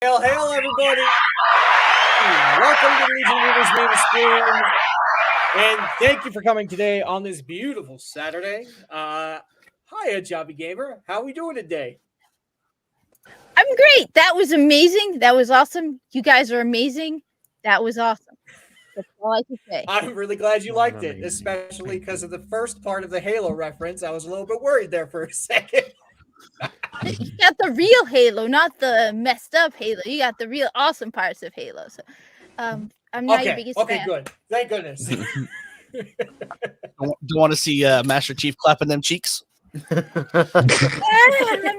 Hail, hail, everybody! Welcome to the Legion Movers Memestream, and thank you for coming today on this beautiful Saturday. Hiya, Jobby Gamer. How are we doing today? I'm great. That was amazing. That was awesome. You guys are amazing. That was awesome. That's all I can say. I'm really glad you liked it, especially because of the first part of the Halo reference. I was a little bit worried there for a second. You got the real Halo, not the messed up Halo. You got the real awesome parts of Halo. So, I'm not your biggest fan. Okay, good. Thank goodness. Do you want to see Master Chief clapping them cheeks? Let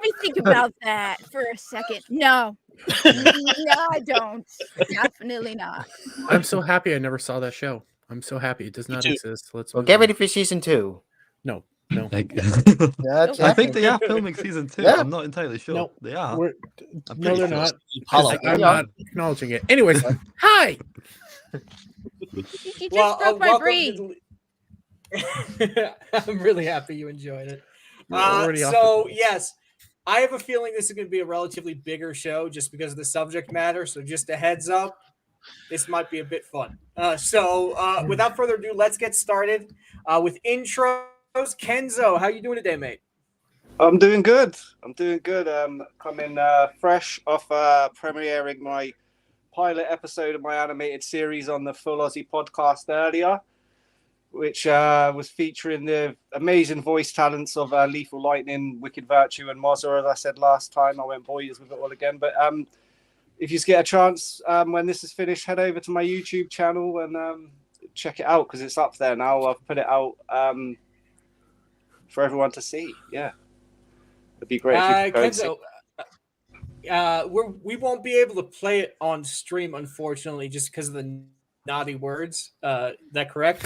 me think about that for a second. No, I don't. Definitely not. I'm so happy I never saw that show. I'm so happy it does not exist. Well, get ready for season 2. No. I think they are filming season 2. Yeah. I'm not entirely sure. No, they are. No, they're not. I'm not acknowledging it. Anyways, hi. You just broke my brain. I'm really happy you enjoyed it. So, yes, I have a feeling this is going to be a relatively bigger show just because of the subject matter. So just a heads up, this might be a bit fun. Without further ado, let's get started with intros. Kenzo, how you doing today, mate? I'm doing good. Coming fresh off premiering my pilot episode of my animated series on the Full Aussie podcast earlier, which was featuring the amazing voice talents of Lethal Lightning, Wicked Virtue, and Mozza. As I said last time, I went boys with it all again. But if you get a chance, when this is finished, head over to my YouTube channel and check it out because it's up there now. I've put it out for everyone to see. Yeah, it'd be great. Kenzo, we won't be able to play it on stream, unfortunately, just because of the naughty words. That correct?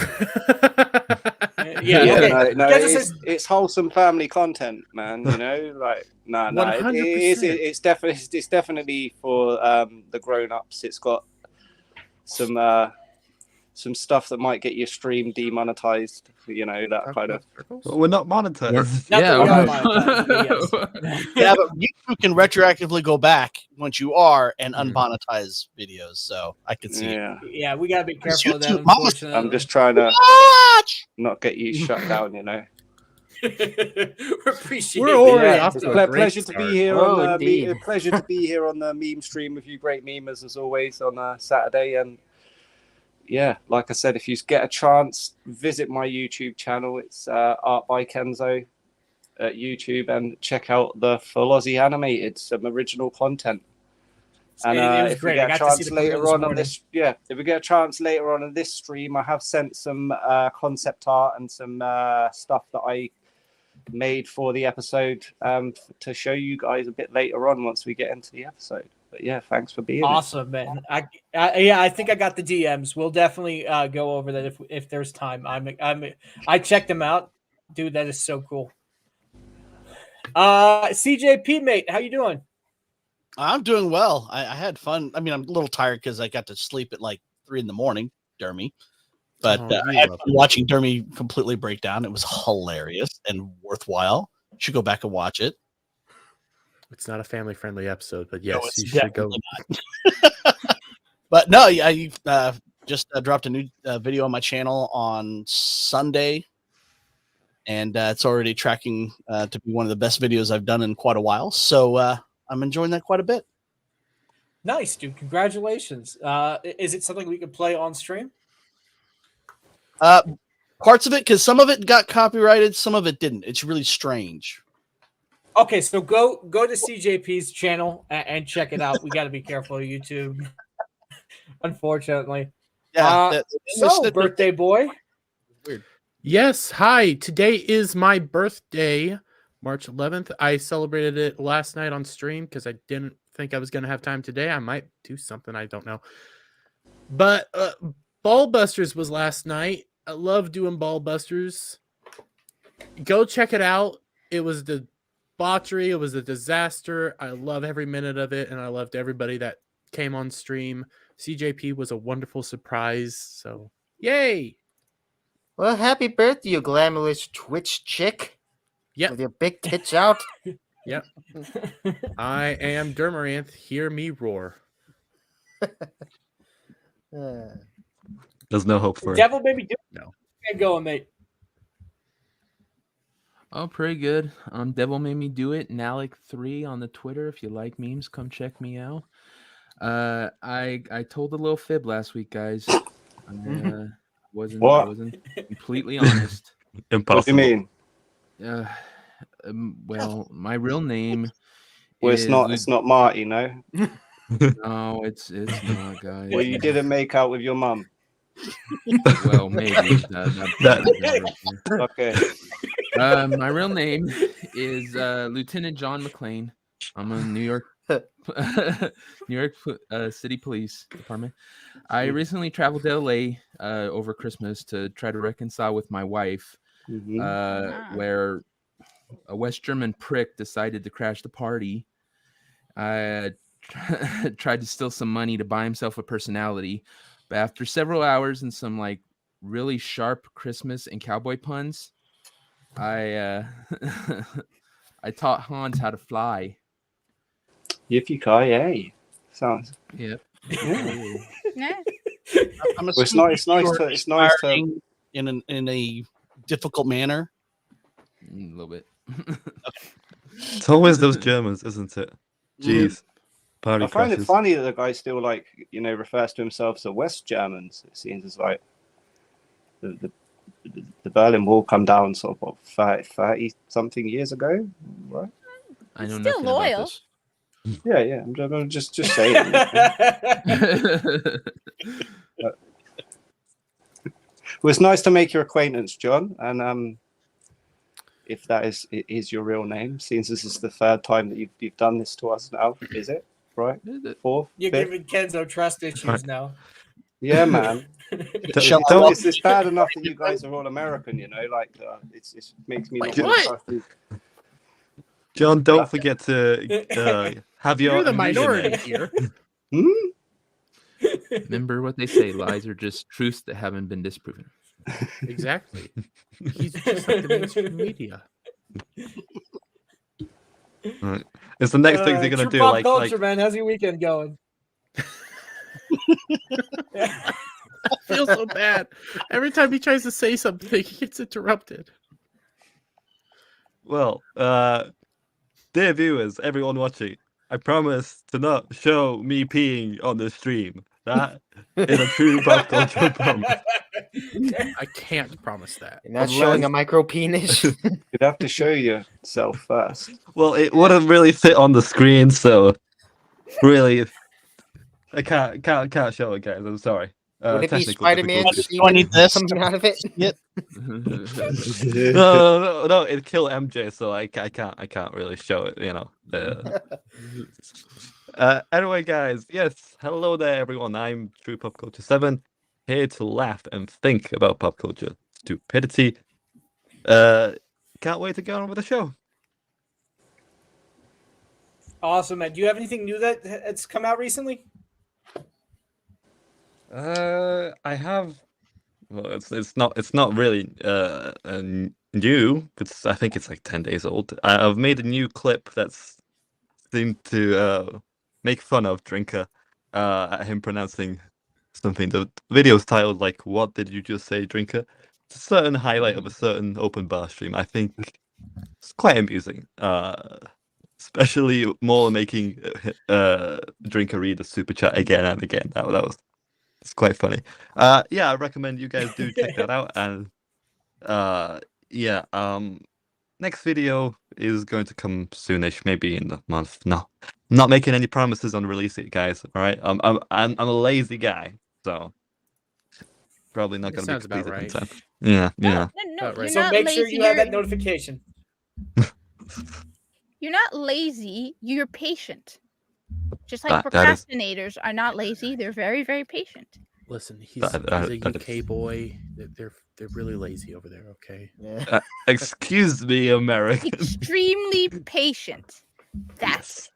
Okay. No, it's wholesome family content, man. You know, it's definitely for the grown-ups. It's got some stuff that might get your stream demonetized, you know, that kind of. Well, we're not monetized. Yeah, but YouTube can retroactively go back once you are and unmonetize videos, so I can see. Yeah, we gotta be careful of that. Unfortunately. I'm just trying to not get you shut down, you know. Appreciate We're already off to a pleasure to be here on the pleasure to be here on the meme stream with you great memers as always on Saturday. And yeah, like I said, if you get a chance, visit my YouTube channel. It's Art by Kenzo at YouTube, and check out the Full Aussie Animated, some original content. And if we get a chance later on this, if we get a chance later on in this stream, I have sent some concept art and some stuff that I made for the episode to show you guys a bit later on once we get into the episode. But yeah, thanks for being awesome, man. I think I got the DMs. We'll definitely go over that if there's time. I checked them out, dude. That is so cool. CJP, mate, how you doing? I'm doing well. I had fun. I mean, I'm a little tired because I got to sleep at like 3 a.m, Dermy. But I had fun watching Dermy completely break down. It was hilarious and worthwhile. You should go back and watch it. It's not a family-friendly episode, but yes, you should go. But no, I just dropped a new video on my channel on Sunday, and it's already tracking to be one of the best videos I've done in quite a while. So I'm enjoying that quite a bit. Nice, dude. Congratulations. Is it something we could play on stream? Parts of it, because some of it got copyrighted, some of it didn't. It's really strange. Okay, so go to CJP's channel and check it out. We got to be careful of YouTube, unfortunately. Yeah. So, birthday boy. Weird. Yes. Hi. Today is my birthday, March 11th. I celebrated it last night on stream because I didn't think I was going to have time today. I might do something. I don't know. But Ballbusters was last night. I love doing Ballbusters. Go check it out. It was debauchery. It was a disaster. I love every minute of it, and I loved everybody that came on stream. CJP was a wonderful surprise. So, yay! Well, happy birthday, you glamorous Twitch chick. Yep. With your big tits out. Yep. I am Dermaranth. Hear me roar. There's no hope for it. Devil baby, do No. Get going, mate. Oh, pretty good. Devil Made Me Do It. Nalik3 on the Twitter. If you like memes, come check me out. I told a little fib last week, guys. I wasn't completely honest. Impossible. What do you mean? Well, my real name. Well, it's not Marty, no. No, it's not, guys. Well, you didn't make out with your mum. Well, maybe. Okay. My real name is Lieutenant John McClane. I'm a New York City Police Department. I recently traveled to LA over Christmas to try to reconcile with my wife, where a West German prick decided to crash the party. I tried to steal some money to buy himself a personality, but after several hours and some like really sharp Christmas and cowboy puns, I taught Hans how to fly. Yippee-ki-yay. Sounds. Yep. Yeah. Yeah. I'm It's nice to in a difficult manner. A little bit. It's always those Germans, isn't it? Jeez. Party I find crashes. it funny that the guy still refers to himself as West Germans. It seems as like the Berlin Wall come down sort of 30 something years ago, right? I know Still nothing loyal. about this. Yeah. I'm just saying. Well, it's nice to make your acquaintance, John, and if that is your real name, since this is the third time that you've done this to us now, is it? Right? Fourth? You're fifth? giving Kenzo trust issues now. Yeah, man. It's bad enough that you guys are all American, like it makes me not want to trust you. John, don't forget to have your. You're the minority here. Remember what they say: lies are just truths that haven't been disproven. Exactly. He's just like the mainstream media. Right. It's the next thing they're gonna True do. pop Like, culture, man. How's your weekend going? I feel so bad. Every time he tries to say something, he gets interrupted. well, dear viewers, everyone watching, I promise to not show me peeing on the stream. That is a true pop culture promise. I can't promise that. You're not showing a micro penis. You'd have to show yourself first. Well, it wouldn't really fit on the screen, so really, I can't show it, guys. I'm sorry. Would it be Technical Spider-Man difficulties. I need this. coming out of it? No, it'd kill MJ, so I can't really show it, Anyway, guys, yes, hello there, everyone. I'm True Pop Culture 7, here to laugh and think about pop culture stupidity. Can't wait to get on with the show. Awesome, man. Do you have anything new that's come out recently? I have. Well, it's not really new because I think it's like 10 days old. I've made a new clip that's seemed to make fun of Drinker at him pronouncing something. The video's titled like "What did you just say, Drinker?" It's a certain highlight of a certain open bar stream. I think it's quite amusing. especially Mola making Drinker read the super chat again and again. It's quite funny. Yeah, I recommend you guys do check that out. And yeah, next video is going to come soonish, maybe in the month. No, I'm not making any promises on release it, guys. All right, I'm a lazy guy, so probably not going to be completed in time. Yeah, yeah. No, you're So not make lazy. sure you have that notification. You're not lazy. You're patient. Just like That is- procrastinators are not lazy. They're very, very patient. Listen, he's a UK boy. They're really lazy over there. Okay. Excuse me, American. Extremely patient. That's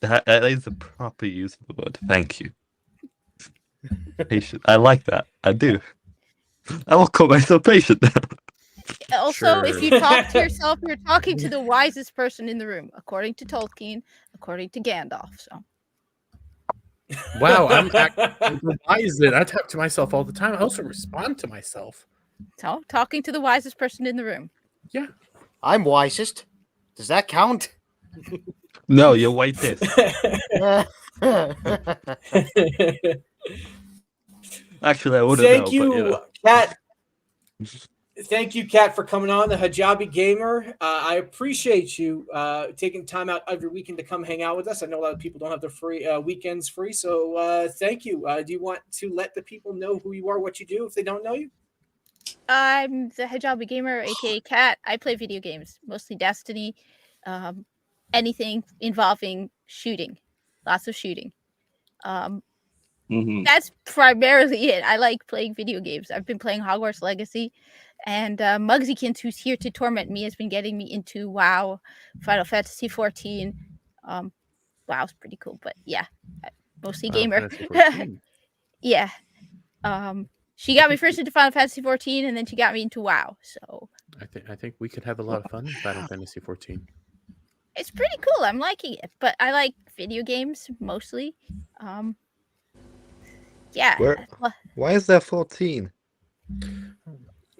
That is the proper use of the word. Thank you. Patient. I like that. I do. I will call myself patient now. also, if you talk to yourself, you're talking to the wisest person in the room, according to Tolkien, according to Gandalf. So. Wow, I'm wise. I talk to myself all the time. I also respond to myself. So, talking to the wisest person in the room. Yeah. I'm wisest. Does that count? No, you're whitest. Actually, I wouldn't Thank know. you, but, you know. Kat. Thank you, Kat, for coming on the Hijabi Gamer. I appreciate you taking time out of your weekend to come hang out with us. I know a lot of people don't have their free weekends free, so thank you. Do you want to let the people know who you are, what you do, if they don't know you? I'm the Hijabi Gamer, aka Kat. I play video games, mostly Destiny, anything involving shooting, lots of shooting. That's primarily it. I like playing video games. I've been playing Hogwarts Legacy, and Muggsykins, who's here to torment me, has been getting me into WoW, Final Fantasy 14. WoW's pretty cool, but yeah, mostly gamer. Yeah. She got me first into Final Fantasy 14, and then she got me into WoW. So I think we could have a lot of fun in Final Fantasy 14. It's pretty cool. I'm liking it, but I like video games mostly. Yeah. Why is there 14?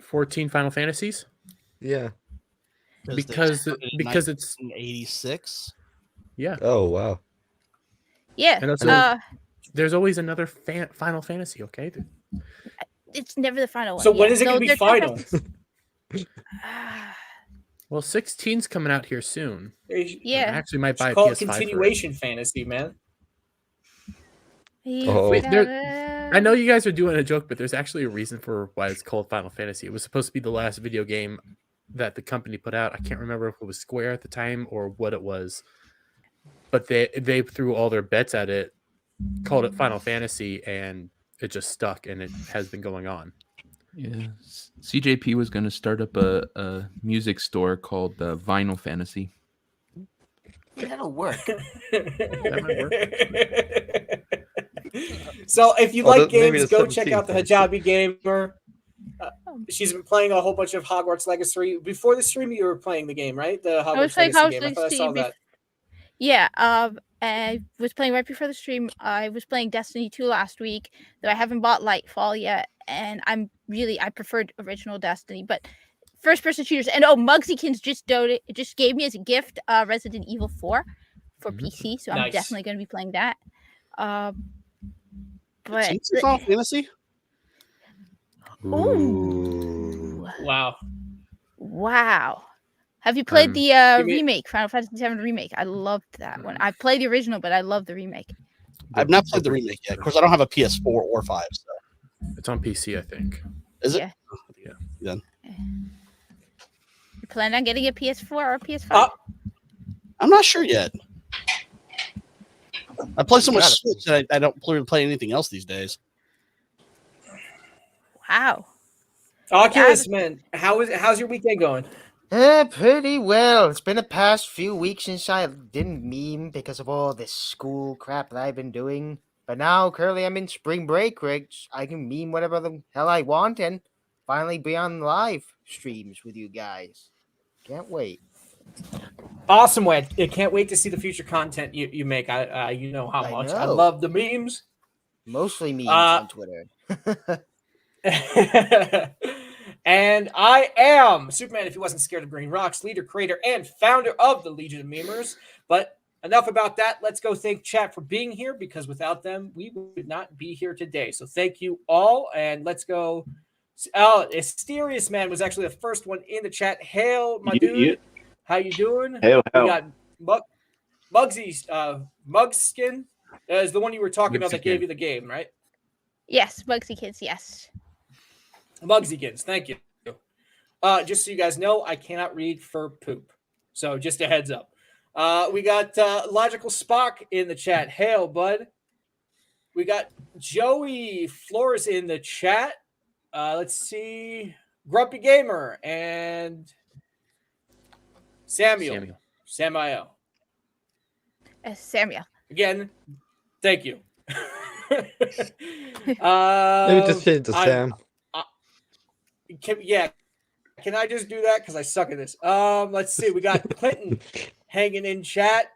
14 Final Fantasies? Yeah. Because it's 86. Yeah. Oh wow. Yeah. And also, there's always another Final Fantasy. Okay. It's never the final one. So when is it going to be final? Well, 16's coming out here soon. Yeah. I actually might buy a call PS5 it continuation fantasy, man. Wait, I know you guys are doing a joke, but there's actually a reason for why it's called Final Fantasy. It was supposed to be the last video game that the company put out. I can't remember if it was Square at the time or what it was, but they threw all their bets at it, called it Final Fantasy, and it just stuck, and it has been going on. Yeah, CJP was going to start up a music store called Vinyl Fantasy. That'll work. That might work. So if you like maybe games, the go check out the 17th. Hijabi Gamer. She's been playing a whole bunch of Hogwarts Legacy. Before the stream, you were playing the game, right? The I was Hogwarts playing Legacy Hogwarts game. I thought I Legacy saw that. Yeah, I was playing right before the stream. I was playing Destiny 2 last week, though I haven't bought Lightfall yet, and I preferred original Destiny, but first-person shooters. And Muggsykins just gave me as a gift Resident Evil 4 for PC, so I'm definitely going to be playing that. But Final Fantasy? Ooh. Wow. Have you played the remake, Final Fantasy VII remake? I loved that one. I played the original, but I love the remake. I've not played the remake yet. Of course, I don't have a PS4 or 5. So. It's on PC, I think. Is it? Yeah. Then. You plan on getting a PS4 or a PS5? I'm not sure yet. I play so much Switch that I don't play anything else these days. Wow. Oculus, man, how's your weekend going? Pretty well. It's been the past few weeks since I didn't meme because of all this school crap that I've been doing. But now, currently, I'm in spring break, Riggs. I can meme whatever the hell I want and finally be on live streams with you guys. Can't wait. Awesome, Wed. I can't wait to see the future content you make. You know how much I love the memes. Mostly memes on Twitter. And I am Superman, if he wasn't scared of green rocks, leader, creator, and founder of the Legion of Memers, But enough about that. Let's go thank chat for being here, because without them, we would not be here today. So thank you all, and let's go. Oh, Asterious Man was actually the first one in the chat. Hail, my dude. How you doing? Hail. We got Mugsy's Mugskin is the one you were talking about that gave you the game, right? Yes, Bugsy Kids, yes. Mugsykins, thank you. Just so you guys know, I cannot read for poop. So just a heads up. We got Logical Spock in the chat. Hail, bud. We got Joey Flores in the chat. Let's see. Grumpy Gamer and Samuel. Samuel. Samuel. Again, thank you. Maybe just change to Sam. Can I just do that? Because I suck at this. Let's see. We got Clinton hanging in chat.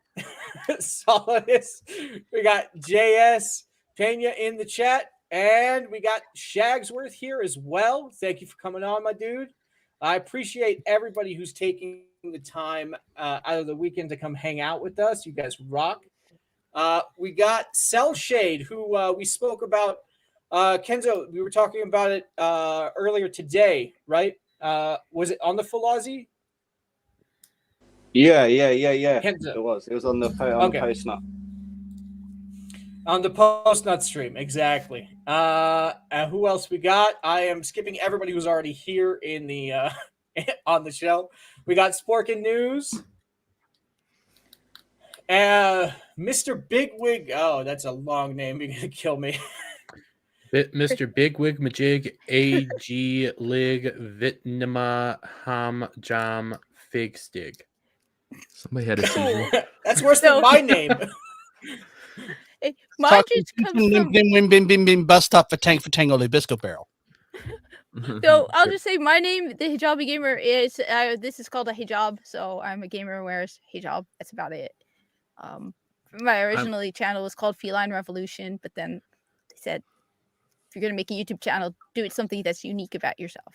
Solidus. We got JS Pena in the chat. And we got Shagsworth here as well. Thank you for coming on, my dude. I appreciate everybody who's taking the time out of the weekend to come hang out with us. You guys rock. We got Cell Shade, who we spoke about. Kenzo, we were talking about it earlier today, right? Was it on the Falazi? Yeah. Kenzo. It was on the post nut. On the post-nut stream, exactly. And who else we got? I am skipping everybody who's already here in the on the show. We got Sporkin News. Mr. Bigwig. Oh, that's a long name. You're gonna kill me. Mr. Bigwig Majig A.G. Lig Vitnama Ham Jam Fig Stig. Somebody had a seizure. That's worse than my name. Mine just comes from... Bus stop for Tango Bisco Barrel. So I'll just say my name, the Hijabi Gamer, is this is called a hijab, so I'm a gamer who wears hijab. That's about it. My originally channel was called Feline Revolution, but then they said, if you're gonna make a YouTube channel, do it something that's unique about yourself.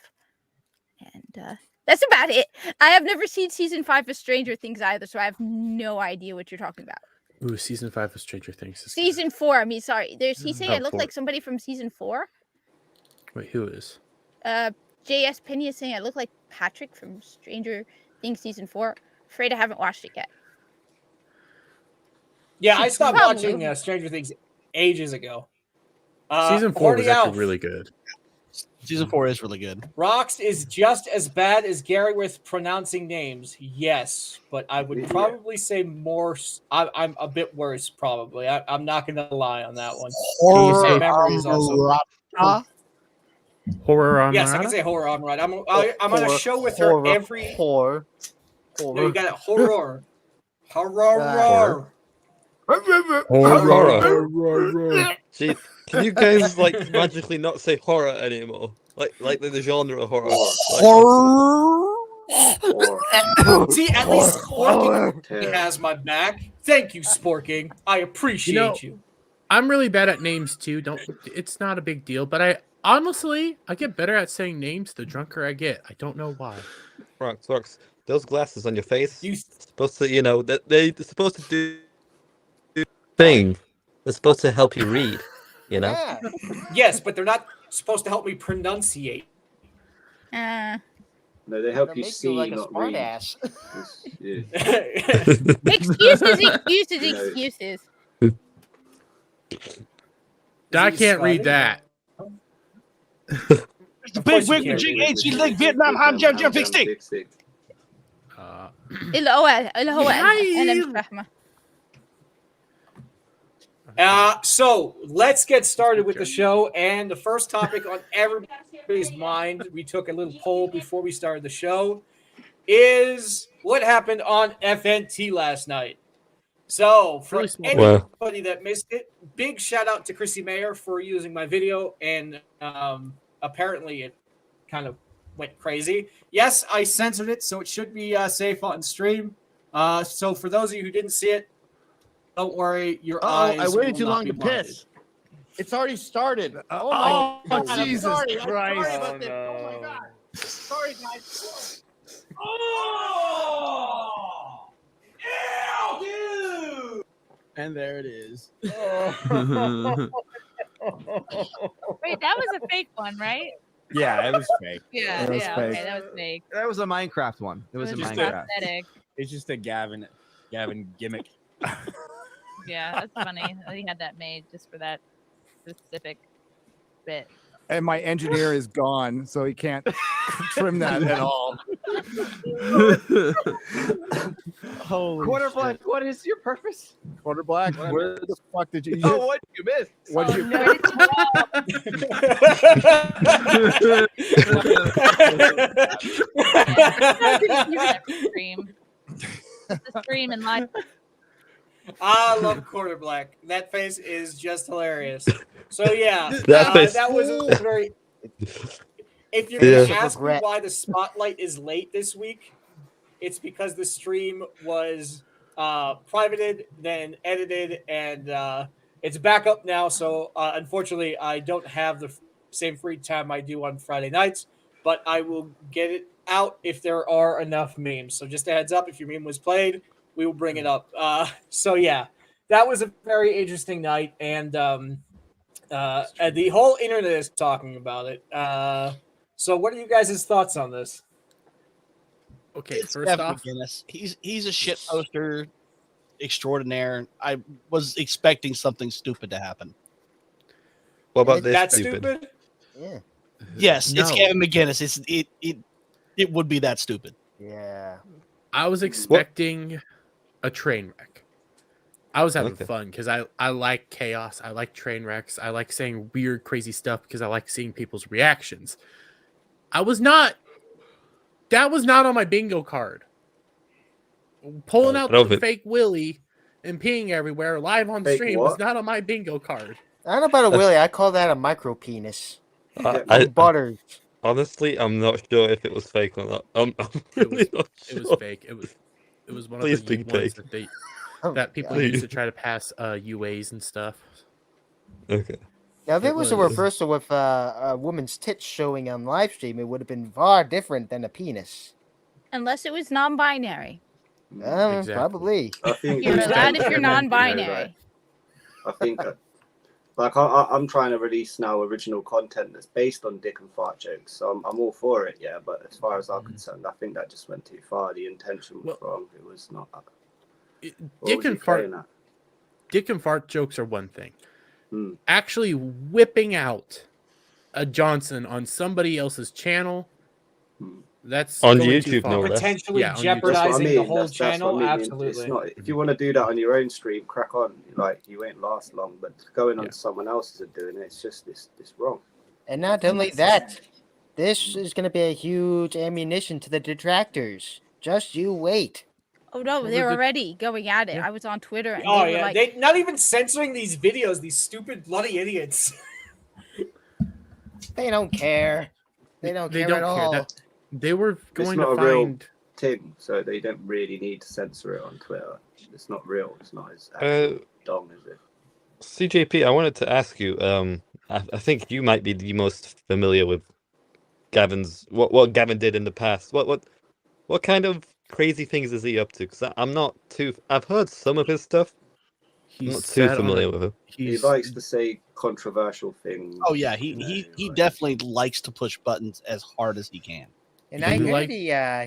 And that's about it. I have never seen season 5 of Stranger Things either, so I have no idea what you're talking about. Ooh, season 5 of Stranger Things. Season 4. I mean, sorry. He's saying I look 4. like somebody from season 4. Wait, who is? JS Penny is saying I look like Patrick from Stranger Things season 4. Afraid I haven't watched it yet. Yeah, I stopped watching Stranger Things ages ago. Season 4 was actually really good. Season 4 is really good. Rox is just as bad as Gary with pronouncing names. Yes, but I would probably say more. I'm a bit worse, probably. I'm not going to lie on that one. Memory is also horror on. Yes, I can say horror on right. I'm on a show with her every. Horror. No, you got it. Horror. Horror. Gee, can you guys like magically not say horror anymore? Like the genre of horror. Horror. See, at least Sporking has my back. Thank you, Sporking. I appreciate you. I'm really bad at names too. It's not a big deal, but I get better at saying names the drunker I get. I don't know why. Rox, those glasses on your face. You supposed to, they're supposed to do thing. They're supposed to help you read. Yeah. Yes, but they're not supposed to help me pronunciate. No, they help you see, like not a smart read. ass. Excuses. I can't read that. Big Wig H.E. Lig Vietnam Ham Jam Jam Fig Stick. So let's get started with the show. And the first topic on everybody's mind, we took a little poll before we started the show, is what happened on FNT last night. So for anybody that missed it, big shout out to Chrissy Mayer for using my video. And apparently it kind of went crazy. Yes, I censored it, so it should be safe on stream. So for those of you who didn't see it, don't worry, your eyes. I waited will too not long be to blinded. piss. It's already started. Oh, Jesus sorry. Christ! Sorry about this. Oh my god. Sorry, guys. Oh! Ew, dude! And there it is. Wait, that was a fake one, right? Yeah, it was fake. Yeah, It was yeah, fake. okay, that was fake. That was a Minecraft one. It was a Minecraft. Pathetic. It's just a Gavin gimmick. Yeah, that's funny. He had that made just for that specific bit. And my engineer is gone, so he can't trim that at all. Holy Quarter Black, what is your purpose? Quarter Black, where the fuck did you? Oh, what did you miss? What did you? The stream and live. I love Quarter Black. That face is just hilarious. So yeah, That that was a very. If you're Yeah. gonna ask me why the spotlight is late this week, it's because the stream was privated, then edited, and it's back up now. So unfortunately, I don't have the same free time I do on Friday nights, but I will get it out if there are enough memes. So just a heads up, if your meme was played, we will bring it up. So yeah, that was a very interesting night, and the whole internet is talking about it. So what are you guys' thoughts on this? Okay, It's first Gavin off, McGinnis. He's a shit poster extraordinaire. I was expecting something stupid to happen. What about this That stupid? stupid? Yeah. Yes, it's No. Gavin McGinnis. It would be that stupid. Yeah. I was expecting a train wreck. I was having Okay. fun because I like chaos. I like train wrecks. I like saying weird, crazy stuff because I like seeing people's reactions. That was not on my bingo card. Pulling out love the it. fake Willy and peeing everywhere live on Fake stream was what? not on my bingo card. I don't know about a Willy. I call that a micro penis. I- Butter. Honestly, I'm not sure if it was fake or not. I'm really not It sure. was fake. It was one Please of the be ones fake. that people God. use to try to pass UAs and stuff. Okay. Now, if it was a was. reversal with a woman's tits showing on live stream, it would have been far different than a penis. Unless it was non-binary. Exactly. Probably. I think You're it's allowed if definitely, you're you know, non-binary. I think I'm trying to release now original content that's based on dick and fart jokes. So I'm all for it, yeah. But as far as I'm concerned, I think that just went too far. The intention was wrong. It was not. Dick and fart. At? Dick and fart jokes are one thing. Hmm. Actually, whipping out a Johnson on somebody else's channel. That's On going too YouTube, far. no less. Potentially Yeah, on YouTube. jeopardizing the whole That's what I channel. mean. Absolutely. It's not. If you want to do that on your own stream, crack on. Like you won't last long. But going on Yeah. to someone else's and doing it, it's just it's wrong. And not only that, this is going to be a huge ammunition to the detractors. Just you wait. Oh no, What they're was it? already going at it. Yeah. I was on Twitter and Oh they were yeah, like, they not even censoring these videos. These stupid bloody idiots. They don't care. They don't They care don't at care. all. They were going not to a real find. thing, so they don't really need to censor it on Twitter. It's not real. It's not as dumb as it. CJP, I wanted to ask you. I think you might be the most familiar with Gavin's what Gavin did in the past. What kind of crazy things is he up to? Because I'm not too. I've heard some of his stuff. I'm He's not too sat on familiar a- with him. He He's likes to say controversial things. Oh yeah, he you know, like- definitely likes to push buttons as hard as he can. And I He heard like-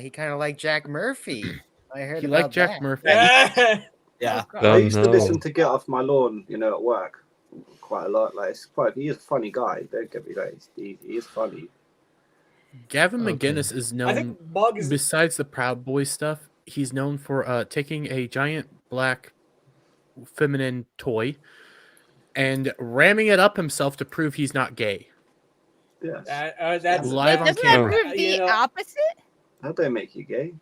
he kind of liked Jack Murphy. I heard he about liked Jack that. Murphy. Yeah. I used to no. listen to Get Off My Lawn, at work quite a lot. Like he is a funny guy. Don't get me wrong. He is funny. Gavin Okay. McGinnis is I known, think Bug is besides the Proud Boys stuff, he's known for taking a giant black feminine toy and ramming it up himself to prove he's not gay. Yes. that's Live on doesn't camera. that prove the You know- opposite? That don't make you gay.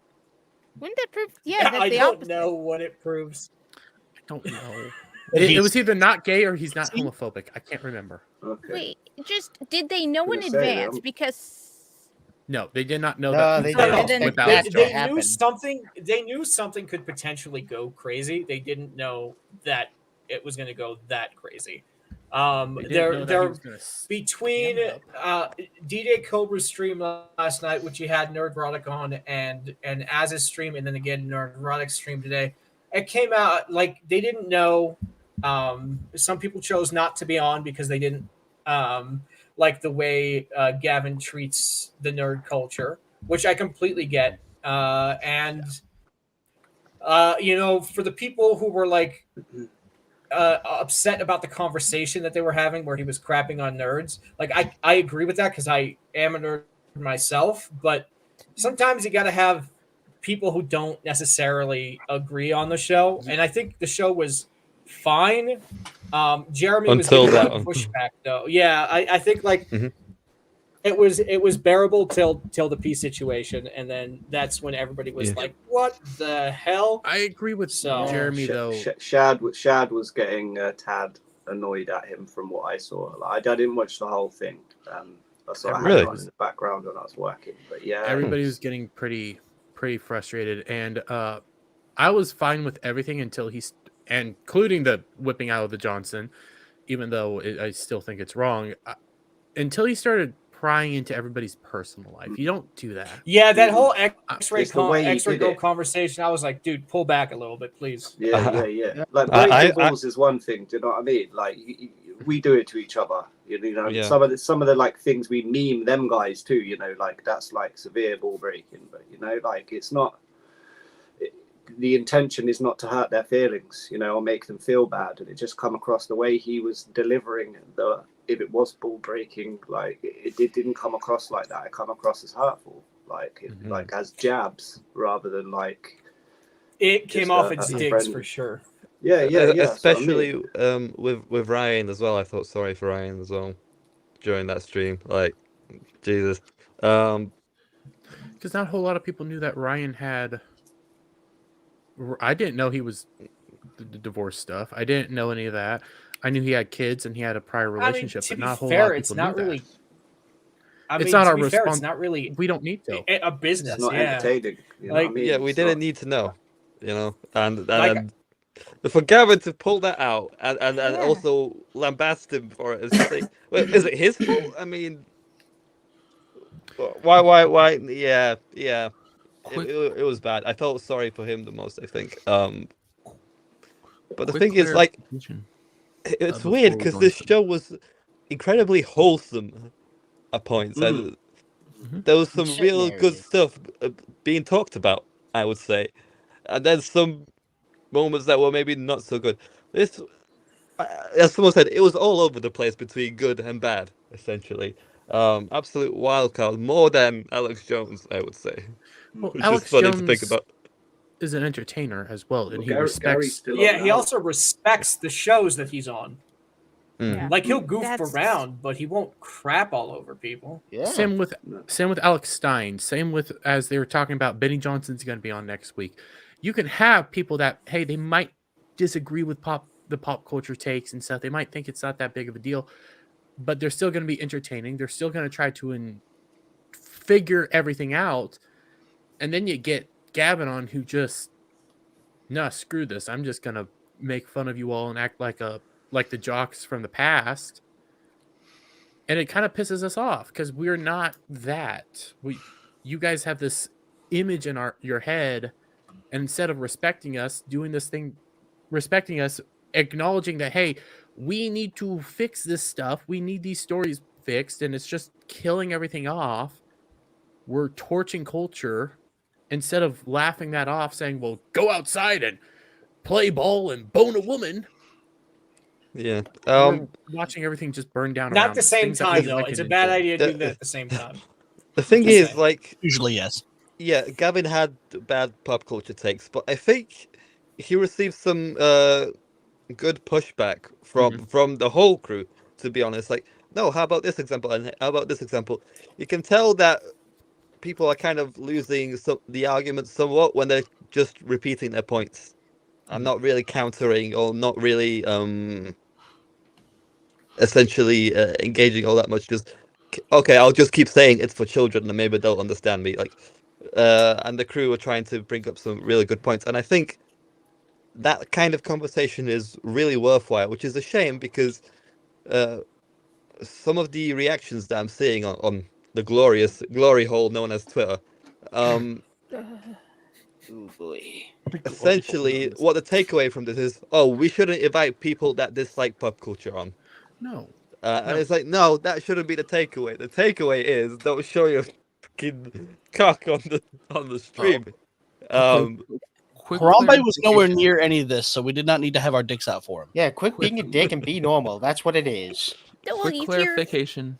Wouldn't that prove? Yeah, that's I the don't opposite. know what it proves. I don't know. It was either not gay or he's not homophobic. I can't remember. Okay. Wait, just did they know in Gonna say, advance? I'm- Because No, they did not know No, that. they he was didn't. gay They- without they- his they- job. They knew happened. something. They knew something could potentially go crazy. They didn't know that it was going to go that crazy. They didn't know that he They're was gonna between DJ Cobra's stream last night, which he had Nerdrotic on, and Az's stream, and then again Nerdrotic's stream today. it came out like they didn't know. Some people chose not to be on because they didn't like the way Gavin treats the nerd culture, which I completely get. And you know, for the people who were like upset about the conversation that they were having where he was crapping on nerds, like I agree with that because I am a nerd myself, but sometimes you got to have people who don't necessarily agree on the show, and I think the show was fine. Jeremy was Until getting a lot that of one. pushback though. Yeah, I think like it was bearable till the peace situation, and then that's when everybody was like, "What the hell?" I agree with Jeremy though. Shad was getting a tad annoyed at him from what I saw. Like, I didn't watch the whole thing. I sort of had it on in the background when I was working. But yeah, everybody was getting pretty frustrated, and I was fine with everything until including the whipping out of the Johnson, even though I still think it's wrong. Until he started prying into everybody's personal life. You don't do that. Yeah, that whole X-ray girl it. conversation, I was like, dude, pull back a little bit, please. Yeah. Like breaking balls is one thing. Do you know what I mean? Like we do it to each other. You know, some of the like things we meme them guys too. You know, like that's like severe ball breaking. But you know, like it's not. The intention is not to hurt their feelings, you know, or make them feel bad. And it just come across the way he was delivering the. If it was ball breaking, like it didn't come across like that. It come across as hurtful, like like as jabs rather than like. It came off as digs for sure. Yeah. Especially with Ryan as well. I thought sorry for Ryan as well during that stream. Like, Jesus. Because not a whole lot of people knew that Ryan had. I didn't know he was the divorce stuff. I didn't know any of that. I knew he had kids and he had a prior relationship, but not a whole lot of people knew that. It's not our responsibility. It's not really. We don't need to. A business. It's not entertaining. You know like, what I mean? Yeah, we didn't need to know. You know, and for Gavin to pull that out and also lambast him for it, it's just like, well, is it his fault? I mean, why? Yeah. It was bad. I felt sorry for him the most, I think. But the thing is, like, it's weird because this show was incredibly wholesome at points, and there was some real good stuff being talked about, I would say, and then some moments that were maybe not so good. This, as someone said, it was all over the place between good and bad, essentially. Absolute wild card, more than Alex Jones, I would say. Well, Which Alex is funny Jones to think about. Is an entertainer as well, and he respects. He also respects the shows that he's on. Yeah. Like he'll goof around, but he won't crap all over people. Yeah. Same with Alex Stein. Same with, as they were talking about, Benny Johnson's going to be on next week. You can have people that, hey, they might disagree with the pop culture takes and stuff. They might think it's not that big of a deal, but they're still going to be entertaining. They're still going to try to figure everything out. And then you get Gavin on, who just, screw this. I'm just going to make fun of you all and act like the jocks from the past. And it kind of pisses us off because we're not that. You guys have this image in your head, and instead of respecting us, doing this thing, respecting us, acknowledging that, hey, we need to fix this stuff. We need these stories fixed, and it's just killing everything off. We're torching culture instead of laughing that off, saying, well, go outside and play ball and bone a woman. Yeah. We're watching everything just burn down. Not at the same time, though. It's a bad idea to do that at the same time. The thing is, like, usually yes. Yeah, Gavin had bad pop culture takes, but I think he received some good pushback from the whole crew. To be honest, like, no, how about this example and how about this example? You can tell that people are kind of losing the argument somewhat when they're just repeating their points. I'm not really countering or not really essentially engaging all that much. Just okay, I'll just keep saying it's for children and maybe they'll understand me. Like, and the crew were trying to bring up some really good points, and I think that kind of conversation is really worthwhile, which is a shame because some of the reactions that I'm seeing on the glorious glory hole known as Twitter, Oh boy. Essentially, what the takeaway from this is, we shouldn't invite people that dislike pop culture on. No. And it's like, no, that shouldn't be the takeaway. The takeaway is don't show your fucking cock on the stream. Harambe was nowhere near any of this, so we did not need to have our dicks out for him. Yeah, quit being a dick and be normal. That's what it is. Quick clarification.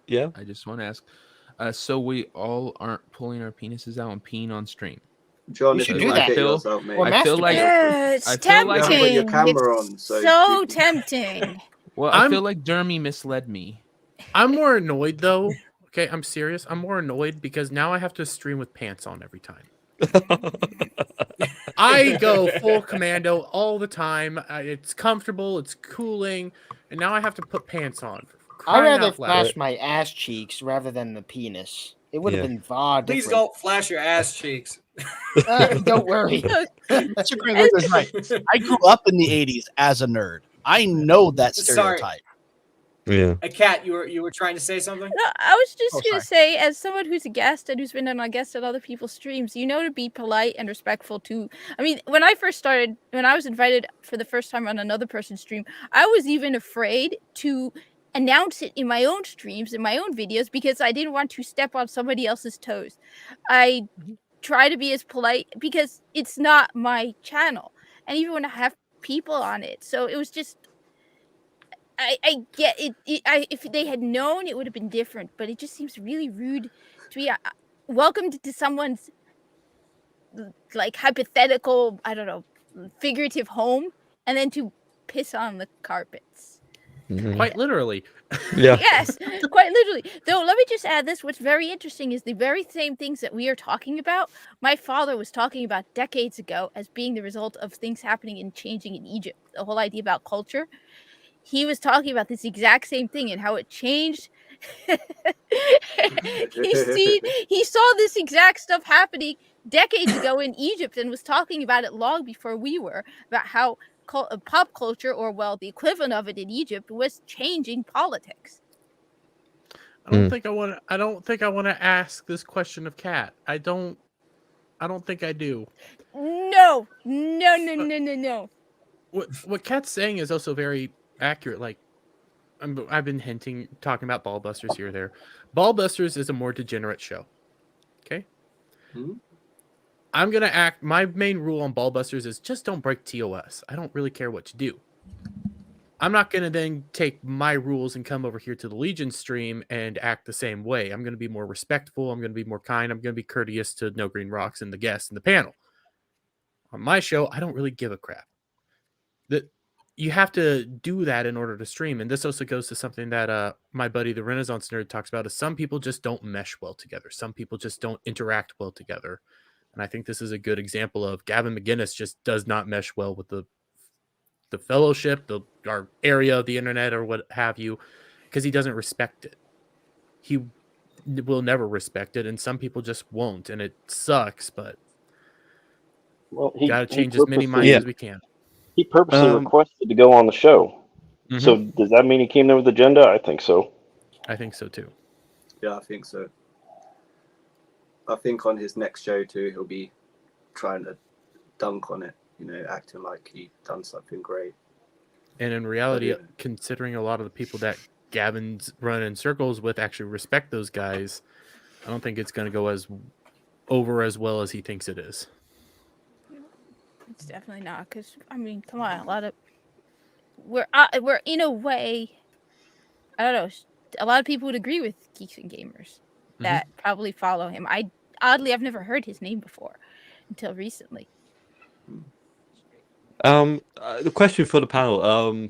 Yeah. I just want to ask. So we all aren't pulling our penises out and peeing on stream. John, You if should you do want that. to get yours out, mate. I feel like It's I feel tempting. like You haven't got your camera It's on, so so tempting. well, I feel like Jeremy misled me. I'm more annoyed though. Okay, I'm serious. I'm more annoyed because now I have to stream with pants on every time. I go full commando all the time. It's comfortable, it's cooling, and now I have to put pants on. I'd rather out loud. flash my ass cheeks rather than the penis. It would have been far Please different. don't flash your ass cheeks. Don't worry. Mr. Gregor is right. I grew up in the 80s as a nerd. I know that Sorry. stereotype. Yeah. Kat, you were trying to say something? No, I was just gonna say, as someone who's a guest and who's been on a guest at other people's streams, you know, to be polite and respectful to. I mean, when I was invited for the first time on another person's stream, I was even afraid to announce it in my own streams, in my own videos, because I didn't want to step on somebody else's toes. I try to be as polite because it's not my channel, and even when I have people on it, so it was just. I get it. If they had known, it would have been different. But it just seems really rude to be welcomed to someone's like hypothetical, I don't know, figurative home, and then to piss on the carpets. Quite literally. Yeah. Yes, quite literally. Though, let me just add this. What's very interesting is the very same things that we are talking about, my father was talking about decades ago as being the result of things happening and changing in Egypt. The whole idea about culture. He was talking about this exact same thing and how it changed. He saw this exact stuff happening decades ago in Egypt and was talking about it long before we were, about how pop culture, or well, the equivalent of it in Egypt, was changing politics. I don't think I want to ask this question of Kat. I don't think I do. No. What Kat's saying is also very accurate. Like, I've been talking about Ballbusters here or there. Ballbusters is a more degenerate show. Okay? I'm going to act... My main rule on Ballbusters is just don't break TOS. I don't really care what you do. I'm not going to then take my rules and come over here to the Legion stream and act the same way. I'm going to be more respectful. I'm going to be more kind. I'm going to be courteous to No Green Rocks and the guests and the panel. On my show, I don't really give a crap. You have to do that in order to stream. And this also goes to something that my buddy, the Renaissance Nerd, talks about, is some people just don't mesh well together. Some people just don't interact well together. And I think this is a good example of Gavin McGinnis just does not mesh well with the fellowship, our area of the internet or what have you, because he doesn't respect it. He will never respect it. And some people just won't. And it sucks, but got to change as many minds as we can. He purposely requested to go on the show. So does that mean he came there with agenda? I think so. I think so too. Yeah, I think so. I think on his next show too, he'll be trying to dunk on it, acting like he done something great. And in reality, considering a lot of the people that Gavin's running in circles with actually respect those guys, I don't think it's going to go as well as he thinks it is. It's definitely not, because I mean, come on, we're in a way, I don't know, a lot of people would agree with Geeks and Gamers that probably follow him. I've never heard his name before until recently. The question for the panel,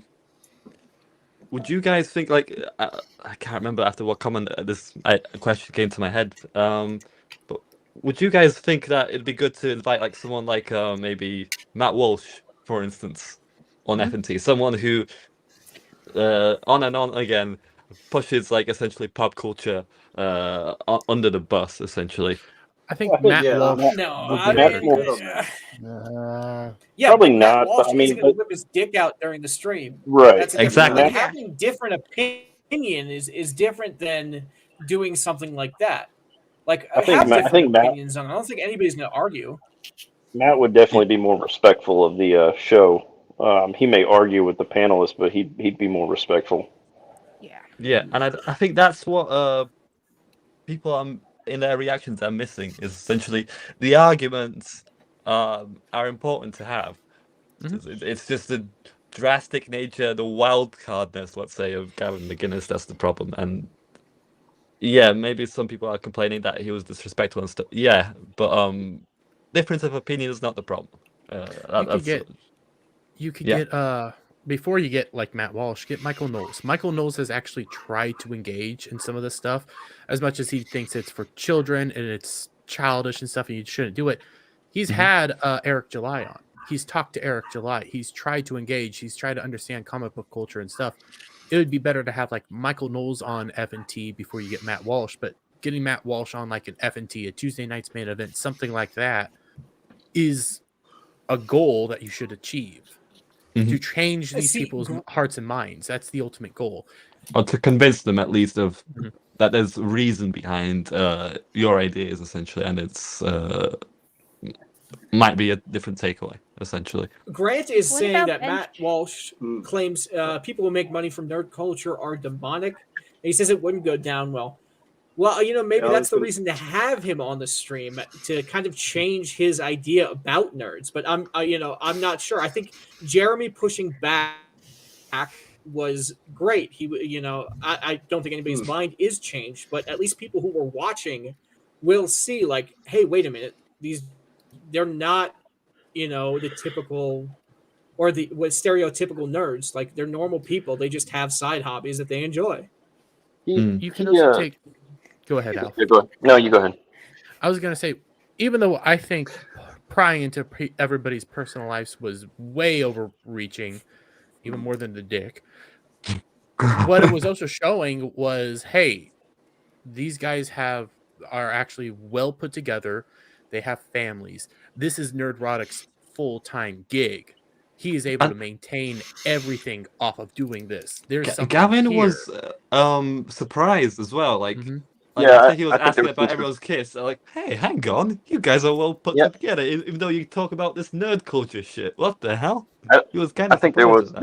would you guys think, like, I can't remember after what comment this question came to my head, but would you guys think that it'd be good to invite like someone like maybe Matt Walsh, for instance, on FNT, someone who on and on again pushes like essentially pop culture under the bus, essentially? I think Matt Walsh. Probably Matt not. Walsh But I mean, isn't going to whip his dick out during the stream. Right. That's Exactly. Like, having different opinion is different than doing something like that. Like, I think have different Matt- opinions on it. I don't think anybody's going to argue. Matt would definitely be more respectful of the show. He may argue with the panelists, but he'd be more respectful. Yeah, and I think that's what people in their reactions are missing, is essentially the arguments are important to have. It's just the drastic nature, the wild cardness, let's say, of Gavin McGuinness that's the problem. And yeah, maybe some people are complaining that he was disrespectful and stuff. Yeah, but difference of opinion is not the problem. You could get before you get like Matt Walsh, get Michael Knowles. Michael Knowles has actually tried to engage in some of this stuff, as much as he thinks it's for children and it's childish and stuff, and you shouldn't do it. He's had Eric July on. He's talked to Eric July. He's tried to engage. He's tried to understand comic book culture and stuff. It would be better to have like Michael Knowles on F&T before you get Matt Walsh, but getting Matt Walsh on like an F&T, a Tuesday night's main event, something like that, is a goal that you should achieve. To change these people's hearts and minds. That's the ultimate goal. Or to convince them at least of that there's reason behind your ideas, essentially, and it's might be a different takeaway, essentially. Grant is saying that Matt Walsh claims people who make money from nerd culture are demonic. And he says it wouldn't go down well. Well, maybe that's the reason to have him on the stream, to kind of change his idea about nerds. But I'm not sure. I think Jeremy pushing back was great. He, I don't think anybody's mind is changed, but at least people who were watching will see, like, hey, wait a minute, they're not, the typical or the stereotypical nerds. Like, they're normal people. They just have side hobbies that they enjoy. You can also take. Go ahead, Al. Yeah, go ahead. No, you go ahead. I was going to say, even though I think prying into everybody's personal lives was way overreaching, even more than the dick, what it was also showing was, hey, these guys are actually well put together. They have families. This is Nerdrotic's full-time gig. He is able to maintain everything off of doing this. There's something Gavin here. was surprised as well. Like, Yeah, after he was I think asking there was about some- everyone's kiss, they're like, hey, hang on, you guys are well put together, even though you talk about this nerd culture shit. What the hell? He was kind I of think there was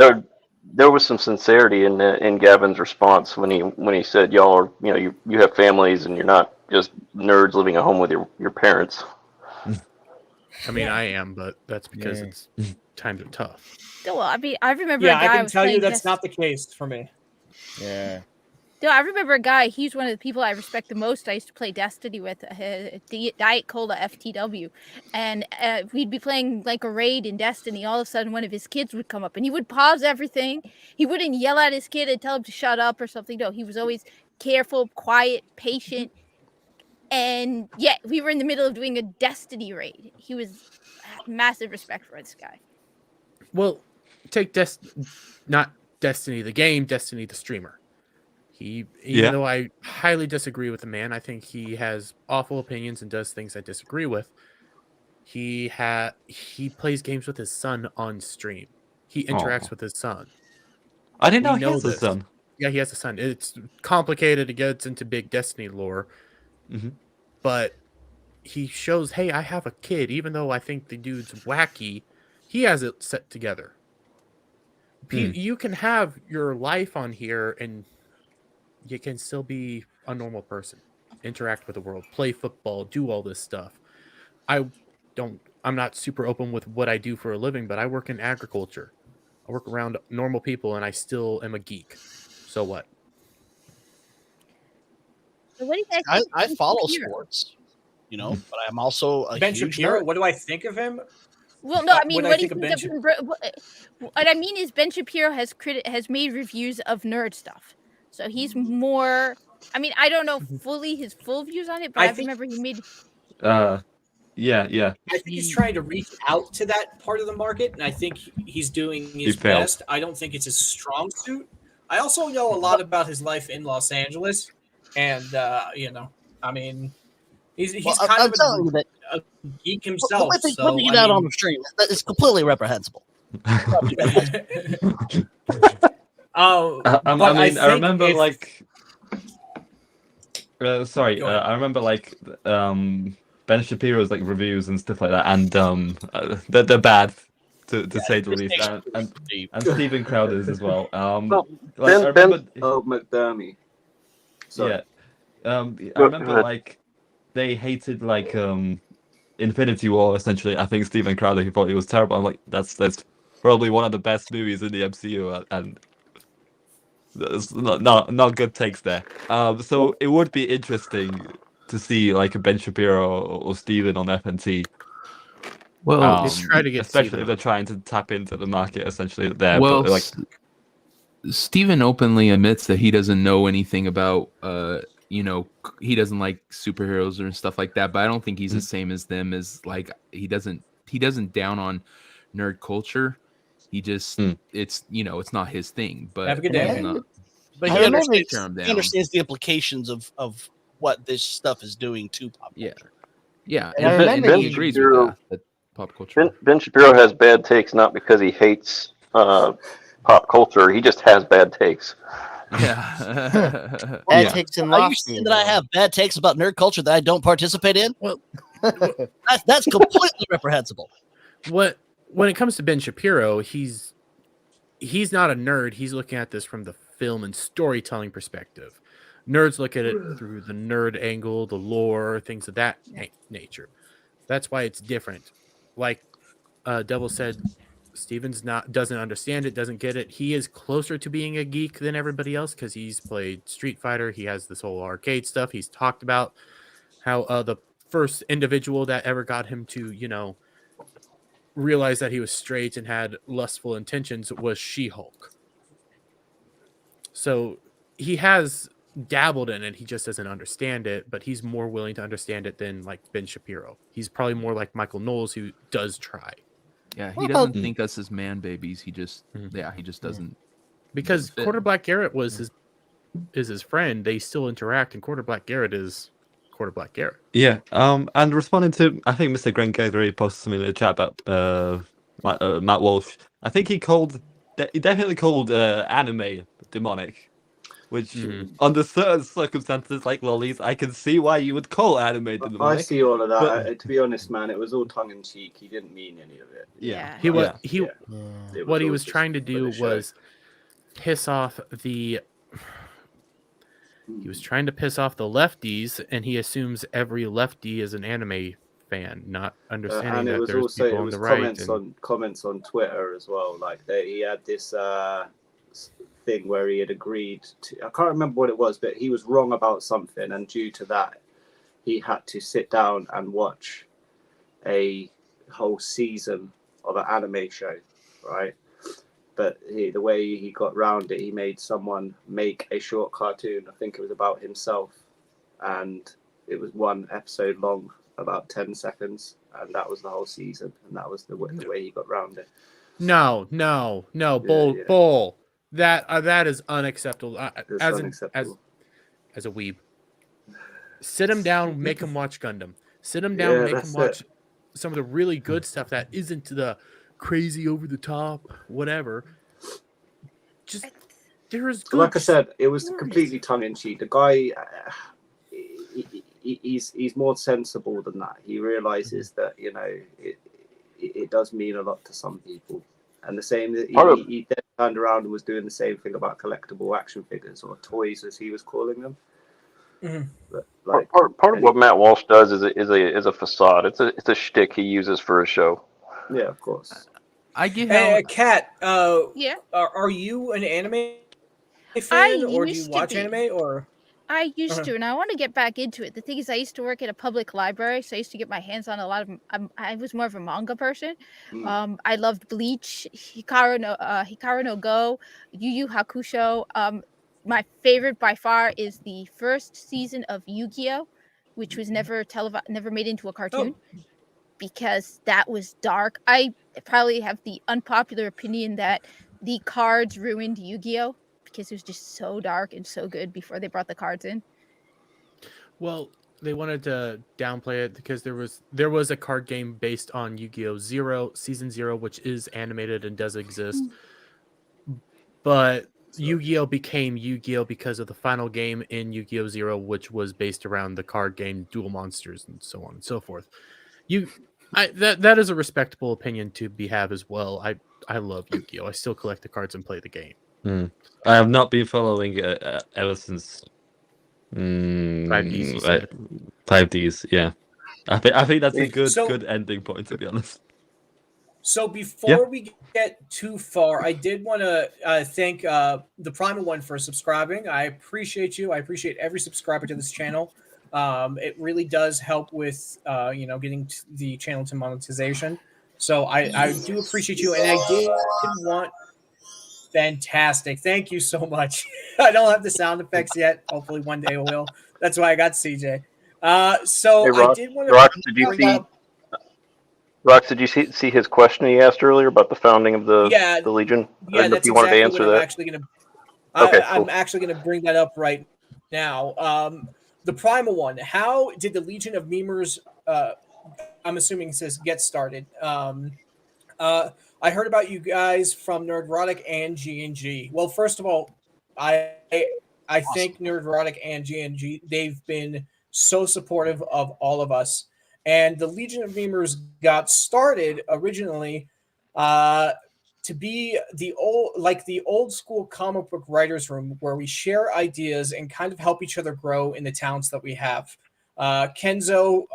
some sincerity in Gavin's response when he said, y'all are, you have families and you're not just nerds living at home with your parents. I mean, I am, but that's because it's times are tough. Well, I mean, I remember Yeah, a guy I can tell you that's playing not the case for me. Yeah. No, I remember a guy. He's one of the people I respect the most. I used to play Destiny with, Diet Cola FTW, and we'd be playing like a raid in Destiny. All of a sudden, one of his kids would come up, and he would pause everything. He wouldn't yell at his kid and tell him to shut up or something. No, he was always careful, quiet, patient, and yet we were in the middle of doing a Destiny raid. He was massive respect for this guy. Well, take not Destiny the game, Destiny the streamer. Even though I highly disagree with the man, I think he has awful opinions and does things I disagree with. He plays games with his son on stream. He interacts with his son. I didn't know he has a son. Yeah, he has a son. It's complicated. It gets into big Destiny lore. But he shows, hey, I have a kid. Even though I think the dude's wacky, he has it set together. You can have your life on here and you can still be a normal person, interact with the world, play football, do all this stuff. I'm not super open with what I do for a living, but I work in agriculture. I work around normal people and I still am a geek. So what? So what do you guys think I of follow Shapiro? sports, but I'm also a Ben huge Shapiro, nerd. what do I think of him? Well, no, I mean, When what I do you think of think Ben of him? What I mean is, Ben Shapiro has made reviews of nerd stuff, so he's more. I mean, I don't know fully his full views on it, but I remember he made. Yeah. I think he's trying to reach out to that part of the market, and I think he's doing his failed. best. I don't think it's his strong suit. I also know a lot about his life in Los Angeles, and I mean, he's kind of a geek himself. Putting it out on the stream, that is completely reprehensible. I remember like. I remember like Ben Shapiro's like reviews and stuff like that, and they're bad to say the least, and Stephen Crowder's as well. Like, I remember. Oh, McDermott. Sorry. Yeah. I remember like they hated like Infinity War essentially. I think Stephen Crowder, he thought it was terrible. I'm like, that's probably one of the best movies in the MCU, and there's not good takes there. So it would be interesting to see like a Ben Shapiro or Steven on FNT. Well, They try to get especially Steven if they're trying to tap into the market essentially there. Well, but like Steven openly admits that he doesn't know anything about he doesn't like superheroes or stuff like that, but I don't think he's the same as them. As like he doesn't down on nerd culture. He just it's not his thing. But Have a good day. But he understands the implications of what this stuff is doing to pop culture. Yeah, And and he agrees with that pop culture. Ben Shapiro has bad takes not because he hates pop culture. He just has bad takes. Yeah. Bad takes and Are you saying that I have bad takes about nerd culture that I don't participate in? Well, that's completely reprehensible. When it comes to Ben Shapiro, he's not a nerd. He's looking at this from the film and storytelling perspective. Nerds look at it through the nerd angle, the lore, things of that nature. That's why it's different. Like Devil said, Steven's doesn't understand it, doesn't get it. He is closer to being a geek than everybody else because he's played Street Fighter. He has this whole arcade stuff. He's talked about how the first individual that ever got him to, realize that he was straight and had lustful intentions was She-Hulk. So he has dabbled in it. He just doesn't understand it, but he's more willing to understand it than like Ben Shapiro. He's probably more like Michael Knowles, who does try. Yeah, he doesn't think us as man babies. He just he just doesn't. Because Quarter Black Garrett is his friend. They still interact, and Quarter Black Garrett is Quarter Black Garrett. Yeah. And responding to, I think Mr. Grengader posted something in the chat about Matt Walsh. I think he definitely called anime demonic, which under certain circumstances like lollies, I can see why you would call anime demonic. I see all of that. To be honest, man, it was all tongue in cheek. He didn't mean any of it. Yeah. What he was trying to do was piss off the. He was trying to piss off the lefties, and he assumes every lefty is an anime fan, not understanding that there's people on the right. Comments on Twitter as well. Like he had this thing where he had agreed to. I can't remember what it was, but he was wrong about something, and due to that, he had to sit down and watch a whole season of an anime show, right? But the way he got round it, he made someone make a short cartoon. I think it was about himself, and it was one episode long, about 10 seconds, and that was the whole season, and that was the way he got round it. No, bull. That is unacceptable. As a weeb, sit him down, make him watch Gundam. Sit him down, make him watch some of the really good stuff that isn't the crazy over the top, whatever. Just there's good like I said, it was completely tongue in cheek. The guy, he's more sensible than that. He realizes that it does mean a lot to some people, and the same that he then turned around and was doing the same thing about collectible action figures or toys, as he was calling them. But, part of what Matt Walsh does is a facade. It's a shtick he uses for a show. Yeah, of course. I give Kat. Yeah. Are you an anime fan, or do you watch anime, or? I used to, and I want to get back into it. The thing is, I used to work at a public library, so I used to get my hands on a lot of. I was more of a manga person. I loved Bleach, Hikaru no Go, Yu Yu Hakusho. My favorite by far is the first season of Yu-Gi-Oh, which was never made into a cartoon, because that was dark. I probably have the unpopular opinion that the cards ruined Yu-Gi-Oh, because it was just so dark and so good before they brought the cards in. Well, they wanted to downplay it because there was a card game based on Yu-Gi-Oh! Season 0, which is animated and does exist. But Yu-Gi-Oh became Yu-Gi-Oh because of the final game in Yu-Gi-Oh! Zero, which was based around the card game Duel Monsters and so on and so forth. That is a respectable opinion to have as well. I love Yu-Gi-Oh! I still collect the cards and play the game. I have not been following it ever since 5Ds. You said 5Ds. Yeah, I think that's a good ending point, to be honest. So before we get too far, I did want to thank the Primal One for subscribing. I appreciate you. I appreciate every subscriber to this channel. It really does help with getting the channel to monetization. So I do appreciate you, and I did want. Fantastic. Thank you so much. I don't have the sound effects yet. Hopefully one day I will. That's why I got CJ. So Hey, Rox, I did want to Rox, did you see? Rox, did you see his question he asked earlier about the founding of the Legion? Yeah, that's if you wanted exactly to answer what that. I'm actually going to. Okay, cool. I'm actually going to bring that up right now. The Primal One. How did the Legion of Memers? I'm assuming it says get started. I heard about you guys from Nerdrotic and G&G. Well, first of all, I think Nerdrotic and G&G, they've been so supportive of all of us. And the Legion of Memers got started originally to be the old school comic book writers room where we share ideas and kind of help each other grow in the talents that we have. Kenzo,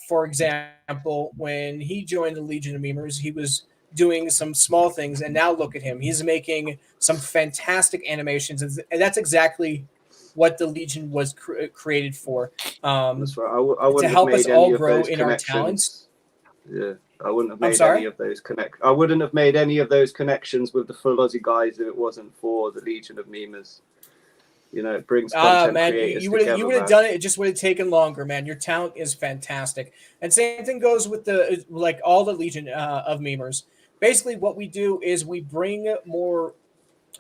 for example, when he joined the Legion of Memers, he was doing some small things, and now look at him. He's making some fantastic animations, and that's exactly what the Legion was created for. That's right. I wouldn't to have help made us any all of grow those in our connections. talents. Yeah, I wouldn't have I'm made sorry? any of those I wouldn't have made any of those connections with the Full Aussie guys if it wasn't for the Legion of Memers. It brings content Man, creators you would together. have done it. It just would have taken longer, man. Your talent is fantastic, and same thing goes with the all the Legion of Memers. Basically, what we do is we bring more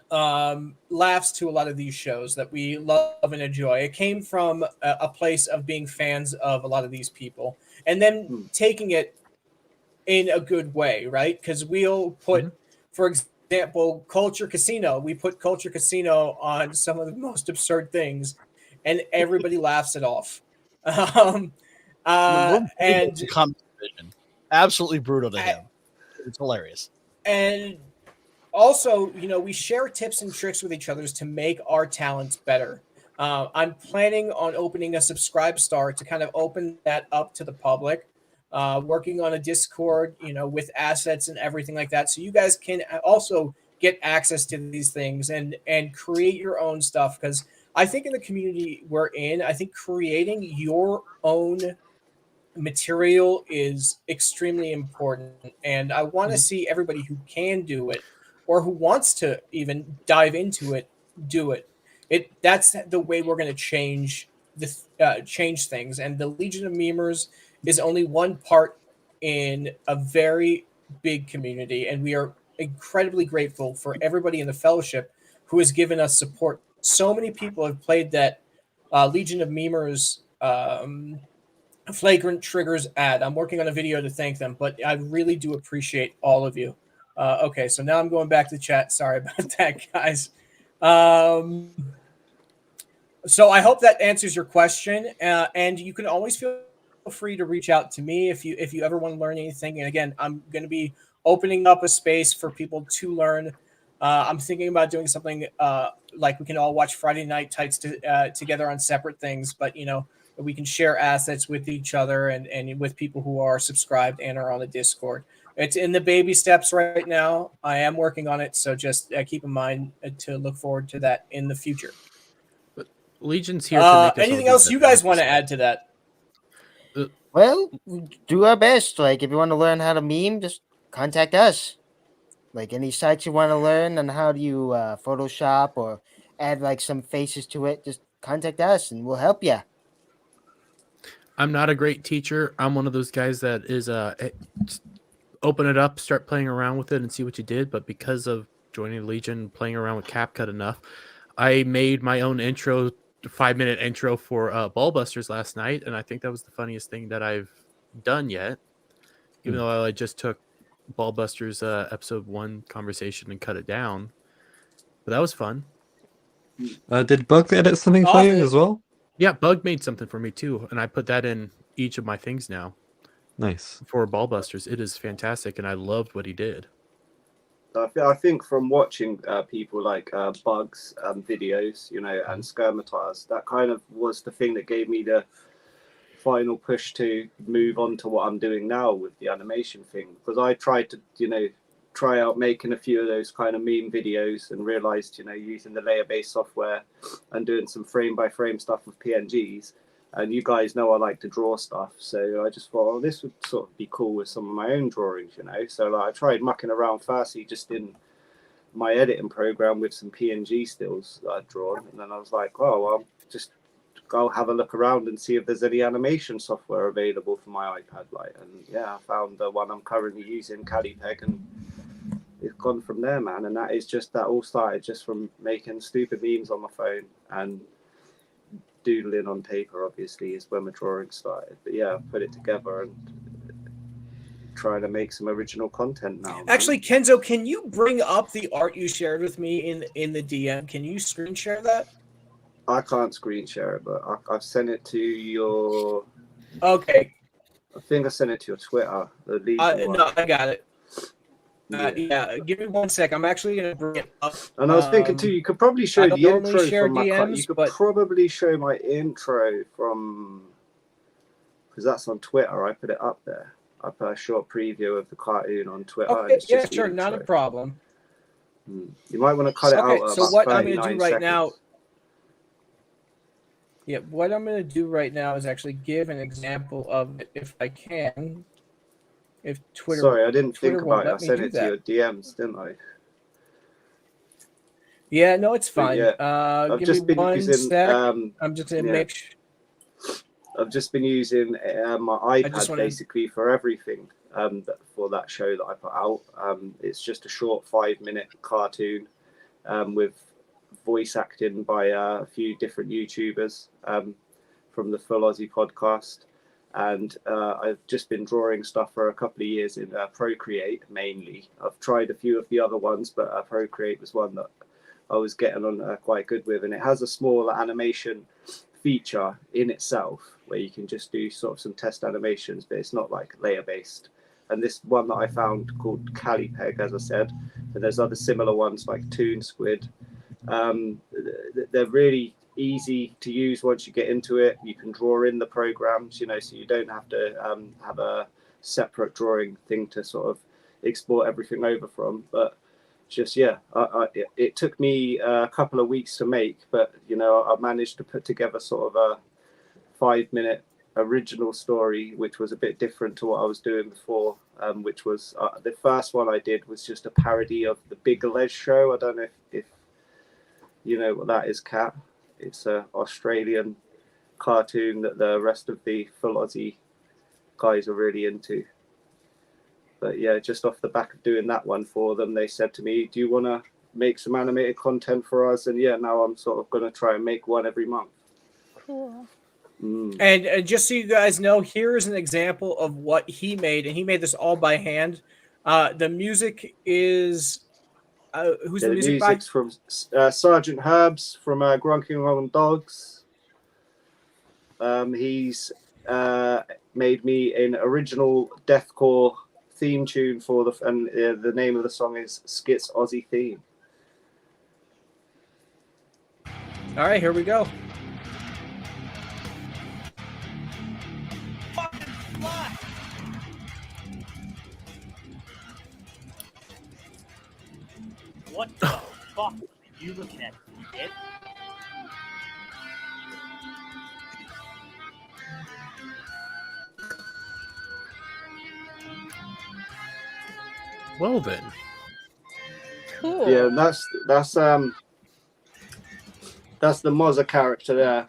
laughs to a lot of these shows that we love and enjoy. It came from a place of being fans of a lot of these people, and then taking it in a good way, right? Because we'll put, for example, Culture Casino. We put Culture Casino on some of the most absurd things, and everybody laughs it off. And absolutely brutal to him. It's hilarious. And also, we share tips and tricks with each other to make our talents better. I'm planning on opening a subscribe star to kind of open that up to the public. Working on a Discord, with assets and everything like that, so you guys can also get access to these things and create your own stuff. Because I think in the community we're in, I think creating your own material is extremely important, and I want to see everybody who can do it or who wants to even dive into it do it. That's the way we're going to change things. And the Legion of Memers is only one part in a very big community, and we are incredibly grateful for everybody in the fellowship who has given us support. So many people have played that Legion of Memers Flagrant Triggers ad. I'm working on a video to thank them, but I really do appreciate all of you. Okay, so now I'm going back to chat. Sorry about that, guys. So I hope that answers your question, and you can always feel free to reach out to me if you ever want to learn anything. And again, I'm going to be opening up a space for people to learn. I'm thinking about doing something like we can all watch Friday Night Tights together on separate things, but we can share assets with each other and with people who are subscribed and are on the Discord. It's in the baby steps right now. I am working on it, so just keep in mind to look forward to that in the future. But Legion's here to make us anything else you guys want to add to that? Well, do our best. Like, if you want to learn how to meme, just contact us. Like, any sites you want to learn on how do you Photoshop or add like some faces to it, just contact us and we'll help you. I'm not a great teacher. I'm one of those guys that is open it up, start playing around with it and see what you did. But because of joining Legion, playing around with CapCut enough, I made my own 5-minute intro for Ballbusters last night, and I think that was the funniest thing that I've done yet. Even though I just took Ballbusters episode 1 conversation and cut it down, but that was fun. Did Bug edit something for you as well? Yeah, Bug made something for me too, and I put that in each of my things now. Nice. For Ballbusters, it is fantastic, and I loved what he did. I think from watching people like Bugs videos, you know, and Skirmitars, that kind of was the thing that gave me the final push to move on to what I'm doing now with the animation thing. Because I tried to, you know, try out making a few of those kind of meme videos and realized, you know, using the layer-based software and doing some frame-by-frame stuff with PNGs. And you guys know I like to draw stuff, so I just thought, oh, this would sort of be cool with some of my own drawings, you know. So like, I tried mucking around firstly just in my editing program with some PNG stills that I'd drawn, and then I was like, oh, well, just go have a look around and see if there's any animation software available for my iPad, like. And yeah, I found the one I'm currently using, CaliPeg, and it's gone from there, man. And that all started just from making stupid memes on my phone and doodling on paper, obviously, is when my drawing started. But yeah, I put it together and trying to make some original content now, man. Actually, Kenzo, can you bring up the art you shared with me in the DM? Can you screen share that? I can't screen share it, but I've sent it to your... Okay. I think I sent it to your Twitter. No, I got it. Yeah, give me 1 sec. I'm actually going to bring it up. And I was thinking too, you could probably show the intro from my DMs, you could probably show my intro from, because that's on Twitter. I put it up there. I put a short preview of the cartoon on Twitter. Okay, yeah, sure, not a problem. You might want to cut it out. So what I'm going to do right now. Yeah, what I'm going to do right now is actually give an example of it if I can. If Twitter. Sorry, I didn't think about it. I sent it to your DMs, didn't I? Yeah, no, it's fine. Yeah, I've give just me been using. I'm just gonna make. I've just been using my iPad basically for everything. For that show that I put out, it's just a short 5-minute cartoon, with voice acting by a few different YouTubers from the Full Aussie podcast. And I've just been drawing stuff for a couple of years in Procreate mainly. I've tried a few of the other ones, but Procreate was one that I was getting on quite good with. And it has a small animation feature in itself where you can just do sort of some test animations, but it's not like layer based. And this one that I found called CaliPeg, as I said, and there's other similar ones like Toon Squid. They're really easy to use once you get into it. You can draw in the programs, you know, so you don't have to have a separate drawing thing to sort of export everything over from. But just it took me a couple of weeks to make, but you know, I managed to put together sort of a 5-minute original story, which was a bit different to what I was doing before, which was the first one I did was just a parody of the Big Les show. I don't know if you know what that is, Kat. It's an Australian cartoon that the rest of the Full Aussie guys are really into. But yeah, just off the back of doing that one for them, they said to me, do you want to make some animated content for us? And yeah, now I'm sort of going to try and make one every month. Cool. And just so you guys know, here's an example of what he made. And he made this all by hand. The music is... who's the music by? Music's from Sergeant Herbs from Grunking on Dogs. He's made me an original deathcore theme tune for the name of the song is Skit's Aussie Theme. All right, here we go. What the fuck are you looking at, kid? Well then. Cool. Yeah, that's the Mozza character there.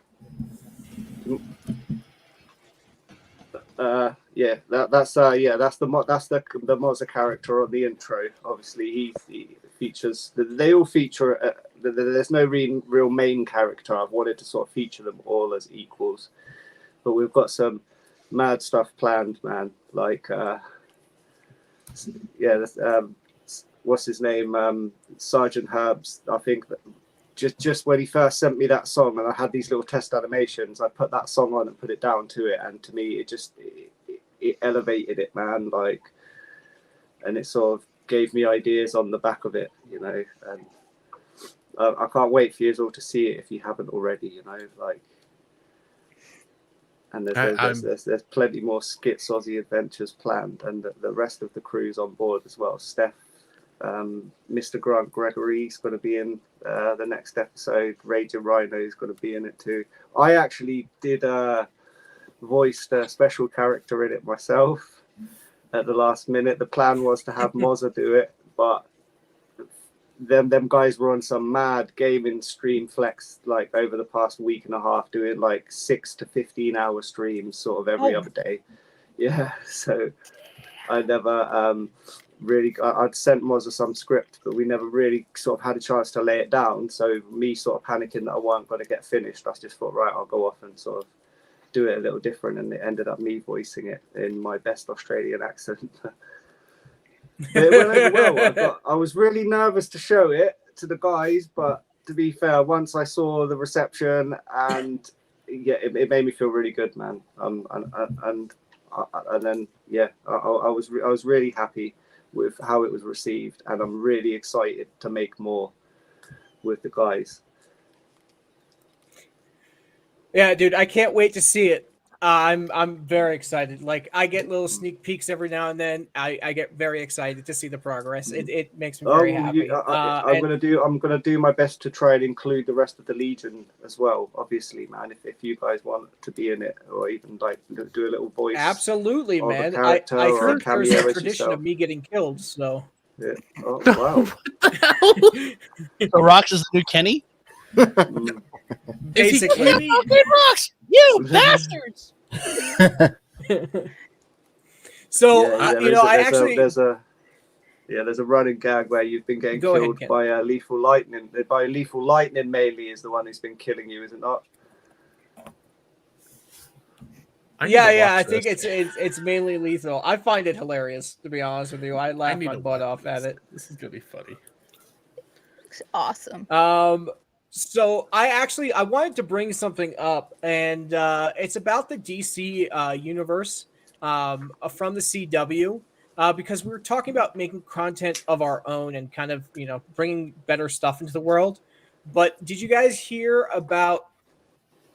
That's the Mozza character on the intro. Obviously, he features. They all feature. There's no real main character. I've wanted to sort of feature them all as equals, but we've got some mad stuff planned, man. Like, what's his name? Sergeant Herbs. I think just when he first sent me that song, and I had these little test animations, I put that song on and put it down to it, and to me, it elevated it, man. Like, and it sort of gave me ideas on the back of it, you know. And I can't wait for you all to see it if you haven't already, you know. Like, and there's plenty more skits, Aussie adventures planned, and the rest of the crew's on board as well. Steph, Mr. Grant Gregory is going to be in the next episode. Raging Rhino is going to be in it too. I actually did voiced a special character in it myself at the last minute. The plan was to have Mozza do it, but them guys were on some mad gaming stream flex like over the past week and a half, doing like 6 to 15 hour streams sort of every other day. Yeah, so I never really, I'd sent Mozza some script, but we never really sort of had a chance to lay it down. So me sort of panicking that I wasn't going to get finished, I just thought, right, I'll go off and sort of do it a little different, and it ended up me voicing it in my best Australian accent. But it went over well. I was really nervous to show it to the guys, but to be fair, once I saw the reception, and yeah, it made me feel really good, man. And then yeah, I was really happy with how it was received, and I'm really excited to make more with the guys. Yeah, dude, I can't wait to see it. I'm very excited. Like, I get little sneak peeks every now and then. I get very excited to see the progress. It makes me very happy. I'm gonna do my best to try and include the rest of the Legion as well. Obviously, man, if you guys want to be in it, or even like do a little voice. Absolutely, man. I heard there's a tradition of me getting killed. So. Yeah. Oh wow. So Rox is the new Kenny. Basically. Okay, Rox, you bastards. So there's a running gag where you've been getting killed by lethal lightning. By lethal lightning, mainly is the one who's been killing you, is it not? I think it's mainly lethal. I find it hilarious, to be honest with you. I laugh my butt off at it. This is gonna be funny. It's awesome. So I wanted to bring something up, and it's about the DC universe from the CW, because we were talking about making content of our own and kind of, bringing better stuff into the world. But did you guys hear about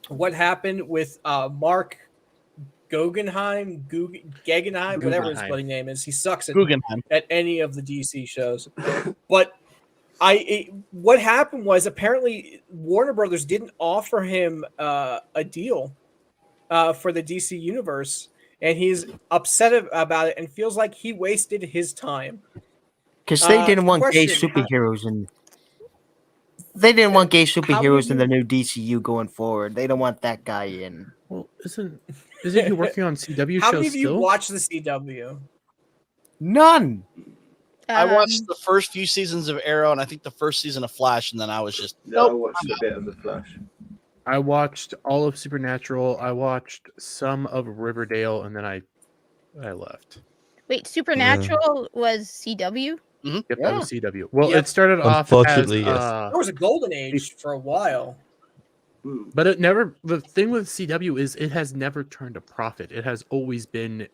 what happened with Mark Guggenheim, whatever his bloody name is? He sucks at any of the DC shows. But what happened was, apparently Warner Brothers didn't offer him a deal for the DC universe, and he's upset about it and feels like he wasted his time. Because they didn't want gay superheroes in the new DCU going forward. They don't want that guy in. Well, isn't he working on CW How shows many of you still? watch the CW? None. I watched the first few seasons of Arrow, and I think the first season of Flash, and then I was just I watched a bit of the Flash. I watched all of Supernatural. I watched some of Riverdale, and then I left. Wait, Supernatural was CW? Mm-hmm. Yep, that was CW. Well, it started off as yes. There was a golden age for a while. But it never. The thing with CW is it has never turned a profit. It has always been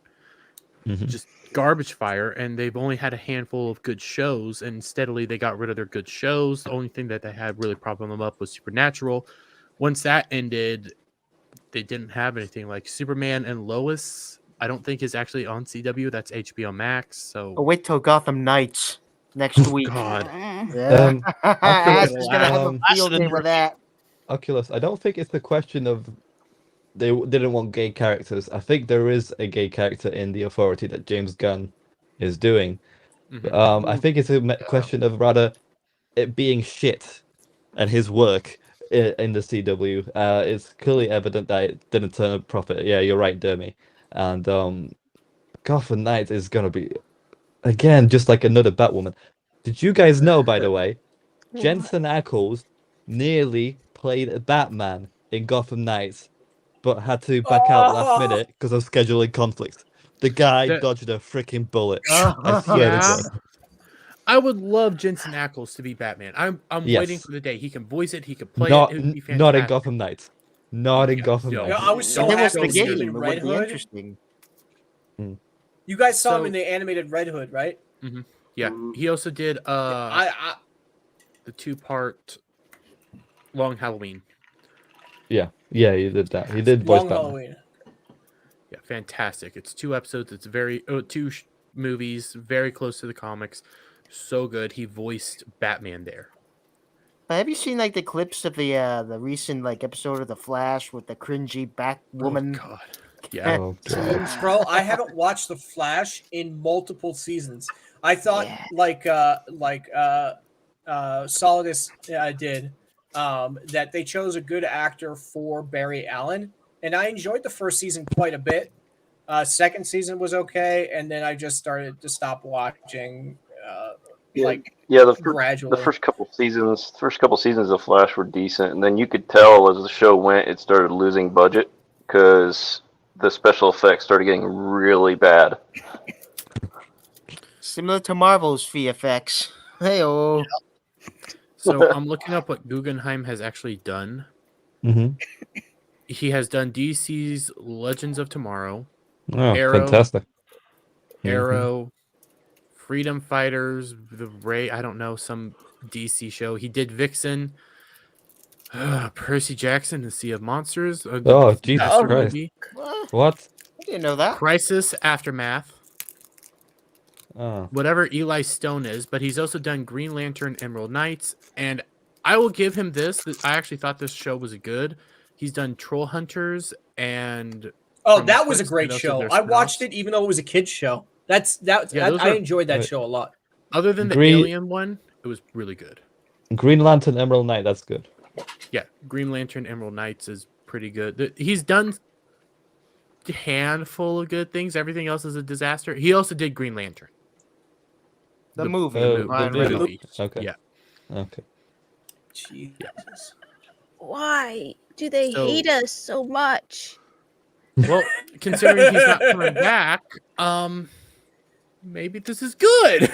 just garbage fire, and they've only had a handful of good shows, and steadily they got rid of their good shows. The only thing that they had really propping them up was Supernatural. Once that ended, they didn't have anything. Like Superman and Lois, I don't think is actually on CW. That's HBO Max. So wait till Gotham Knights next week. God. Yeah. Ash is gonna have a field day with that. Oculus, I don't think it's the question of they didn't want gay characters. I think there is a gay character in The Authority that James Gunn is doing. I think it's a question of rather it being shit and his work in the CW. It's clearly evident that it didn't turn a profit. Yeah, you're right, Dermy. And Gotham Knights is going to be, again, just like another Batwoman. Did you guys know, by the way, Jensen Ackles nearly played a Batman in Gotham Knights, but had to back out last minute because of scheduling conflicts. The guy dodged a freaking bullet. I swear to God. I would love Jensen Ackles to be Batman. I'm waiting Yes. for the day he can voice it. He can play Not it. It would be fantastic. not in Gotham Knights. Not in Gotham yo. Knights. I was so That was happy the to see him game. in It Red would be Hood. interesting. You guys saw him So- in the animated Red Hood, right? Mm-hmm. Yeah. He also did I the 2-part Long Halloween. Yeah, he did that. He did voice Long Batman. Halloween. Yeah, fantastic. It's 2 episodes. It's two movies, very close to the comics. So good. He voiced Batman there. But have you seen like the clips of the recent like episode of The Flash with the cringy Batwoman? Oh God. Yeah. Oh, God. Bro, I haven't watched The Flash in multiple seasons. I thought Solidus did that they chose a good actor for Barry Allen, and I enjoyed the first season quite a bit. Second season was okay, and then I just started to stop watching. Gradually. The first couple seasons of Flash were decent, and then you could tell as the show went, it started losing budget because the special effects started getting really bad. Similar to Marvel's VFX. Hey-oh. So I'm looking up what Guggenheim has actually done. Mm-hmm. He has done DC's Legends of Tomorrow. Oh, Arrow, fantastic. Arrow, Freedom Fighters, I don't know, some DC show. He did Vixen, Percy Jackson, The Sea of Monsters. Oh, Jesus Christ. Movie. What? I didn't know that. Crisis Aftermath. Oh. Whatever Eli Stone is, but he's also done Green Lantern, Emerald Knights, and I will give him this. I actually thought this show was good. He's done Troll Hunters and that was a great show. I watched it even though it was a kid's show. I enjoyed that show a lot. Other than the Alien one, it was really good. Green Lantern, Emerald Knight, that's good. Yeah, Green Lantern, Emerald Knights is pretty good. He's done a handful of good things. Everything else is a disaster. He also did Green Lantern. The movie. The movie. Okay. Yeah. Okay. Jesus. Why do they hate us so much? Well, considering he's not coming back, maybe this is good.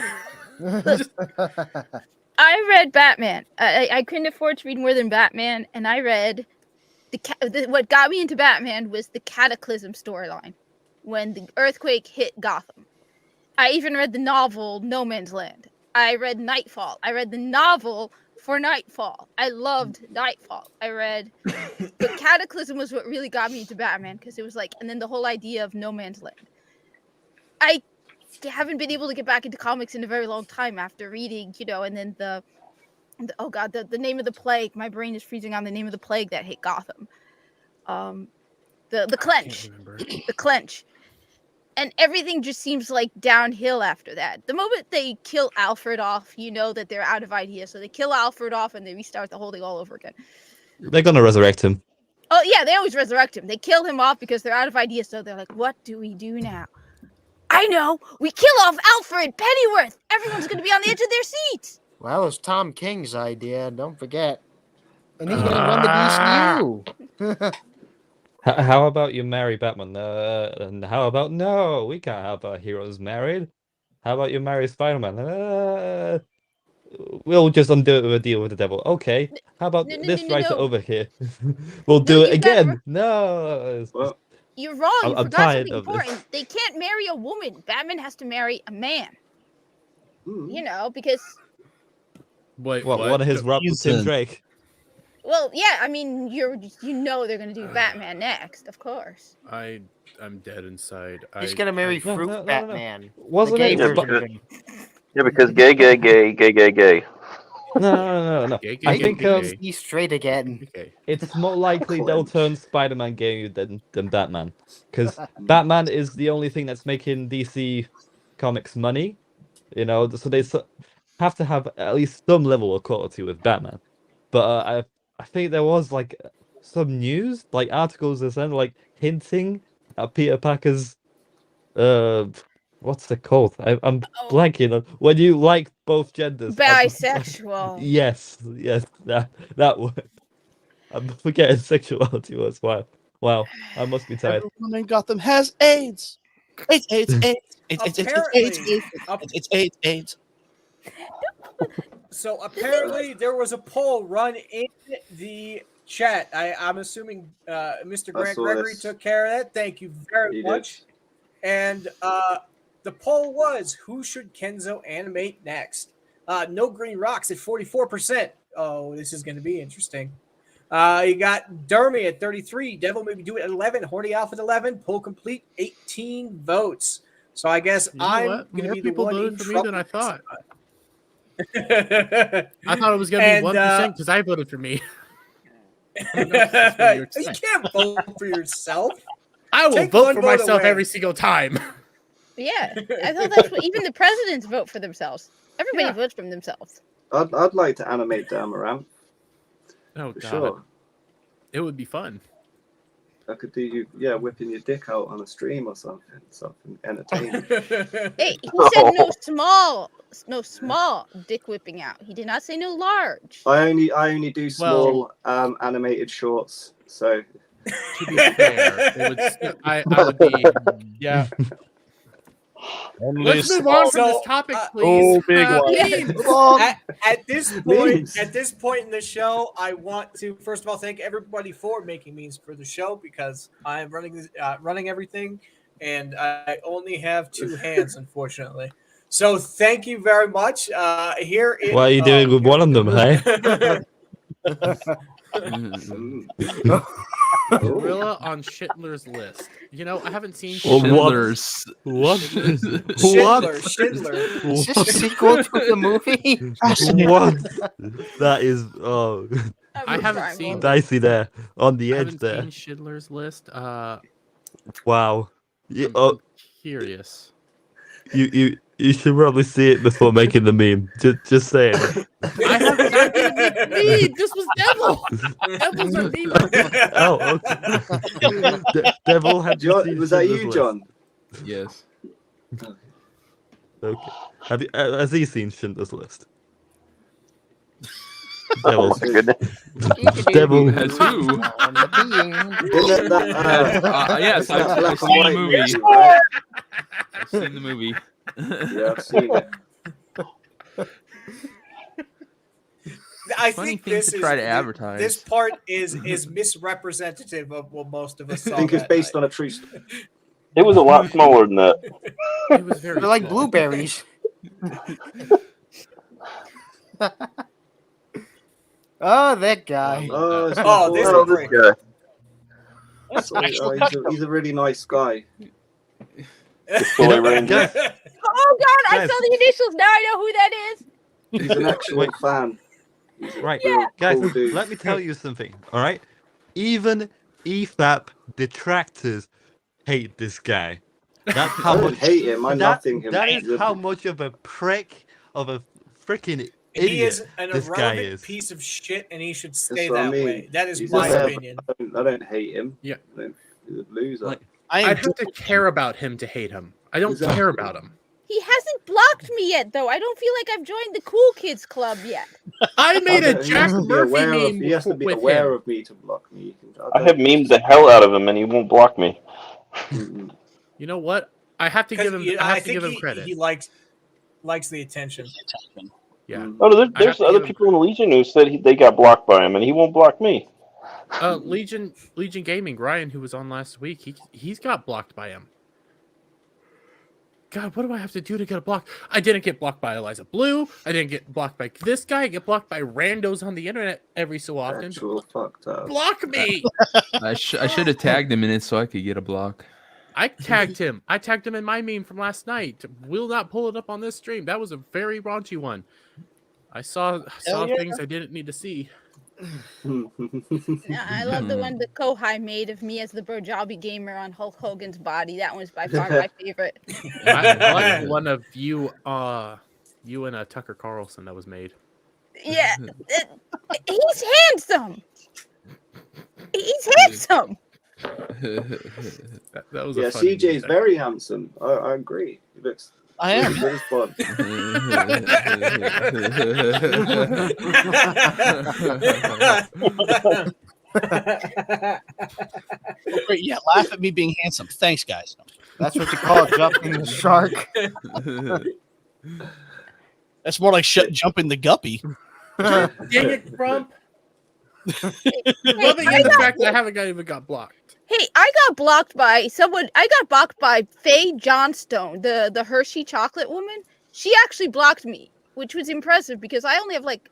I read Batman. I couldn't afford to read more than Batman, and I read what got me into Batman was the Cataclysm storyline when the earthquake hit Gotham. I even read the novel No Man's Land. I read Nightfall. I read the novel for Nightfall. I loved Nightfall. I read but Cataclysm was what really got me into Batman because it was like, and then the whole idea of No Man's Land. I haven't been able to get back into comics in a very long time after reading, and then the name of the plague. My brain is freezing on the name of the plague that hit Gotham. The clench. The clench. And everything just seems like downhill after that. The moment they kill Alfred off, you know that they're out of ideas. So they kill Alfred off and they restart the whole thing all over again. They're gonna resurrect him. Oh, yeah, they always resurrect him. They kill him off because they're out of ideas. So they're like, what do we do now? I know. We kill off Alfred Pennyworth. Everyone's going to be on the edge of their seats. Well, it was Tom King's idea. Don't forget. And he's going to run the DCU. How about you marry Batman? And how about no? We can't have our heroes married. How about you marry Spider-Man? We'll just undo it with a deal with the devil. Okay. How about this writer over here? We'll do it again. No. You're wrong. You I'm forgot tired something of this. important. They can't marry a woman. Batman has to marry a man. Because... Wait, what? One of his rap with Tim Drake. Well, yeah, I mean, they're going to do Batman next, of course. I'm dead inside. He's going to marry Fruit Batman. Wasn't it? Yeah, because gay. No. I think he's straight again. It's more likely they'll turn Spider-Man gay than Batman, because Batman is the only thing that's making DC Comics money, so they have to have at least some level of quality with Batman. But I think there was like some news, like articles that said like hinting at Peter Parker's what's it called? I'm blanking on when you like both genders. Bisexual. Yes, that word. I'm forgetting sexuality was. Wow, I must be tired. Everyone in Gotham has AIDS. AIDS. So apparently there was a poll run in the chat. I'm assuming Mr. Grant saw Gregory this. took care of that. Thank you very He much. And the poll was, who should Kenzo animate next? No Green Rocks at 44%. Oh, this is going to be interesting. You got Dermy at 33, Devil Maybe Do It at 11, Horny Alpha at 11, poll complete 18 votes. So I guess You know I'm what? going to More be the people one in voted for me trouble than I next thought. time. I thought it was going to be And, 1% because I voted for me. You can't vote for yourself. I will Take vote one for vote myself away. every single time. Yeah, I thought that's what even the presidents vote for themselves. Everybody votes for themselves. I'd like to animate Damaram. Oh, For God. sure. It would be fun. I could do you, whipping your dick out on a stream or something entertaining. Hey, he said no small dick whipping out. He did not say no large. I only do small animated shorts. So to be fair, it would I would be Let's move on from this topic, please. At this point in the show, I want to first of all thank everybody for making memes for the show because I'm running everything, and I only have 2 hands, unfortunately. So thank you very much. Here, What are you doing with one of them, hey? Gorilla on Schindler's List. You know, I haven't seen Schindler's. What? Schindler. Is this a sequel to the movie? What? That is I haven't seen dicey there on the I edge haven't there. seen Schindler's List. Wow. Yeah, I'm curious. You should probably see it before making the meme. Just saying. I didn't make the meme. This was Devil. Devil's our meme. Oh, okay. Devil had Was that you, John? Yes. Okay. Has he seen Schindler's List? Oh, Devil. goodness. Devil. Has who? Yes, I've seen the movie. I've seen the movie. Yeah, I've seen it. I Funny think thing this to try to is advertise. this part is misrepresentative of what most of us saw. I think it's that based night. on a true story. It was a lot smaller than that. It was very They're like small. blueberries. Oh, that guy. Oh, it's Oh, this Oh, is this great. guy. he's a really nice guy. Toy Ranger. Oh God, I Guys. saw the initials. Now I know who that is. He's an actual fan. He's a Right, real guys, cool dude. let me tell you something, all right? Even EFAP detractors hate this guy. That's how I don't much hate him. I nothing him. that He's is a- how much of a prick of a freaking He idiot is an this guy irrelevant is. piece of shit, and he should That's stay what I that mean. way. That is He's my a- opinion. I don't hate him. Yeah. He's a loser. Like, I'd have to care about him to hate him. I don't Exactly. care about him. He hasn't blocked me yet, though. I don't feel like I've joined the cool kids club yet. I made a He Jack has to be Murphy aware of- meme He has to be with aware him. of me to block me. I have memed the hell out of him, and he won't block me. Mm-mm. You know what? I have to give him. I have to think give him credit. He likes the attention. Yeah. Mm. Oh, I have there's to other give him people in the Legion who said they got blocked by him, and he won't block me. Legion Gaming, Ryan, who was on last week, he's got blocked by him. God, what do I have to do to get a block? I didn't get blocked by Eliza Blue. I didn't get blocked by this guy. I get blocked by randos on the internet every so often. Actual fucked up. Block me! I should have tagged him in it so I could get a block. I tagged him. I tagged him in my meme from last night. Will not pull it up on this stream. That was a very raunchy one. I saw Hell yeah. things I didn't need to see. I love the one the Kohai made of me as the Burjabi gamer on Hulk Hogan's body. That one's by far my favorite. I like one of you and Tucker Carlson that was made. Yeah, he's handsome. He's handsome. That was Yeah, a funny CJ's meme. very handsome. I agree. He looks. I am. Good as fun. Great, yeah, laugh at me being handsome. Thanks, guys. That's what you call jumping the shark. That's more like jumping the guppy. Dang it, Grump. Love it the fact that I haven't even got blocked. Hey, I got blocked by someone. I got blocked by Faye Johnstone, the Hershey chocolate woman. She actually blocked me, which was impressive because I only have like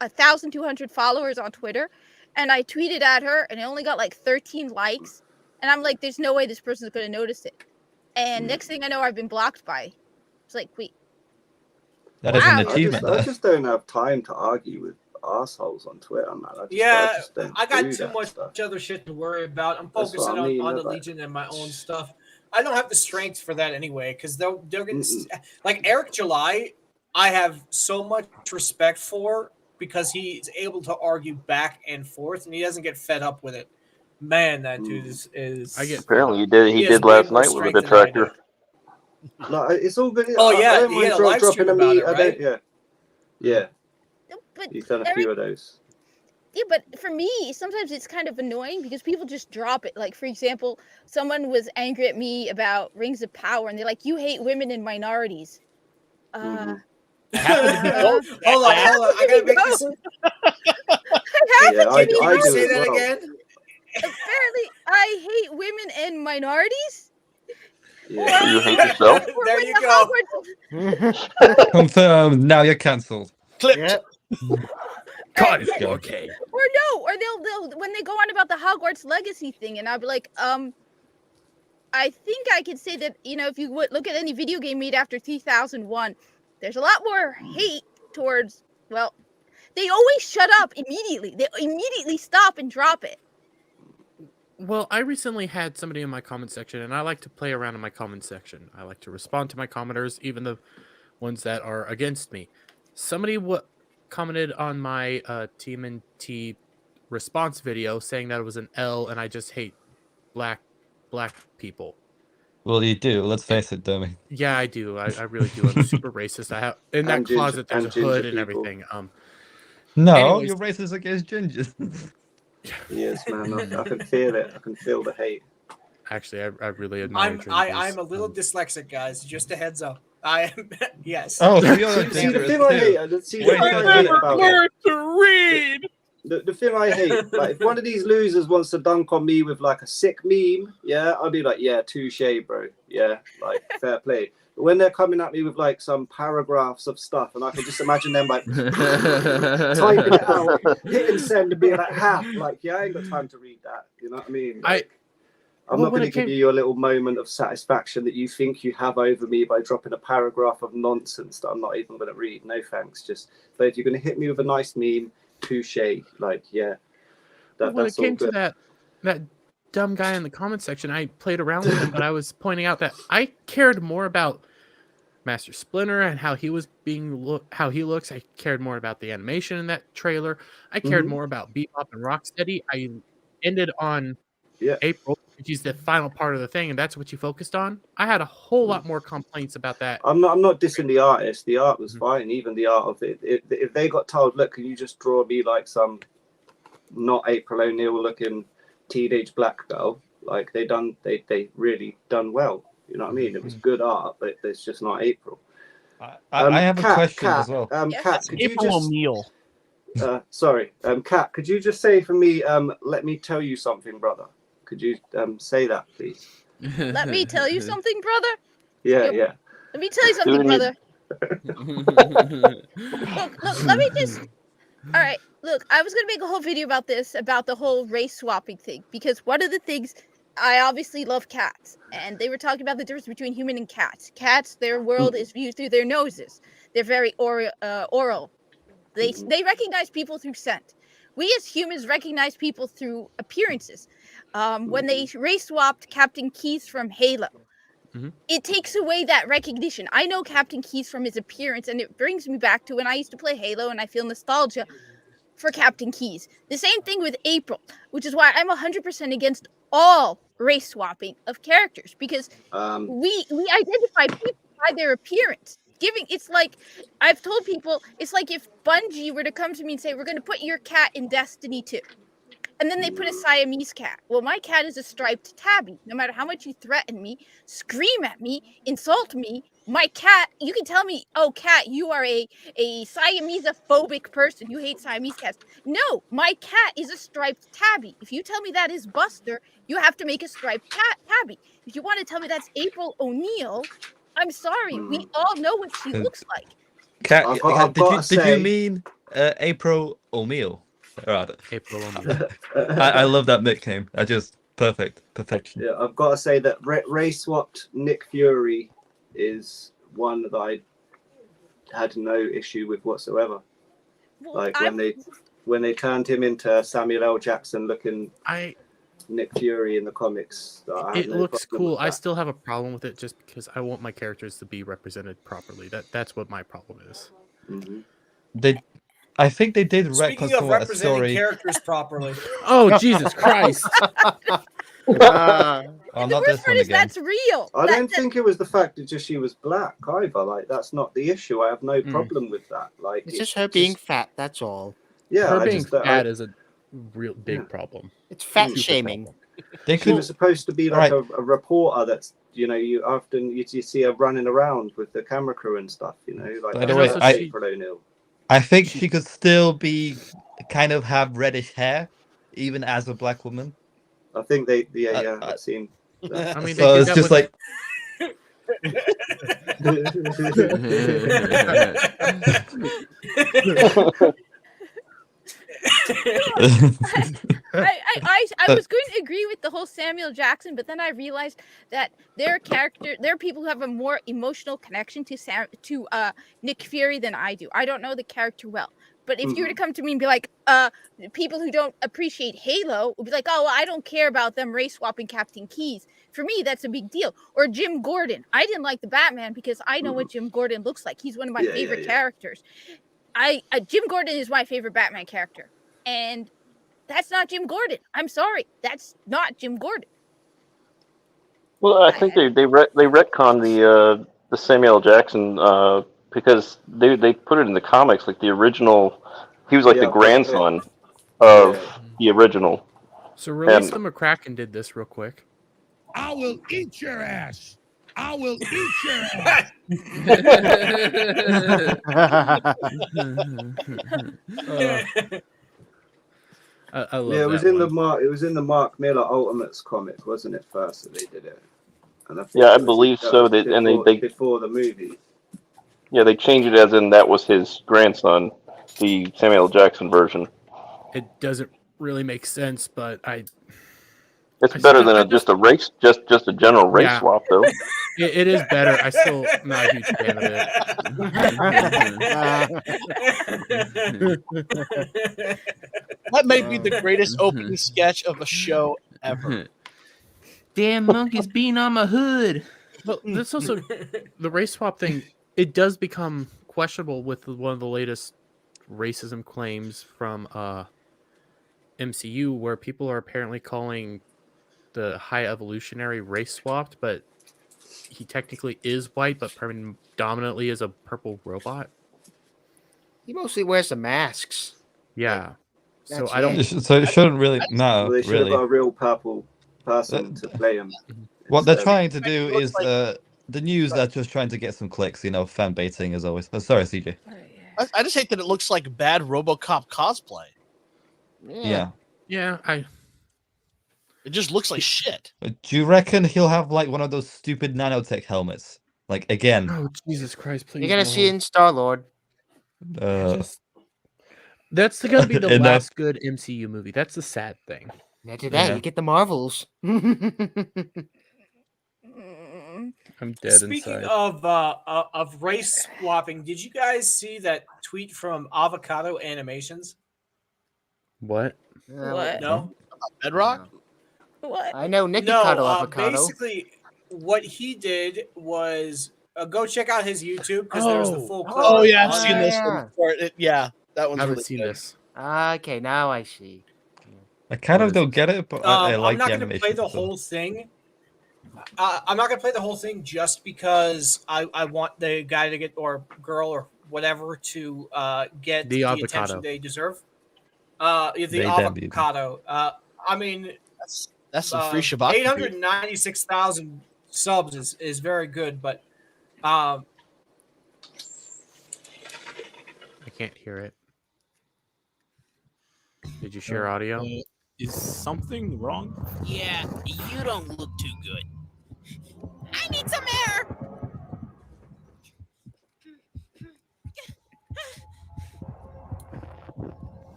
1,200 followers on Twitter, and I tweeted at her, and it only got like 13 likes. And I'm like, there's no way this person's going to notice it. And next thing I know, I've been blocked by. It's like, wait. That is an achievement. I just don't have time to argue with assholes on Twitter, man. I got too much other shit to worry about. I'm focusing on the Legion and my own stuff. I don't have the strength for that anyway, because they're getting like Eric July. I have so much respect for because he's able to argue back and forth, and he doesn't get fed up with it. Man, that dude is. Apparently, he did last night with a detractor. No, it's all good. Oh yeah, I don't mind dropping a meat. right? Yeah. But he's done a few of those. Yeah, but for me, sometimes it's kind of annoying because people just drop it. Like, for example, someone was angry at me about Rings of Power, and they're like, "You hate women and minorities." Hold on. I gotta make this. I do say that again. Apparently, I hate women and minorities. Yeah. You hate yourself? There you go. Confirmed. Now you're cancelled. Clipped. God, it's okay. Or they'll when they go on about the Hogwarts Legacy thing, and I'll be like, I think I could say that, if you would look at any video game made after 2001, there's a lot more hate towards, well, they always shut up immediately. They immediately stop and drop it. Well, I recently had somebody in my comment section, and I like to play around in my comment section. I like to respond to my commenters, even the ones that are against me. Somebody commented on my TMNT response video saying that it was an L, and I just hate black people. Well, you do. Let's face it, dummy. Yeah, I do. I really do. I'm super racist. I have in that closet. There's a hood and everything. No, anyways. you're racist against gingers. Yes, man. I can feel it. I can feel the hate. Actually, I really admire. I'm a little dyslexic, guys. Just a heads up. I am. Yes. Oh, so you're the thing I hate about learn to read. The thing I hate, like, if one of these losers wants to dunk on me with like a sick meme, yeah, I'll be like, yeah, touche, bro. Yeah, like fair play. But when they're coming at me with like some paragraphs of stuff, and I can just imagine them like typing it out, hitting send, and being like, like, yeah, I ain't got time to read that. You know what I mean? Like, I'm not going to give you your little moment of satisfaction that you think you have over me by dropping a paragraph of nonsense that I'm not even going to read. No thanks. But if you're going to hit me with a nice meme, touche. Like, yeah. When it came to that dumb guy in the comment section, I played around with him, but I was pointing out that I cared more about Master Splinter and how he was how he looks. I cared more about the animation in that trailer. I cared more about Bebop and Rocksteady. I ended on April, which is the final part of the thing, and that's what you focused on. I had a whole lot more complaints about that. I'm not dissing the artist. The art was fine, even the art of it. If they got told, look, can you just draw me like some not April O'Neil looking teenage black girl, like they really done well. You know what I mean? It was good art, but it's just not April. I have a question as well. Kat, could you April O'Neil. Sorry, Kat, could you just say for me, let me tell you something, brother? Could you say that, please? Let me tell you something, brother? Yeah. Let me tell you something, brother. Look, let me just... All right, look, I was going to make a whole video about this, about the whole race swapping thing, because one of the things, I obviously love cats, and they were talking about the difference between human and cats. Cats, their world is viewed through their noses. They're very oral. They recognize people through scent. We as humans recognize people through appearances. When they race swapped Captain Keyes from Halo, it takes away that recognition. I know Captain Keyes from his appearance, and it brings me back to when I used to play Halo, and I feel nostalgia for Captain Keyes. The same thing with April, which is why I'm 100% against all race swapping of characters, because we identify people by their appearance. It's like, I've told people, it's like if Bungie were to come to me and say, we're going to put your cat in Destiny 2. And then they put a Siamese cat. Well, my cat is a striped tabby. No matter how much you threaten me, scream at me, insult me, my cat, you can tell me, oh, cat, you are a Siamese-phobic person. You hate Siamese cats. No, my cat is a striped tabby. If you tell me that is Buster, you have to make a striped tabby. If you want to tell me that's April O'Neil, I'm sorry. We all know what she looks like. Did you mean April O'Neil? Right. April O'Neil. I love that nickname. I just perfection. Yeah, I've got to say that Ray swapped Nick Fury is one that I had no issue with whatsoever. Well, like when they turned him into Samuel L. Jackson looking Nick Fury in the comics. It looks cool. I still have a problem with it just because I want my characters to be represented properly. That's what my problem is. Mm-hmm. I think they did Speaking of representing characters properly. Oh, Jesus Christ. The worst part is that's real. I don't think it was the fact that just she was black either. Like that's not the issue. I have no problem with that. Like It's just her being fat. That's all. Yeah, her being fat is a real big problem. It's fat shaming. She was supposed to be like a reporter that's, you often see her running around with the camera crew and stuff, like By the way, I think she could still be kind of have reddish hair, even as a black woman. I think I've seen that. I mean, so it's just like I was going to agree with the whole Samuel Jackson, but then I realized that there are people who have a more emotional connection to Nick Fury than I do. I don't know the character well, but if you were to come to me and be like, people who don't appreciate Halo would be like, oh, well, I don't care about them race swapping Captain Keyes. For me, that's a big deal. Or Jim Gordon. I didn't like the Batman because I know what Jim Gordon looks like. He's one of my favorite characters. Jim Gordon is my favorite Batman character, and that's not Jim Gordon. I'm sorry, that's not Jim Gordon. Well, I think they retconned the Samuel Jackson because they put it in the comics like the original. He was like the grandson of the original. So Releasa McCracken did this real quick. I will eat your ass. I will eat your ass. I love it was that in one. It was in the Mark Miller Ultimates comic, wasn't it? First that they did it. And I believe so. They before the movie. Yeah, they changed it as in that was his grandson, the Samuel Jackson version. It doesn't really make sense, but It's better than just a general race swap, though. It is better. I still am not a huge fan of it. That may be the greatest opening sketch of a show ever. Damn monkeys being on my hood. But this also the race swap thing. It does become questionable with one of the latest racism claims from MCU, where people are apparently calling the High Evolutionary race swapped, but he technically is white, but predominantly is a purple robot. He mostly wears the masks. Yeah. So I don't. So it shouldn't really matter. They should have got a real purple person to play him. What they're trying to do is the news. They're just trying to get some clicks. Fan baiting as always. Oh, sorry, CJ. I just hate that it looks like bad RoboCop cosplay. Yeah. It just looks like shit. Do you reckon he'll have like one of those stupid nanotech helmets? Like again? Oh Jesus Christ! Please. You're gonna see it in Star-Lord. That's gonna be the last good MCU movie. That's the sad thing. After that, you get the Marvels. I'm dead Speaking inside. of race swapping, did you guys see that tweet from Avocado Animations? What? What? No. Bedrock? What? I know Nicky No. Cuddle Avocado. Basically, what he did was go check out his YouTube because there's the full clip. Oh yeah, I've seen this one before. That one's I haven't really seen good. this. Okay, now I see. I kind of don't get it, but I like I'm not the going to animation. play the whole thing. I'm not going to play the whole thing just because I want the guy to get, or girl or whatever, to get the attention they deserve. The avocado. I mean, that's some free Shabbat. 896,000 subs is very good, but I can't hear it. Did you share audio? Is something wrong? Yeah, you don't look too good. I need some air.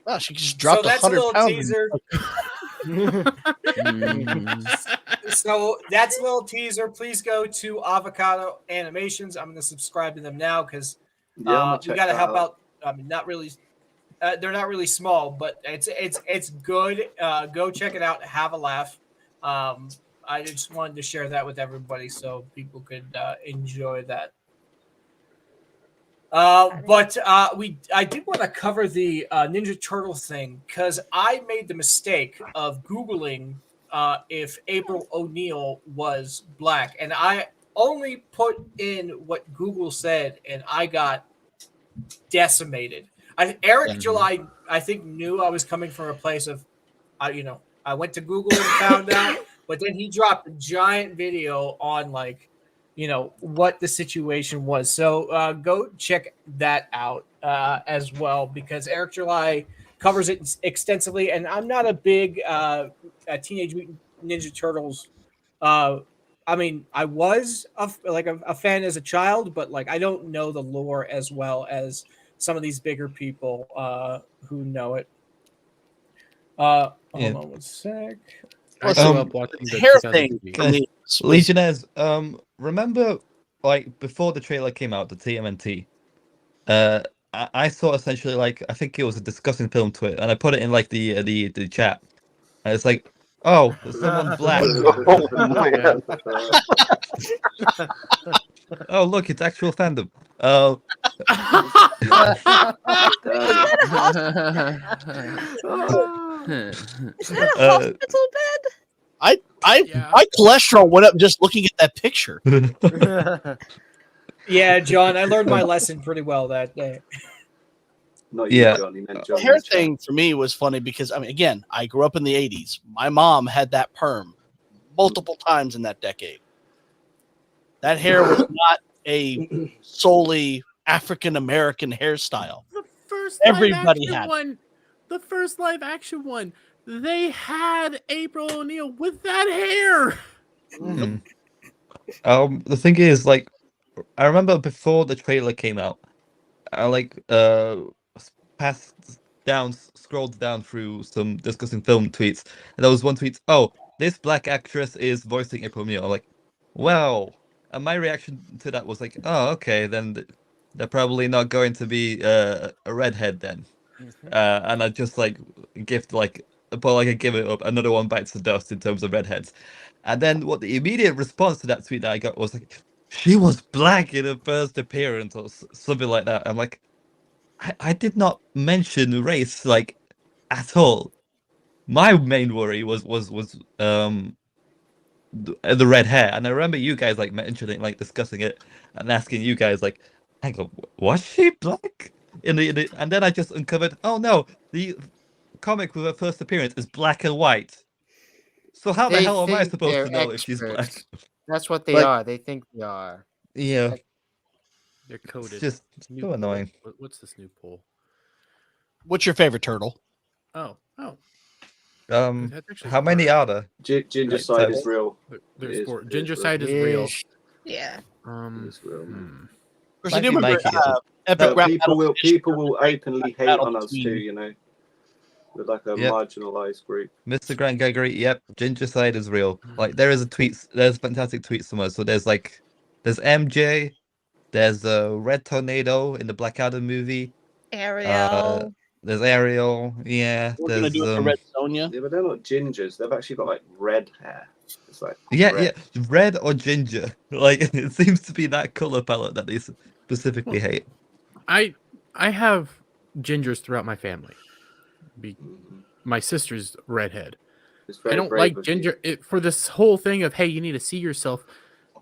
Wow, she just dropped that's a 100 little pounds. teaser. So that's a little teaser. Please go to Avocado Animations. I'm going to subscribe to them now because Yeah, I'm gonna we check got to that help out. out. I mean, not really. They're not really small, but it's good. Go check it out. Have a laugh. I just wanted to share that with everybody so people could enjoy that. But I did want to cover the Ninja Turtle thing because I made the mistake of Googling if April O'Neil was black, and I only put in what Google said, and I got decimated. Eric July, I think, knew I was coming from a place of, I went to Google and found out, but then he dropped a giant video on what the situation was. So go check that out as well because Eric July covers it extensively, and I'm not a big Teenage Mutant Ninja Turtles. I mean, I was a fan as a child, but I don't know the lore as well as some of these bigger people who know it. Hold on one sec. I grew up watching the hair 2000 thing TV. for me was- Legionnaires, remember before the trailer came out, the TMNT, I saw essentially I think it was a discussing film tweet, and I put it in the chat, and it's like, oh, someone black. Oh my God. Oh look, it's actual fandom. Is that a hospital bed? My cholesterol went up just looking at that picture. Yeah, John, I learned my lesson pretty well that day. Not Yeah. you, Johnny. Meant The John. hair thing for me was funny because again, I grew up in the 80s. My mom had that perm multiple times in that decade. That hair was not a solely African American hairstyle. The first Everybody live action had it. one. The first live action one. They had April O'Neil with that hair. The thing is, I remember before the trailer came out, I scrolled down through some discussing film tweets, and there was one tweet, oh, this black actress is voicing April O'Neil. I'm like, wow. And my reaction to that was like, oh, okay, then they're probably not going to be a redhead then. And I just give it up. Another one bites the dust in terms of redheads. And then what the immediate response to that tweet that I got was like, she was black in her first appearance or something like that. I'm like, I did not mention race at all. My main worry was the red hair, and I remember you guys mentioning discussing it and asking you guys hang on, was she black in the and then I just uncovered, oh no, the comic with her first appearance is black and white. So how the They hell am I think supposed they're to know if she's black? experts. That's what they are. They think they are. Yeah. They're coded. It's just New so poll. annoying. What's this new poll? What's your favorite turtle? Oh. How many are there? Ginger side is real. There's It is- four. it is Ginger real. side is real. Yeah. It's real. Because I do remember Epic But Rap people will openly hate battle on us between- too, you know. We're like a Yep. marginalized group. Mr. Grant Gregory, yep, ginger side is real. There's fantastic tweets somewhere. So there's MJ, there's Red Tornado in the Black Adam movie. Ariel. There's Ariel, yeah. We're gonna do it for Red Sonja. Yeah, but they're not gingers. They've actually got red hair. It's Yeah, red. yeah, red or ginger. It seems to be that color palette that they specifically hate. I have gingers throughout my family. My sister's redhead. I don't brave like of ginger for this whole thing of, hey, you need to see yourself.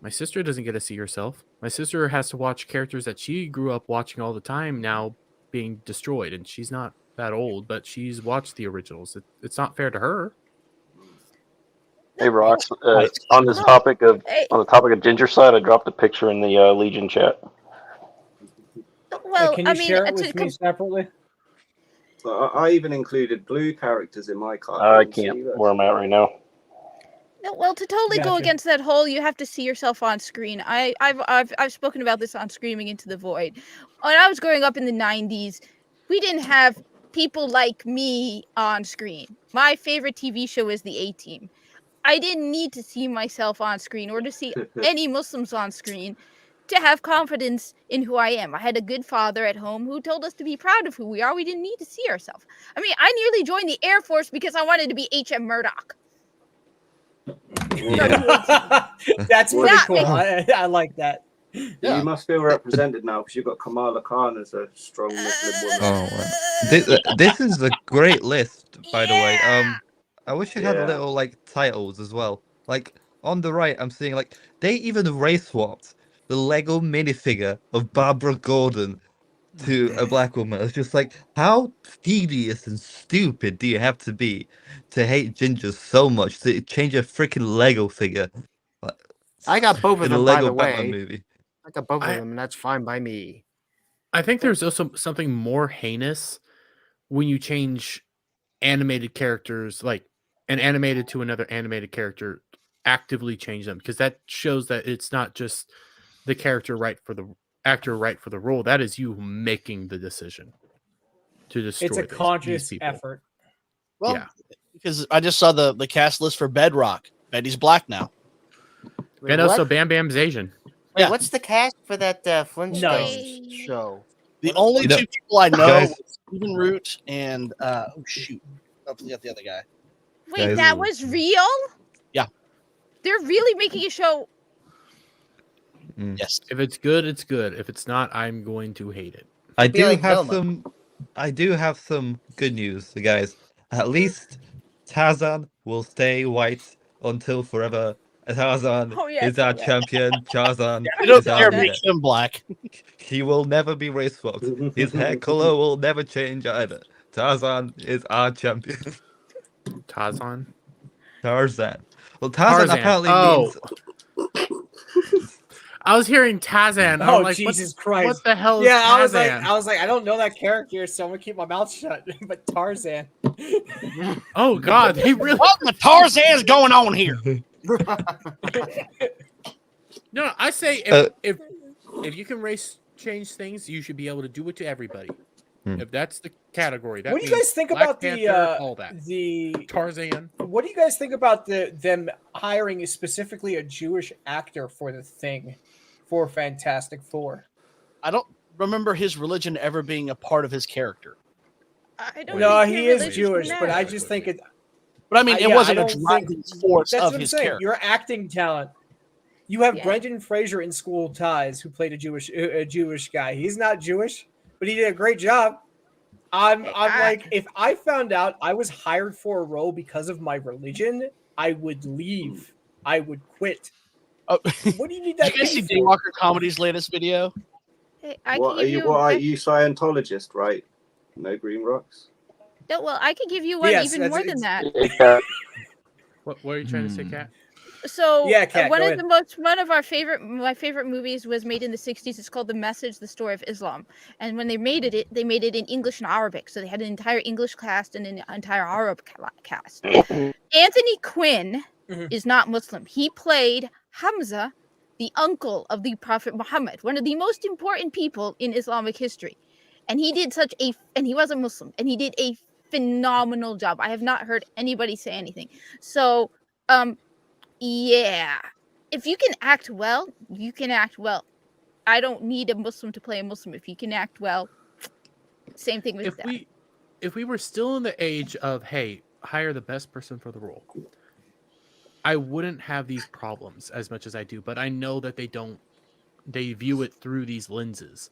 My sister doesn't get to see herself. My sister has to watch characters that she grew up watching all the time now being destroyed, and she's not that old, but she's watched the originals. It's not fair to her. Hey, Rox. On the topic of Ginger Side, I dropped a picture in the Legion chat. Well, can you I mean, share it with me separately? I even included blue characters in my card. I can't where I'm at right now. No, well, to totally go Gotcha. against that whole, you have to see yourself on screen. I've spoken about this on Screaming Into the Void. When I was growing up in the 90s, we didn't have people like me on screen. My favorite TV show is The A-Team. I didn't need to see myself on screen or to see any Muslims on screen to have confidence in who I am. I had a good father at home who told us to be proud of who we are. We didn't need to see ourselves. I mean, I nearly joined the Air Force because I wanted to be H.M. Murdoch. Yeah. That's Well, pretty cool. I like that. You must feel represented now because you've got Kamala Khan as a strong Muslim woman. Oh, wow. This is a great list, by the way. I wish it had Yeah. little like titles as well. Like on the right, I'm seeing like they even race swapped the Lego minifigure of Barbara Gordon to a black woman. It's just like, how tedious and stupid do you have to be to hate gingers so much to change a freaking Lego figure? I got both of in a them, by Lego the Batman way. movie. I got both of them, and that's fine by me. I think there's also something more heinous when you change animated characters, like an animated to another animated character, actively change them, because that shows that it's not just the character right for the actor right for the role. That is you making the decision to destroy. It's a these conscious people. effort. Well, yeah, because I just saw the cast list for Bedrock. Betty's black now. Wait, and also what? Bam Bam's Asian. Wait, Yeah. what's the cast for that Flintstones show? The only You know, two people I know guys- was Stephen Root and oh shoot, I forgot the other guy. Wait, Guys. that was real? Yeah. They're really making a show. Yes. If it's good, it's good. If it's not, I'm going to hate it. I Be do like have Velma. some good news, guys. At least Tarzan will stay white until forever. Tarzan Oh, yes, is our yeah. champion. Tarzan I don't is our care leader. make him black. He will never be race swapped. His hair color will never change either. Tarzan is our champion. Tarzan. Tarzan. Well, Tarzan apparently Oh. means. I was hearing Tarzan. I'm Oh, like, Jesus what, Christ! What the hell? Yeah, is Tarzan? I was like, I don't know that character, so I'm gonna keep my mouth shut. But Tarzan. Oh God, they really. What the Tarzan's going on here? No, I say if you can race change things, you should be able to do it to everybody. If that's the category, that What do you means guys think Black about Panther, all that? the Tarzan? What do you guys think about them hiring specifically a Jewish actor for the Thing, for Fantastic Four? I don't remember his religion ever being a part of his character. I don't No, think he your is religion Jewish, but I matters. just think it. But I mean, it yeah, wasn't I a don't driving force That's of what I'm his saying. character. Your acting talent. You have Yeah. Brendan Fraser in School Ties, who played a Jewish guy. He's not Jewish, but he did a great job. I'm like, if I found out I was hired for a role because of my religion, I would leave. I would quit. Oh, What do you need did that you guys see pay for? Daywalker Comedy's latest video? Hey, I What can are give you? you. What are I- you, Scientologist? Right? No green rocks. No, well, I can give you one Yes, even that's- more than that. What are you trying to say, Kat? So Yeah, Kat, one go of ahead. my favorite movies was made in the 60s. It's called The Message: The Story of Islam. And when they made it in English and Arabic. So they had an entire English cast and an entire Arab cast. Anthony Quinn is not Muslim. He played Hamza, the uncle of the Prophet Muhammad, one of the most important people in Islamic history. And he did and he wasn't Muslim, and he did a phenomenal job. I have not heard anybody say anything. So, yeah, if you can act well, you can act well. I don't need a Muslim to play a Muslim. If you can act well, same thing with that. If we were still in the age of, hey, hire the best person for the role, I wouldn't have these problems as much as I do. But I know that they view it through these lenses.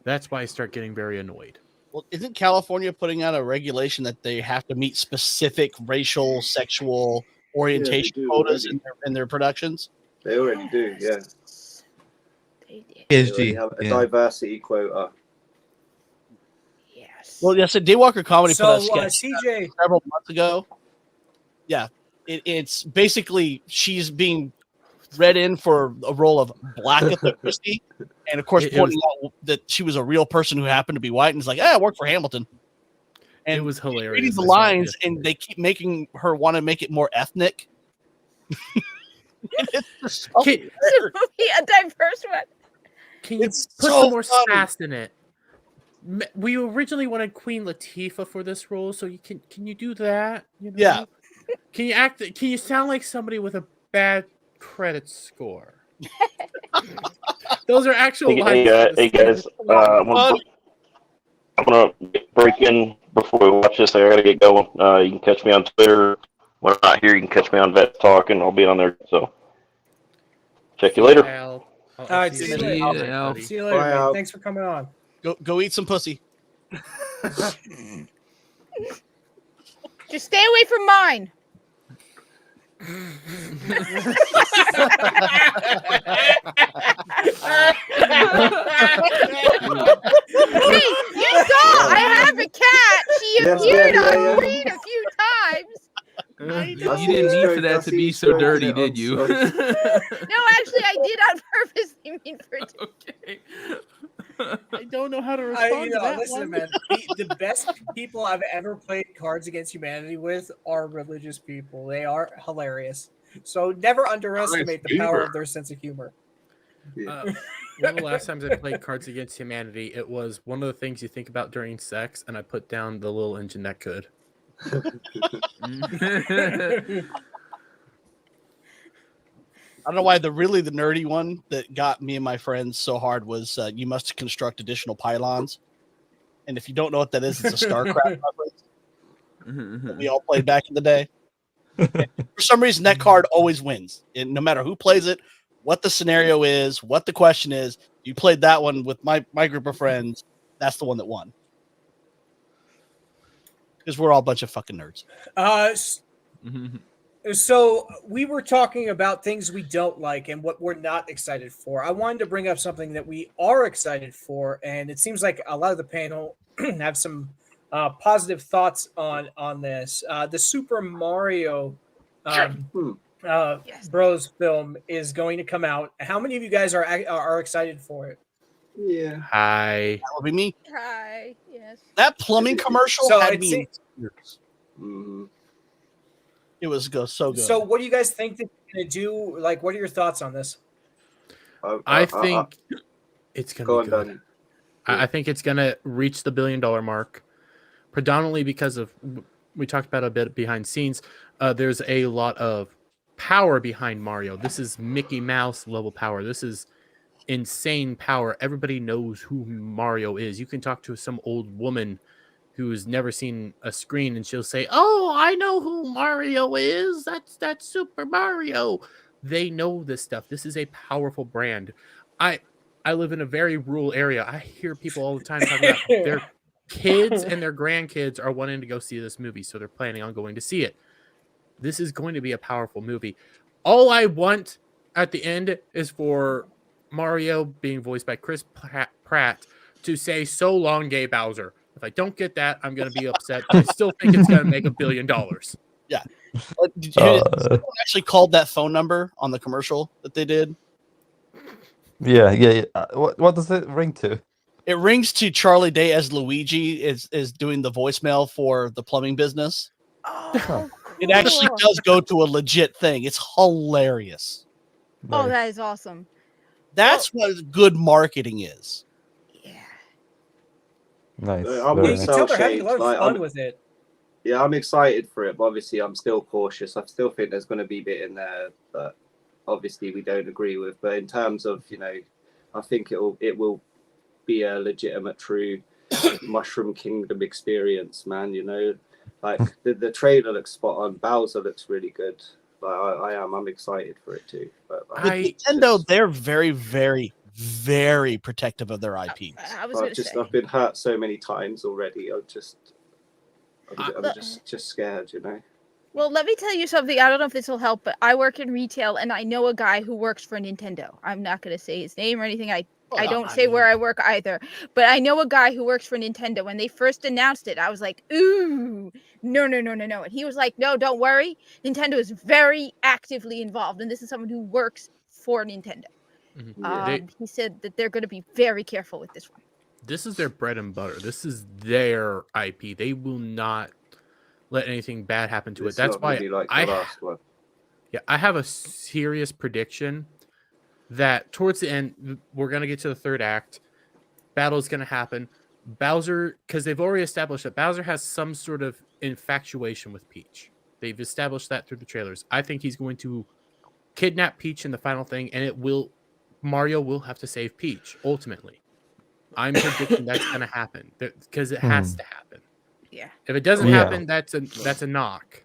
That's why I start getting very annoyed. Well, isn't California putting out a regulation that they have to meet specific racial, sexual orientation do quotas already. in their productions? They already do. Yeah. They PSG. already have a Yeah. diversity quota. Yes. Well, yes, Daywalker Comedy So, put out a sketch CJ, several months ago. Yeah, it's basically she's being read in for a role of Blackatha Christie, and of course pointing out that she was a real person who happened to be white, and it's like, I work for Hamilton. And it was hilarious. Reading the lines, and they keep making her want to make it more ethnic. It's just so a diverse one. Can you put some more sass in it? We originally wanted Queen Latifah for this role, so can you do that? You know? Yeah. Can you sound like somebody with a bad credit score? Those are actual lines. Hey guys, I'm gonna break in before we watch this. I gotta get going. You can catch me on Twitter. When I'm not here, you can catch me on Vet Talk, and I'll be on there. So check you later. All right, see you later. See you later, man. Thanks for coming on. Go eat some pussy. Just stay away from mine. Hey, you saw I have a cat. She appeared on screen a few times. You didn't mean for that to be so dirty, did you? No, actually, I did on purpose. I mean, for okay. I don't know how to respond to that listen, one. man. The best people I've ever played Cards Against Humanity with are religious people. They are hilarious. So never underestimate the power of their sense of humor. One of the last times I played Cards Against Humanity, it was one of the things you think about during sex, and I put down the little engine that could. I don't know why the nerdy one that got me and my friends so hard was you must construct additional pylons. And if you don't know what that is, it's a StarCraft reference that we all played back in the day. And for some reason, that card always wins. And no matter who plays it, what the scenario is, what the question is, you played that one with my group of friends, that's the one that won. Because we're all a bunch of fucking nerds. So we were talking about things we don't like and what we're not excited for. I wanted to bring up something that we are excited for, and it seems like a lot of the panel have some positive thoughts on this. The Super Mario Bros film is going to come out. How many of you guys are excited for it? Yeah. Hi. That would be me. Hi. Yes. That plumbing commercial had me in tears. It was so good. So what do you guys think they're going to do? Like, what are your thoughts on this? I think it's going to be good. I think it's going to reach the $1 billion mark, predominantly because of, we talked about a bit behind scenes. There's a lot of power behind Mario. This is Mickey Mouse level power. This is insane power. Everybody knows who Mario is. You can talk to some old woman who's never seen a screen, and she'll say, "Oh, I know who Mario is. That's Super Mario." They know this stuff. This is a powerful brand. I live in a very rural area. I hear people all the time talking about their kids and their grandkids are wanting to go see this movie, so they're planning on going to see it. This is going to be a powerful movie. All I want at the end is for Mario, being voiced by Chris Pratt, to say, "So long, gay Bowser." If I don't get that, I'm going to be upset. But I still think it's going to make $1 billion. Yeah. Did you someone actually called that phone number on the commercial that they did? Yeah. What does it ring to? It rings to Charlie Day as Luigi is doing the voicemail for the plumbing business. Oh, it actually does go to a legit thing. It's hilarious. Oh, that is awesome. That's what good marketing is. Nice. I'm having a lot of fun with it. Yeah, I'm excited for it, but obviously I'm still cautious. I still think there's going to be a bit in there that obviously we don't agree with. But in terms of, I think it will be a legitimate, true Mushroom Kingdom experience, man. Like the trailer looks spot on. Bowser looks really good. I'm excited for it too. But with Nintendo, they're very, very, very protective of their IPs. I've been hurt so many times already. I'm just scared, Well, let me tell you something. I don't know if this will help, but I work in retail, and I know a guy who works for Nintendo. I'm not going to say his name or anything. I I don't say where I work either, but I know a guy who works for Nintendo. When they first announced it, I was like, ooh, no. And he was like, no, don't worry. Nintendo is very actively involved. And this is someone who works for Nintendo. He said that they're going to be very careful with this one. This is their bread and butter. This is their IP. They will not let anything bad happen to it. That's why the last one. Yeah, I have a serious prediction that towards the end, we're going to get to the third act. Battle is going to happen. Bowser, because they've already established that Bowser has some sort of infatuation with Peach. They've established that through the trailers. I think he's going to kidnap Peach in the final thing, and Mario will have to save Peach, ultimately. I'm predicting that's going to happen, because it has to happen. Yeah. If it doesn't happen, that's a knock.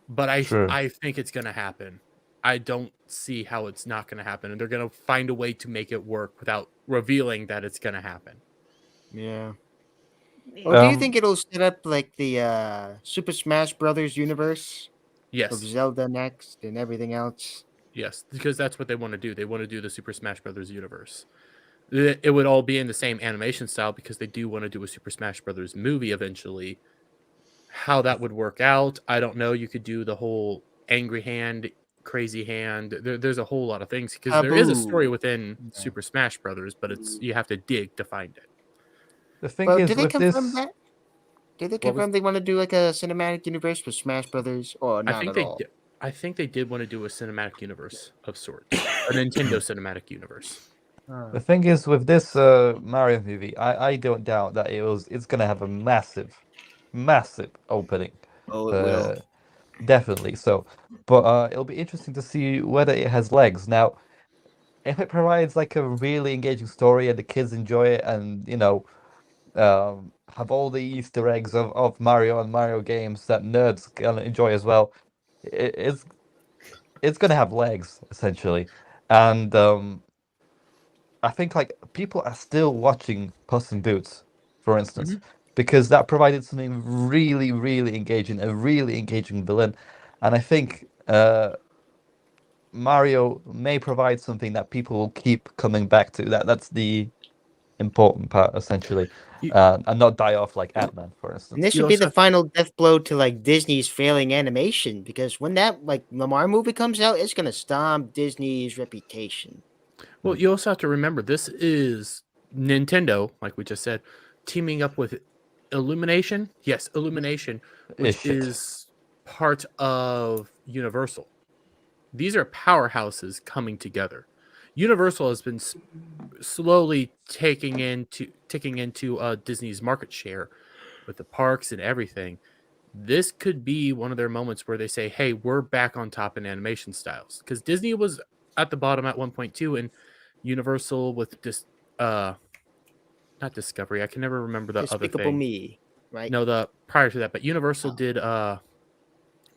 But I think it's going to happen. I don't see how it's not going to happen, and they're going to find a way to make it work without revealing that it's going to happen. Yeah. Or do you think it'll set up like the Super Smash Brothers universe? Yes. Of Zelda next and everything else? Yes, because that's what they want to do. They want to do the Super Smash Brothers universe. It would all be in the same animation style because they do want to do a Super Smash Brothers movie eventually. How that would work out, I don't know. You could do the whole angry hand, crazy hand. There's a whole lot of things because there is a story within Super Smash Brothers, but you have to dig to find it. The thing is, did they with confirm this, that? Did they confirm they want to do like a cinematic universe with Smash Brothers, or not at all? I think they did want to do a cinematic universe of sorts, a Nintendo cinematic universe. the thing is with this Mario movie, I don't doubt that it's gonna have a massive opening. Oh, it will. Definitely so. But it'll be interesting to see whether it has legs. Now, if it provides like a really engaging story and the kids enjoy it, and have all the Easter eggs of Mario and Mario games that nerds gonna enjoy as well, it's gonna have legs essentially. And I think like people are still watching Puss in Boots, for instance, because that provided something really, really engaging, a really engaging villain, and I think Mario may provide something that people will keep coming back to. That's the important part, essentially, and not die off like Ant-Man, for instance. And this would be the final death blow to like Disney's failing animation, because when that like Lamar movie comes out, it's gonna stomp Disney's reputation. Well, you also have to remember this is Nintendo, like we just said, teaming up with Illumination. Yes, Illumination, which is part of Universal. These are powerhouses coming together. Universal has been slowly ticking into Disney's market share with the parks and everything. This could be one of their moments where they say, hey, we're back on top in animation styles. Because Disney was at the bottom at 1.2, and Universal with not Discovery. I can never remember the other Despicable thing. Me, right? No, the prior to that, but Universal did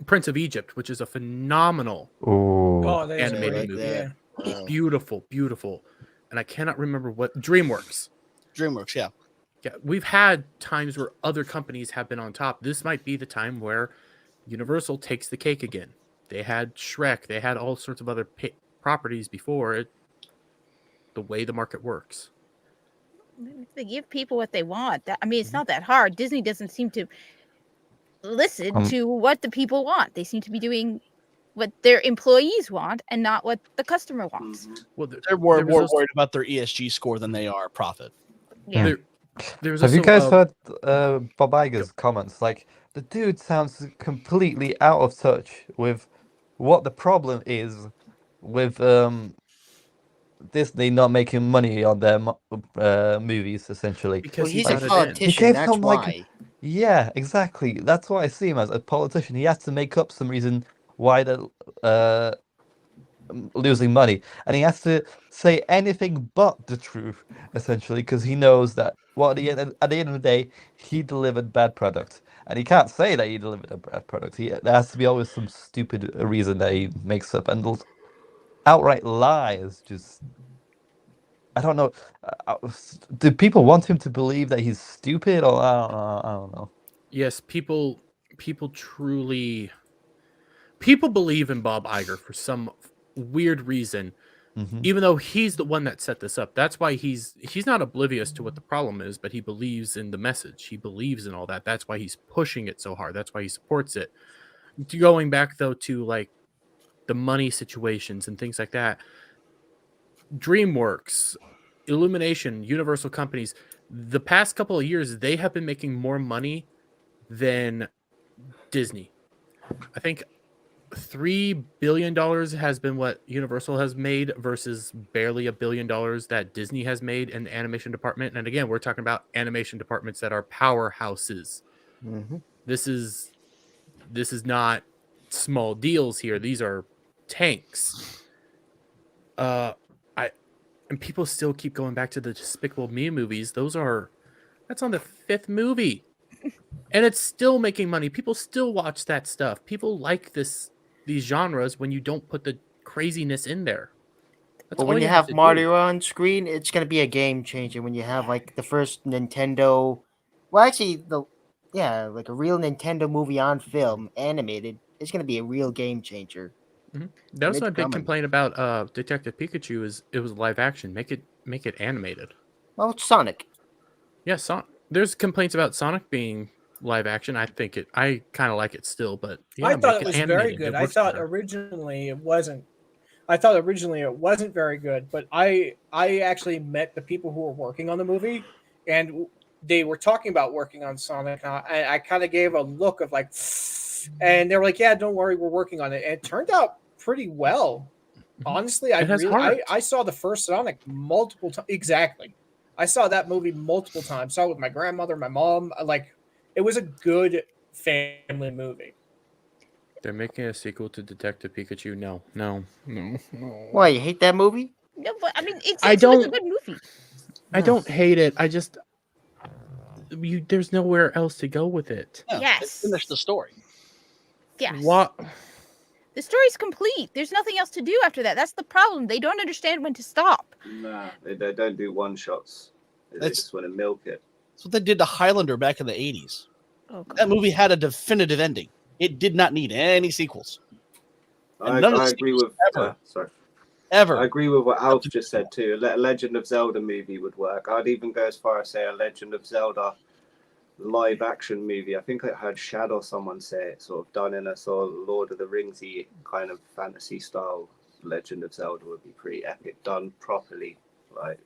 Prince of Egypt, which is a phenomenal animated movie. Yeah. Beautiful, beautiful. And I cannot remember what DreamWorks, yeah. Yeah, we've had times where other companies have been on top. This might be the time where Universal takes the cake again. They had Shrek. They had all sorts of other properties before it. The way the market works. If they give people what they want, it's not that hard. Disney doesn't seem to listen to what the people want. They seem to be doing what their employees want and not what the customer wants. Well, they're more worried about their ESG score than they are profit. Yeah. Have you guys heard Bob Iger's comments? Like, the dude sounds completely out of touch with what the problem is with Disney not making money on their movies, essentially. Because he's a politician, that's why. Yeah, exactly. That's what I see him as, a politician. He has to make up some reason why they're losing money, and he has to say anything but the truth, essentially, because he knows that at the end of the day, he delivered bad product, and he can't say that he delivered a bad product. There has to be always some stupid reason that he makes up, and those outright lies. Just, I don't know. Do people want him to believe that he's stupid, or I don't know. Yes, people truly believe in Bob Iger for some weird reason. even though he's the one that set this up. That's why he's not oblivious to what the problem is, but he believes in the message. He believes in all that. That's why he's pushing it so hard. That's why he supports it. Going back though to like the money situations and things like that, DreamWorks, Illumination, Universal companies, the past couple of years, they have been making more money than Disney. I think $3 billion has been what Universal has made versus barely $1 billion that Disney has made in the animation department. And again, we're talking about animation departments that are powerhouses. Mhm. This is not small deals here. These are tanks. And people still keep going back to the Despicable Me movies. That's on the 5th movie. And it's still making money. People still watch that stuff. People like these genres when you don't put the craziness in there. That's But all when you have have to do. Mario on screen, it's gonna be a game changer. When you have like the first Nintendo, well, actually, like a real Nintendo movie on film, animated, it's gonna be a real game changer. That was it's my big coming. complaint about Detective Pikachu is it was live action. Make it animated. Well, it's Sonic. Yeah, there's complaints about Sonic being live action. I kind of like it still, but yeah, I thought make it was animated. very good. It I works thought better. originally it wasn't. I thought originally it wasn't very good, but I actually met the people who were working on the movie, and they were talking about working on Sonic. And I kind of gave a look of like, and they were like, "Yeah, don't worry, we're working on it." And it turned out pretty well. Honestly, It has heart. I saw the first Sonic multiple times. Exactly, I saw that movie multiple times. Saw it with my grandmother, my mom. Like, it was a good family movie. They're making a sequel to Detective Pikachu. No. Why, you hate that movie? No, but I mean, it's I a don't- good movie. I don't hate it. I just there's nowhere else to go with it. Yeah, Yes. finish the story. Yes. What? The story's complete. There's nothing else to do after that. That's the problem. They don't understand when to stop. Nah, they don't do one shots. They just want to milk it. That's what they did to Highlander back in the 80s. Oh, God. That movie had a definitive ending. It did not need any sequels. I agree with sorry. Ever. I agree with what Alf just said too. A Legend of Zelda movie would work. I'd even go as far as say a Legend of Zelda live action movie. I think I heard Shadow someone say it, sort of done in a sort of Lord of the Ringsy kind of fantasy style. Legend of Zelda would be pretty epic, done properly. Like,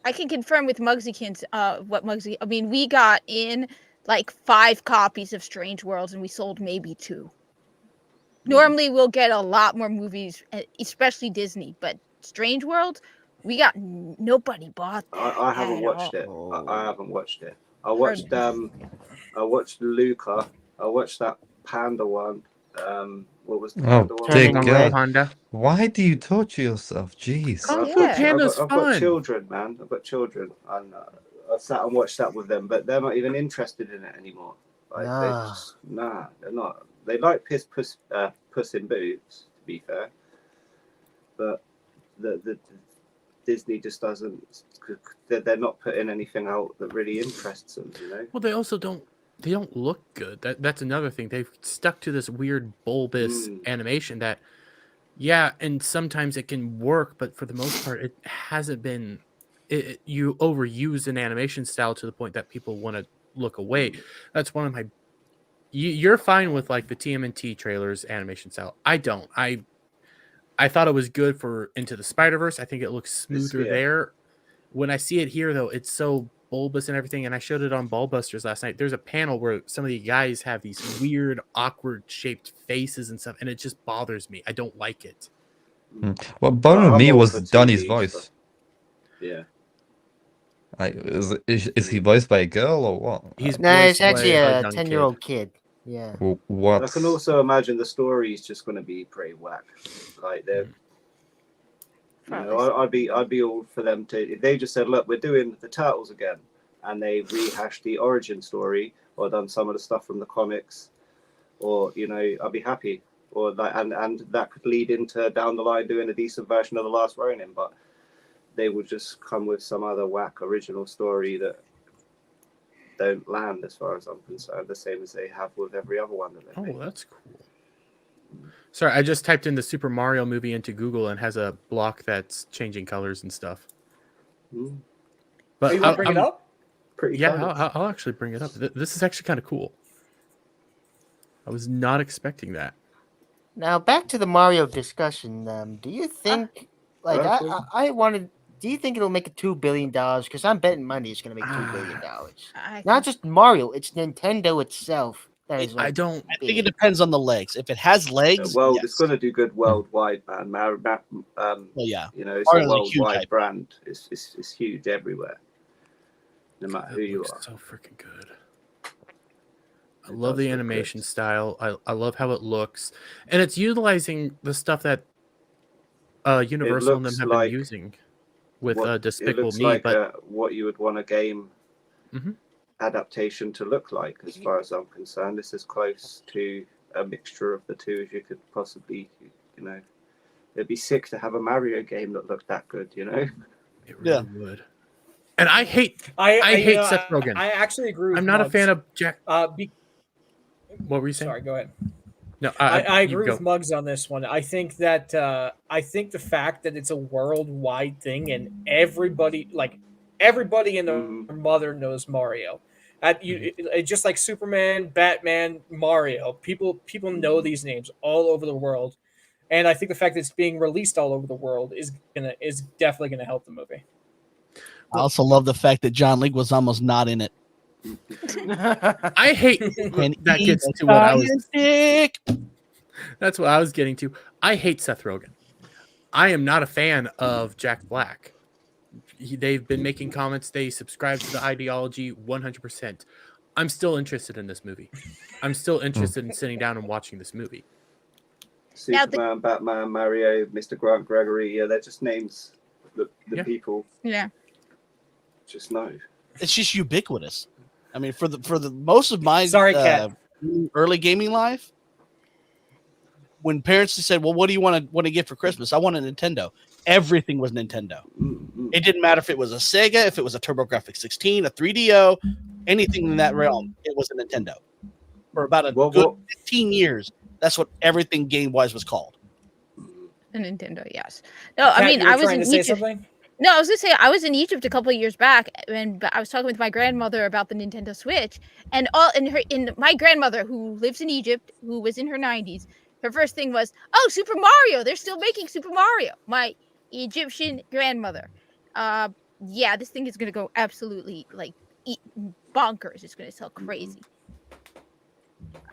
I can confirm with Mugsykins what Mugsy. I mean, we got in like 5 copies of Strange Worlds, and we sold maybe 2. Normally, we'll get a lot more movies, especially Disney, but Strange World, we got nobody bought that. I haven't watched it. I haven't watched it. I watched Luca. I watched that Panda one. What was the Panda one? dear God. Panda. Why do you torture yourself? Jeez. I've got children, man. I've got children, and I sat and watched that with them, but they're not even interested in it anymore. Like, they're not. They like Puss in Boots, to be fair, but the Disney just doesn't. They're not putting anything out that really interests them, you know. Well, they also don't look good. That's another thing. They've stuck to this weird bulbous animation that, yeah, and sometimes it can work, but for the most part, it hasn't been. You overuse an animation style to the point that people want to look away. That's one of my. You're fine with like the TMNT trailers animation style. I don't. I thought it was good for Into the Spider-Verse. I think it looks smoother there. When I see it here, though, it's so bulbous and everything. And I showed it on Ballbusters last night. There's a panel where some of the guys have these weird, awkward shaped faces and stuff, and it just bothers me. I don't like it. What bothered me was for Donnie's 2D, voice. Yeah. Like, is he voiced by a girl or what? It's actually a 10-year-old kid. Yeah. What? I can also imagine the story is just going to be pretty whack. Like they're, I'd be all for them to. If they just said, "Look, we're doing the Turtles again," and they rehashed the origin story or done some of the stuff from the comics, or I'd be happy. Or like, and that could lead into down the line doing a decent version of The Last Ronin, but they would just come with some other whack original story that don't land as far as I'm concerned, the same as they have with every other one that they make. Oh, that's cool. Sorry, I just typed in the Super Mario movie into Google and has a block that's changing colors and stuff. But you want to bring it up? Pretty Yeah, colours. I'll actually bring it up. This is actually kind of cool. I was not expecting that. Now back to the Mario discussion. Do you think, like, I wanted? Do you think it'll make it $2 billion? Because I'm betting money it's going to make $2 billion. Not just Mario; it's Nintendo itself. That is. I think it depends on the legs. If it has legs, Well, yes. it's going to do good worldwide, man. Yeah, you know, it's Mario's a a huge worldwide hype. brand. It's huge everywhere, no matter who you are. So freaking good. I love the animation style. I love how it looks, and it's utilizing the stuff that Universal and them have been using with Despicable it looks Me. like But what you would want a game Mhm. adaptation to look like, as far as I'm concerned. This is close to a mixture of the two as you could possibly, you know. It'd be sick to have a Mario game that looked that good, you know. It really would. And I hate Seth Rogen. I actually agree with I'm not a Muggs. fan of Jack. What were you saying? Sorry, go ahead. No, I you agree go. with Muggs on this one. I think that the fact that it's a worldwide thing and everybody in their mother knows Mario. Just like Superman, Batman, Mario. People know these names all over the world, and I think the fact that it's being released all over the world is definitely gonna help the movie. I also love the fact that John Leguizamo's not in it. I hate that gets to what I was. That's what I was getting to. I hate Seth Rogen. I am not a fan of Jack Black. They've been making comments. They subscribe to the ideology 100%. I'm still interested in this movie. I'm still interested in sitting down and watching this movie. Superman, Batman, Mario, Mr. Grant Gregory. Yeah, they're just names. The people. Yeah. Just know. It's just ubiquitous. I mean, for the most of my Kat. early gaming life, when parents said, "Well, what do you want to get for Christmas?" I want a Nintendo. Everything was Nintendo. It didn't matter if it was a Sega, if it was a TurboGrafx 16, a 3DO, anything in that realm. It was a Nintendo. For about a good 15 years, that's what everything game-wise was called. A Nintendo, yes. No, I Kat, mean, you were I was trying in to say Egypt. something? No, I was gonna say I was in Egypt a couple of years back, and I was talking with my grandmother about the Nintendo Switch, and my grandmother who lives in Egypt, who was in her 90s, her first thing was, "Oh, Super Mario! They're still making Super Mario." My Egyptian grandmother. Yeah, this thing is gonna go absolutely bonkers. It's gonna sell crazy.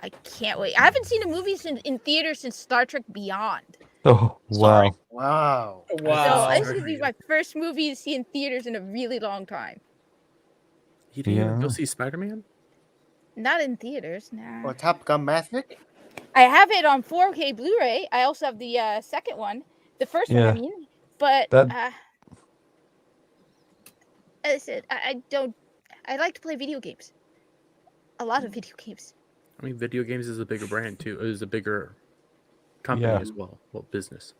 I can't wait. I haven't seen a movie in theaters since Star Trek Beyond. Oh wow! Wow. So this is gonna be my first movie to see in theaters in a really long time. You didn't even go see Spider-Man? Not in theaters, nah. Or Top Gun Maverick? I have it on 4K Blu-ray. I also have the second one, the first one. I mean, but as I said, I don't. I like to play video games. A lot of video games. I mean, video games is a bigger brand too. It is a bigger company as well. Well, business.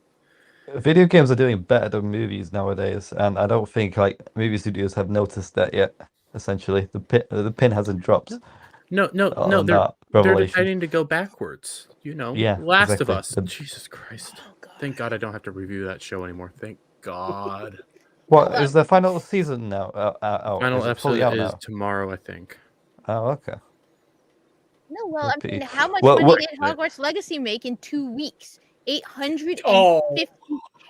Video games are doing better than movies nowadays, and I don't think movie studios have noticed that yet. Essentially, the pin hasn't dropped. No. They're deciding to go backwards. Last of Us. Jesus Christ! Thank God I don't have to review that show anymore. Thank God. What is the final season now? Final is it episode fully out is now? tomorrow, I think. Oh, okay. No, well, I mean, how much Well, money did Hogwarts Legacy make in 2 weeks? $850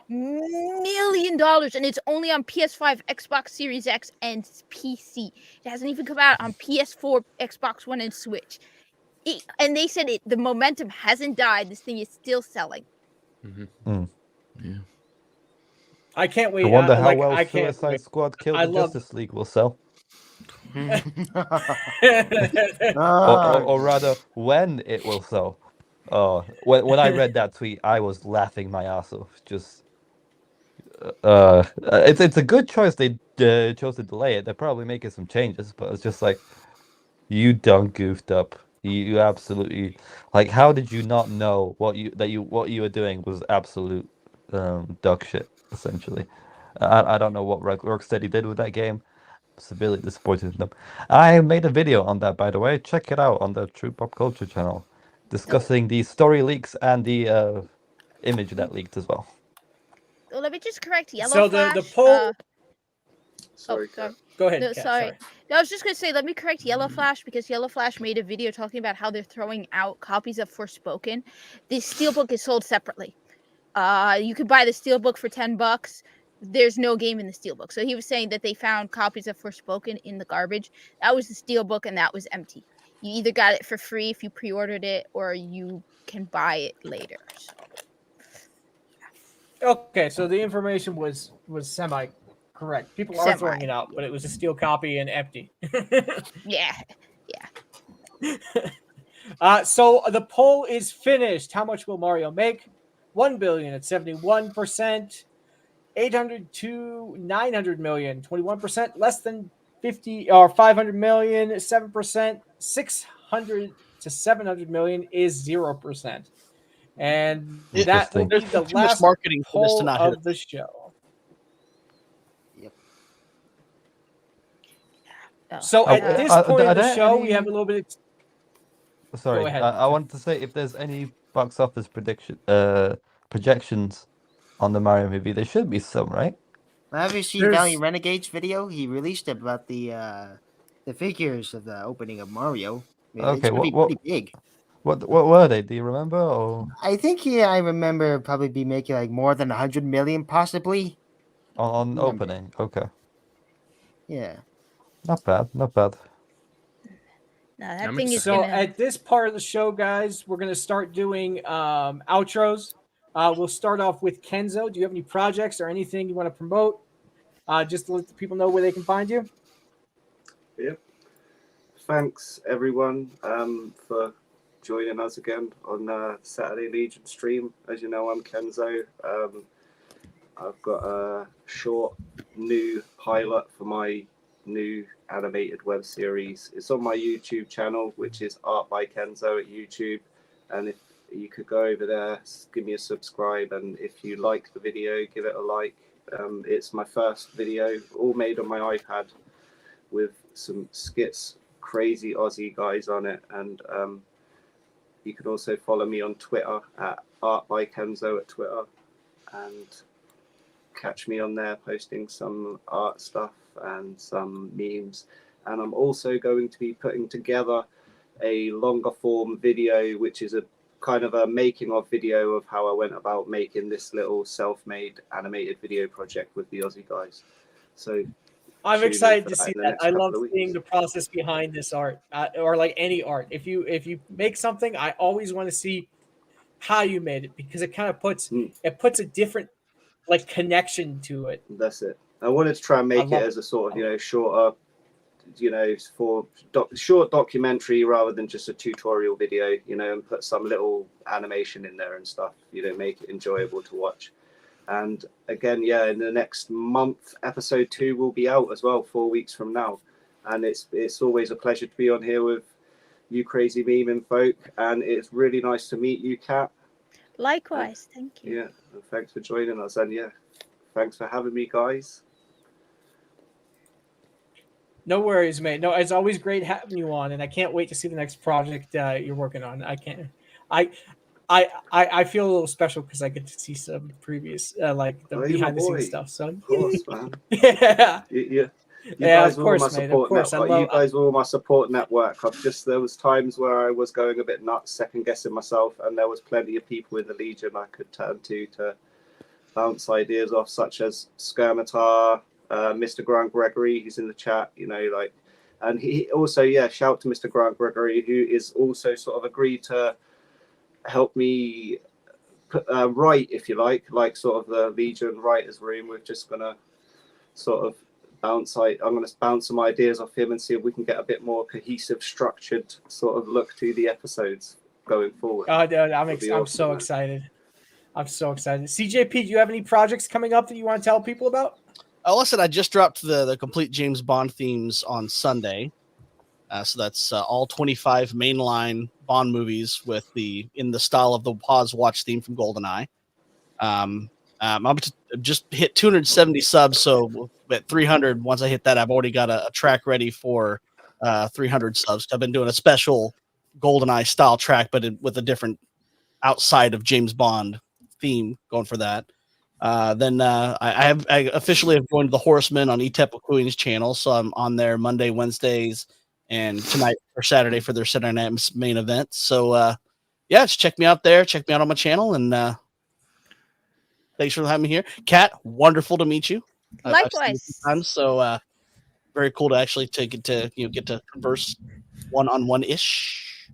million, and it's only on PS5, Xbox Series X, and PC. It hasn't even come out on PS4, Xbox One, and Switch. And they said the momentum hasn't died. This thing is still selling. Yeah. I can't wait. I wonder how well I can't Suicide wait. Squad Kill I the love- Justice League will sell. Ah. or rather, when it will sell. When I read that tweet, I was laughing my ass off. It's a good choice they chose to delay it. They're probably making some changes, but it's just like, you done goofed up. You absolutely, like, how did you not know what you were doing was absolute dog shit, essentially. I don't know what Rocksteady did with that game. Severely disappointed in them. I made a video on that, by the way. Check it out on the True Pop Culture channel. discussing the story leaks and the image that leaked as well. Well, let me just correct Yellow So Flash. the poll. Sorry, Go ahead, No, Kat, sorry. No, I was just gonna say, let me correct Yellow Flash because Yellow Flash made a video talking about how they're throwing out copies of Forspoken. The steelbook is sold separately. You could buy the steelbook for $10. There's no game in the steelbook. So he was saying that they found copies of Forspoken in the garbage. That was the steelbook, and that was empty. You either got it for free if you pre-ordered it, or you can buy it later. So. Okay, so the information was semi correct. People are throwing it out, but it was a steel copy and empty. Yeah. So the poll is finished. How much will Mario make? 1 billion at 71%, 800 to 900 million, 21%, less than 50 or 500 million, 7%, 600 to 700 million is 0%. And that will be the Too much last marketing for this to poll not hit. of the show. So at this point of the show, we have a little bit. Sorry, Go ahead. I wanted to say if there's any box office projections on the Mario movie, there should be some, right? Have you seen Valley Renegade's video? He released about the figures of the opening of Mario. Okay, It's gonna be pretty big. What were they? Do you remember? Or I think I remember probably be making like more than 100 million, possibly. on opening? Okay, Yeah. not bad, not bad. No, that thing is So gonna... at this part of the show, guys, we're gonna start doing outros. We'll start off with Kenzo. Do you have any projects or anything you want to promote? Just to let the people know where they can find you. Yep. Thanks everyone for joining us again on Saturday Legion stream. As you know, I'm Kenzo. I've got a short new pilot for my new animated web series. It's on my YouTube channel, which is Art by Kenzo at YouTube. And if you could go over there, give me a subscribe, and if you like the video, give it a like. It's my first video, all made on my iPad with some skits, crazy Aussie guys on it. And you can also follow me on Twitter at Art by Kenzo at Twitter, and catch me on there posting some art stuff and some memes. And I'm also going to be putting together a longer form video, which is a kind of a making of video of how I went about making this little self-made animated video project with the Aussie guys. So I'm excited to see that. I love seeing seeing the process behind this art, or like any art. If you make something, I always want to see how you made it, because it kind of puts a different like connection to it. That's it. I wanted to try and make it as a sort of shorter, for short documentary rather than just a tutorial video, and put some little animation in there and stuff, make it enjoyable to watch. And again, in the next month, episode 2 will be out as well, 4 weeks from now. And it's always a pleasure to be on here with you crazy memeing folk, and it's really nice to meet you, Kat. Likewise, thank you. Yeah, and thanks for joining us, and thanks for having me, guys. No worries, mate. No, it's always great having you on, and I can't wait to see the next project you're working on. I feel a little special because I get to see some previous like the behind the scenes stuff. So of course, man. Yeah. You Yeah, guys of course, were my mate. support Of course, network. You guys were my support network. There was times where I was going a bit nuts, second guessing myself, and there was plenty of people in the Legion I could turn to bounce ideas off, such as Skirmitar, Mr. Grant Gregory, who's in the chat, and he also, shout to Mr. Grant Gregory, who is also sort of agreed to help me write, if you like sort of the Legion writers room. We're just gonna sort of I'm going to bounce some ideas off him and see if we can get a bit more cohesive, structured sort of look to the episodes going forward. Oh, dude, I'm so excited. I'm so excited. CJP, do you have any projects coming up that you want to tell people about? Listen, I just dropped the complete James Bond themes on Sunday. So that's all 25 mainline Bond movies in the style of the pause watch theme from GoldenEye. I'm just hit 270 subs, so at 300, once I hit that, I've already got a track ready for 300 subs. I've been doing a special GoldenEye style track, but with a different outside of James Bond theme going for that. Then I officially have joined the Horsemen on Etepa Queen's channel, so I'm on there Monday, Wednesdays, and tonight or Saturday for their Saturday night main event. So yeah, just check me out there. Check me out on my channel, and thanks for having me here, Kat. Wonderful to meet you. I've seen you a few Likewise. times, so very cool to actually get to converse one-on-one ish.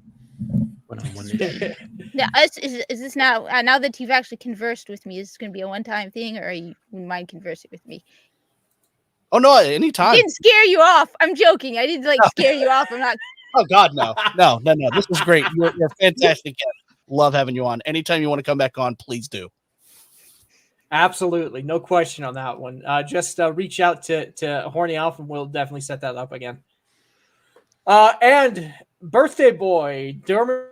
One-on-one ish. Yeah, is this now now that you've actually conversed with me? Is this going to be a one-time thing, or are you mind conversing with me? Oh no, anytime. Didn't scare you off. I'm joking. I didn't like scare you off. I'm not. Oh God, no. This was great. You're fantastic. Love having you on. Anytime you want to come back on, please do. Absolutely, no question on that one. Just reach out to Horny Alpha, and we'll definitely set that up again. And birthday boy, Dermy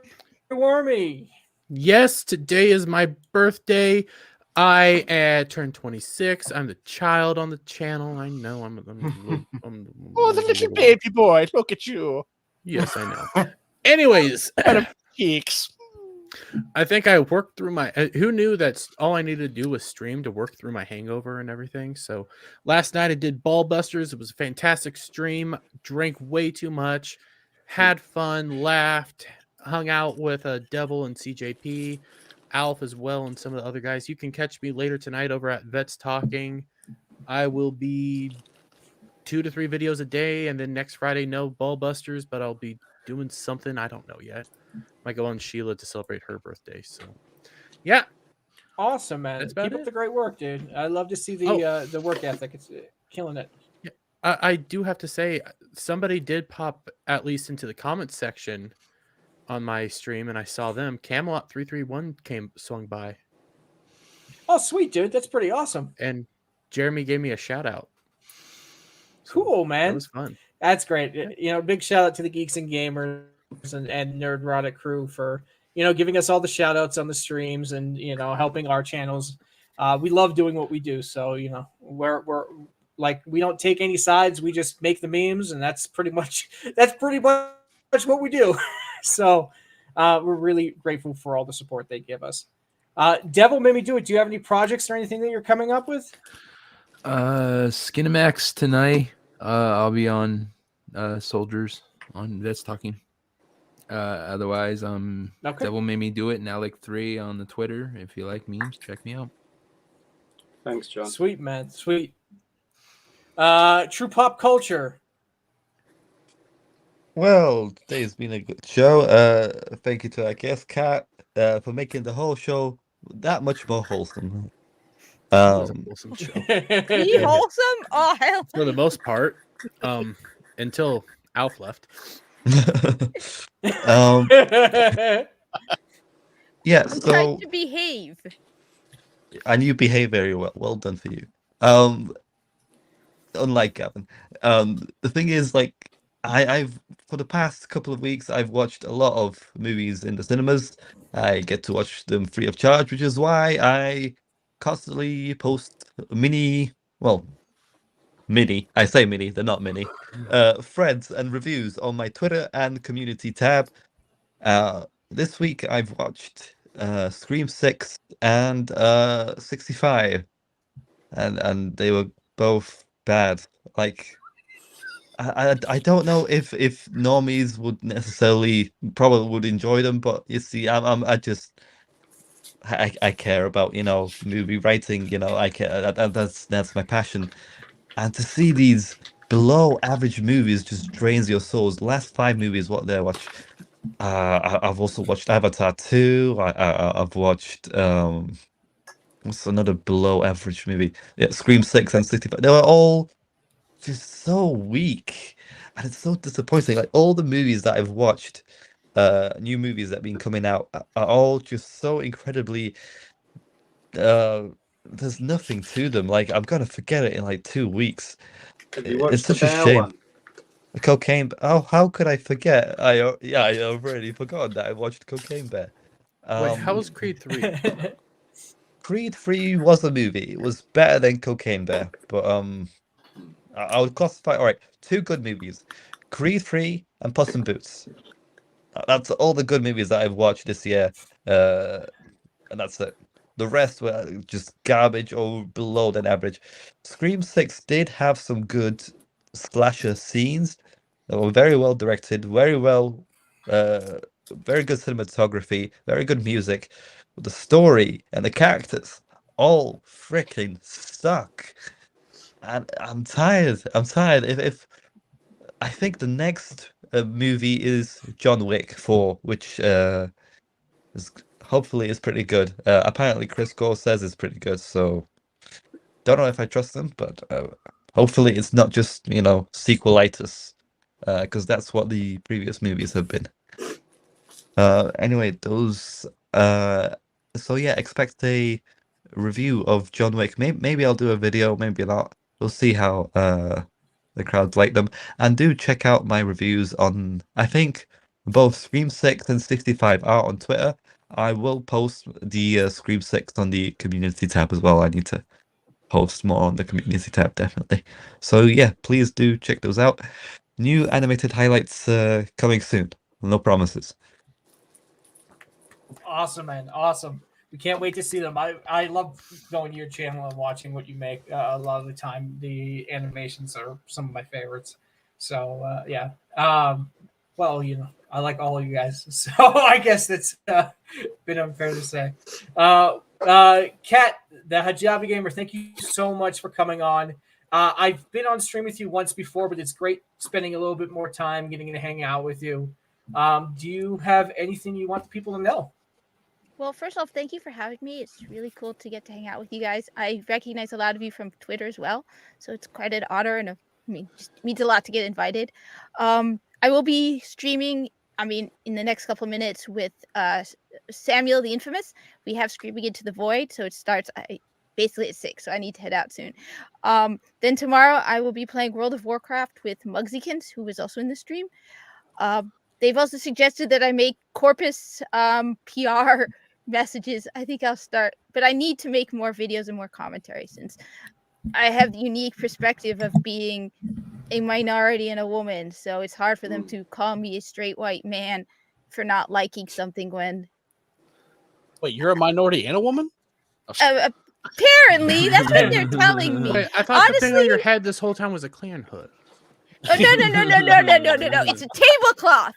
Wormy. Yes, today is my birthday. I turned 26. I'm the child on the channel. I know. I'm Oh, the little baby boy! Look at you. Yes, I know. Anyways, cheeks. I think I worked through my. Who knew that all I needed to do was stream to work through my hangover and everything? So last night I did Ball Busters. It was a fantastic stream. Drank way too much, had fun, laughed, hung out with Devil and CJP, Alf as well, and some of the other guys. You can catch me later tonight over at Vets Talking. I will be 2 to 3 videos a day, and then next Friday no Ball Busters, but I'll be doing something I don't know yet. Might go on Sheila to celebrate her birthday. So, yeah, awesome, man. Keep up the great work, dude. I love to see the work ethic. It's killing it. Yeah, I do have to say, somebody did pop at least into the comments section on my stream, and I saw them. Camelot 331 swung by. Oh, sweet, dude. That's pretty awesome. And Jeremy gave me a shout out. Cool, man. That was fun. That's great. Big shout out to the Geeks and Gamers and Nerdrotic crew for giving us all the shout outs on the streams and helping our channels. We love doing what we do, so we're like, we don't take any sides. We just make the memes, and that's pretty much what we do. So we're really grateful for all the support they give us. Devil made me do it. Do you have any projects or anything that you're coming up with? Skinemax tonight. I'll be on Soldiers on Vets Talking. Otherwise, Okay. Devil made me do it. Now like 3 on the Twitter. If you like memes, check me out. Thanks, John. Sweet, man. Sweet. True Pop Culture. Well, today's been a good show. Thank you to our guest Kat for making the whole show that much more wholesome. Was a wholesome show. Be wholesome? Oh hell! For the most part, until Alf left. Yeah, I'm so trying to behave. and you behave very well. Well done for you. Unlike Gavin. The thing is, like, I've for the past couple of weeks I've watched a lot of movies in the cinemas. I get to watch them free of charge, which is why I constantly post mini, I say mini, they're not mini, threads and reviews on my Twitter and community tab. This week I've watched Scream 6 and 65, and they were both bad. Like, I don't know if normies would necessarily probably would enjoy them, but you see, I care about movie writing. I care. That's my passion. And to see these below average movies just drains your souls. The last 5 movies, what did I watch? I've also watched Avatar 2. I've watched what's another below average movie? Yeah, Scream 6 and 65. They were all just so weak, and it's so disappointing. Like, all the movies that I've watched, new movies that have been coming out, are all just so incredibly. There's nothing to them. Like, I'm gonna forget it in like 2 weeks. Have you watched It's such the a bear shame. one? Cocaine. Oh, how could I forget? I already forgot that I watched Cocaine Bear. Wait, how was Creed 3? Creed 3 was a movie. It was better than Cocaine Bear, but I would classify. All right, 2 good movies: Creed 3 and Puss in Boots. That's all the good movies that I've watched this year, and that's it. The rest were just garbage or below than average. Scream 6 did have some good slasher scenes that were very well directed, very good cinematography, very good music. The story and the characters all freaking suck. And I'm tired. If I think the next movie is John Wick 4, which is hopefully is pretty good. Apparently Chris Gore says it's pretty good, so don't know if I trust them, but hopefully it's not just, sequelitis, because that's what the previous movies have been. Anyway, those so yeah, expect a review of John Wick. Maybe I'll do a video, maybe not. We'll see how the crowds like them. And do check out my reviews on, I think both Scream 6 and 65 are on Twitter. I will post the Scream 6 on the community tab as well. I need to post more on the community tab, definitely. So yeah, please do check those out. New animated highlights coming soon. No promises. Awesome, man. Awesome. We can't wait to see them. I love going to your channel and watching what you make. A lot of the time, the animations are some of my favorites. So, yeah. Well, I like all of you guys. So I guess that's a bit unfair to say. Kat, the Hijabi Gamer, thank you so much for coming on. I've been on stream with you once before, but it's great spending a little bit more time getting to hang out with you. Do you have anything you want the people to know? Well, first off, thank you for having me. It's really cool to get to hang out with you guys. I recognize a lot of you from Twitter as well, so it's quite an honor, and just means a lot to get invited. I will be streaming, in the next couple of minutes with Samuel the Infamous. We have Screaming Into the Void, so it starts basically at 6, so I need to head out soon. Then tomorrow I will be playing World of Warcraft with Mugzykins, who was also in the stream. They've also suggested that I make Corpus PR messages. I think I'll start, but I need to make more videos and more commentary since I have the unique perspective of being a minority and a woman. So it's hard for them to call me a straight white man for not liking something when. Wait, you're a minority and a woman? Apparently, that's what they're telling me. Wait, I thought the thing on your head this whole time was a clan hood. Oh, no. It's a tablecloth.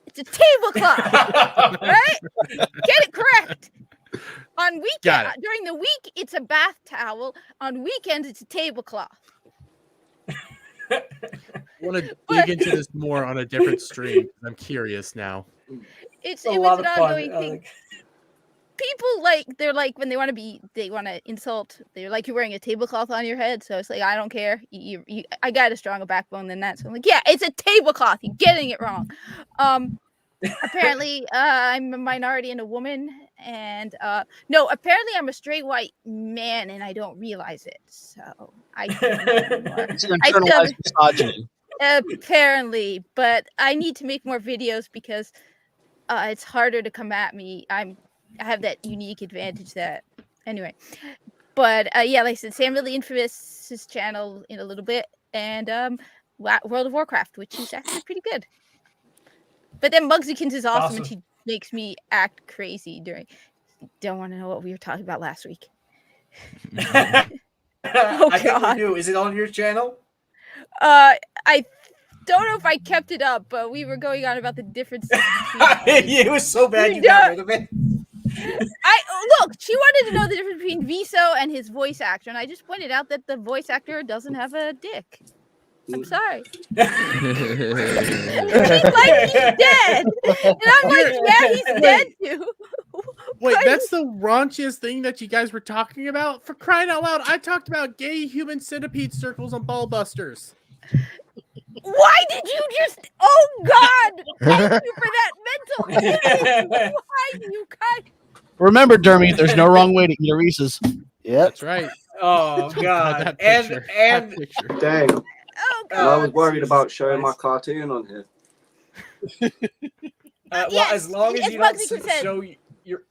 It's a tablecloth. Right? Get it correct. On weekend, during the week, it's a bath towel. On weekends, it's a tablecloth. I want to dig into this more on a different stream. I'm curious now. It was an ongoing thing. People they're like when they want to insult. They're like, you're wearing a tablecloth on your head. So it's like, I don't care. I got a stronger backbone than that. So I'm like, yeah, it's a tablecloth. You're getting it wrong. Apparently, I'm a minority and a woman, and no, apparently I'm a straight white man, and I don't realize it. So I internalized misogyny. Apparently, but I need to make more videos because it's harder to come at me. I have that unique advantage that anyway. But yeah, like I said, Samuel the Infamous' channel in a little bit, and World of Warcraft, which is actually pretty good. But then Mugzykins is awesome, and she makes me act crazy during. Don't want to know what we were talking about last week. I think we do. Is it on your channel? I don't know if I kept it up, but we were going on about the differences. It was so bad you got rid of it. Look, she wanted to know the difference between Viso and his voice actor, and I just pointed out that the voice actor doesn't have a dick. I'm sorry. He's like, he's dead. And I'm like, yeah, he's dead too. Wait, that's the raunchiest thing that you guys were talking about? For crying out loud, I talked about gay human centipede circles on Ballbusters. Why did you just... Oh, God! Thank you for that mental image. Why you guys... Remember, Dermy, there's no wrong way to eat a Reese's. Yeah, that's right. Oh, God. And dang. Oh, God. I was worried about showing my cartoon on here. Well, as long as you don't show your...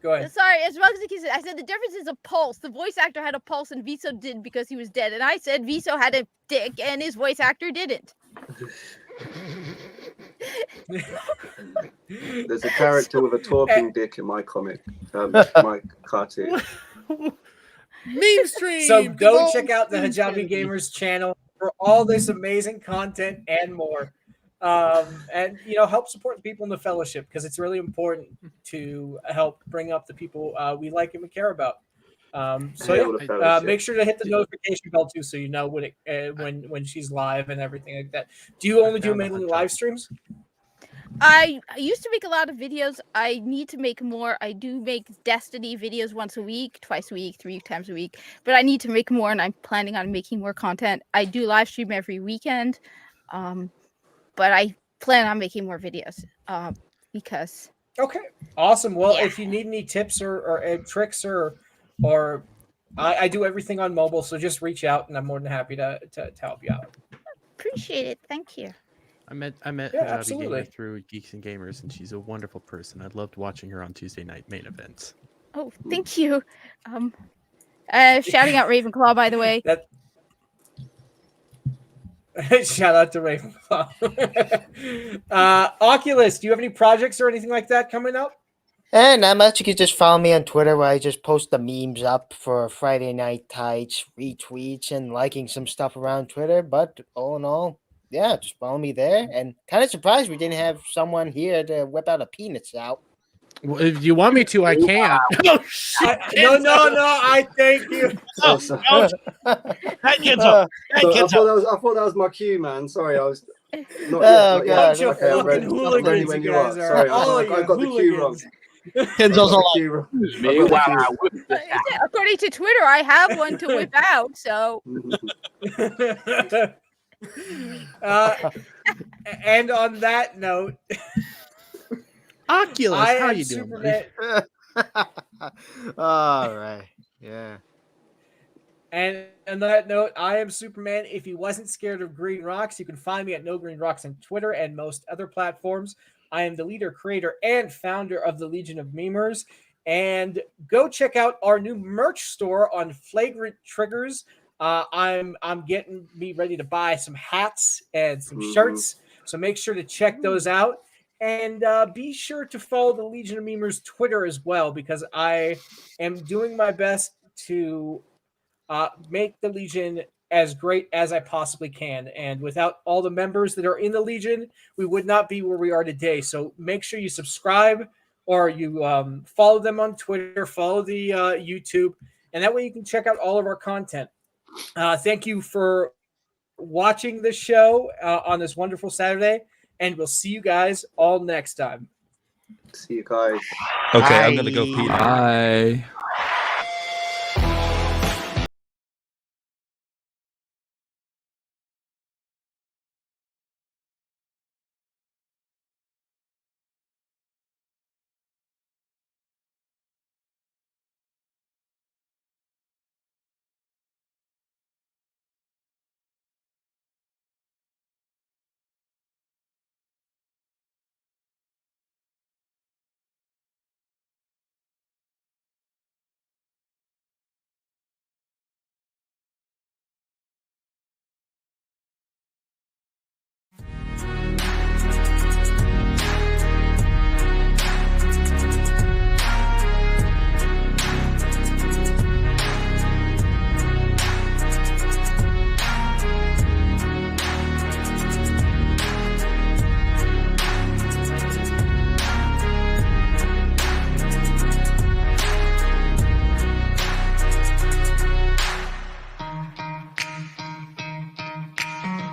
Go ahead. Sorry, as Mugzykins said, I said the difference is a pulse. The voice actor had a pulse and Viso didn't because he was dead. And I said Viso had a dick and his voice actor didn't. There's a character with a talking dick in my comic, my cartoon. Memestream. So go check out the Hijabi Gamers channel for all this amazing content and more. And help support the people in the fellowship, because it's really important to help bring up the people we like and we care about. Make sure to hit the notification bell too, so you know when she's live and everything like that. Do you only do mainly live streams? I used to make a lot of videos. I need to make more. I do make Destiny videos once a week, twice a week, 3 times a week. But I need to make more, and I'm planning on making more content. I do live stream every weekend, but I plan on making more videos because. Okay, awesome. Well, if you need any tips or tricks or I do everything on mobile, so just reach out, and I'm more than happy to help you out. Appreciate it. Thank you. I met Hijabi Gamer through Geeks and Gamers, and she's a wonderful person. I loved watching her on Tuesday night main events. Oh, thank you. Shouting out Ravenclaw, by the way. Shout out to Ravenclaw. Oculus, do you have any projects or anything like that coming up? Not much. You can just follow me on Twitter, where I just post the memes up for Friday Night Tights, retweets, and liking some stuff around Twitter. But all in all, yeah, just follow me there. And kind of surprised we didn't have someone here to whip out a penis out. Well, if you want me to, I can. Oh, shit. No, I thank you. I thought that was my cue, man. Sorry, I was not yet. Okay, I'm ready when you are. Sorry, I got the cue wrong. Kenzo's all According to Twitter, I have one to whip out. So. And on that note, Oculus, how you doing? All right, yeah. And on that note, I am Superman. If he wasn't scared of green rocks, you can find me at No Green Rocks on Twitter and most other platforms. I am the leader, creator, and founder of the Legion of Memers. And go check out our new merch store on Flagrant Triggers. I'm getting me ready to buy some hats and some shirts, so make sure to check those out, and be sure to follow the Legion of Memers Twitter as well, because I am doing my best to make the Legion as great as I possibly can, and without all the members that are in the Legion, we would not be where we are today. So make sure you subscribe, or you follow them on Twitter, follow the YouTube, and that way you can check out all of our content. Thank you for watching the show on this wonderful Saturday, and we'll see you guys all next time. See you guys. Okay, I'm gonna go pee now. Bye.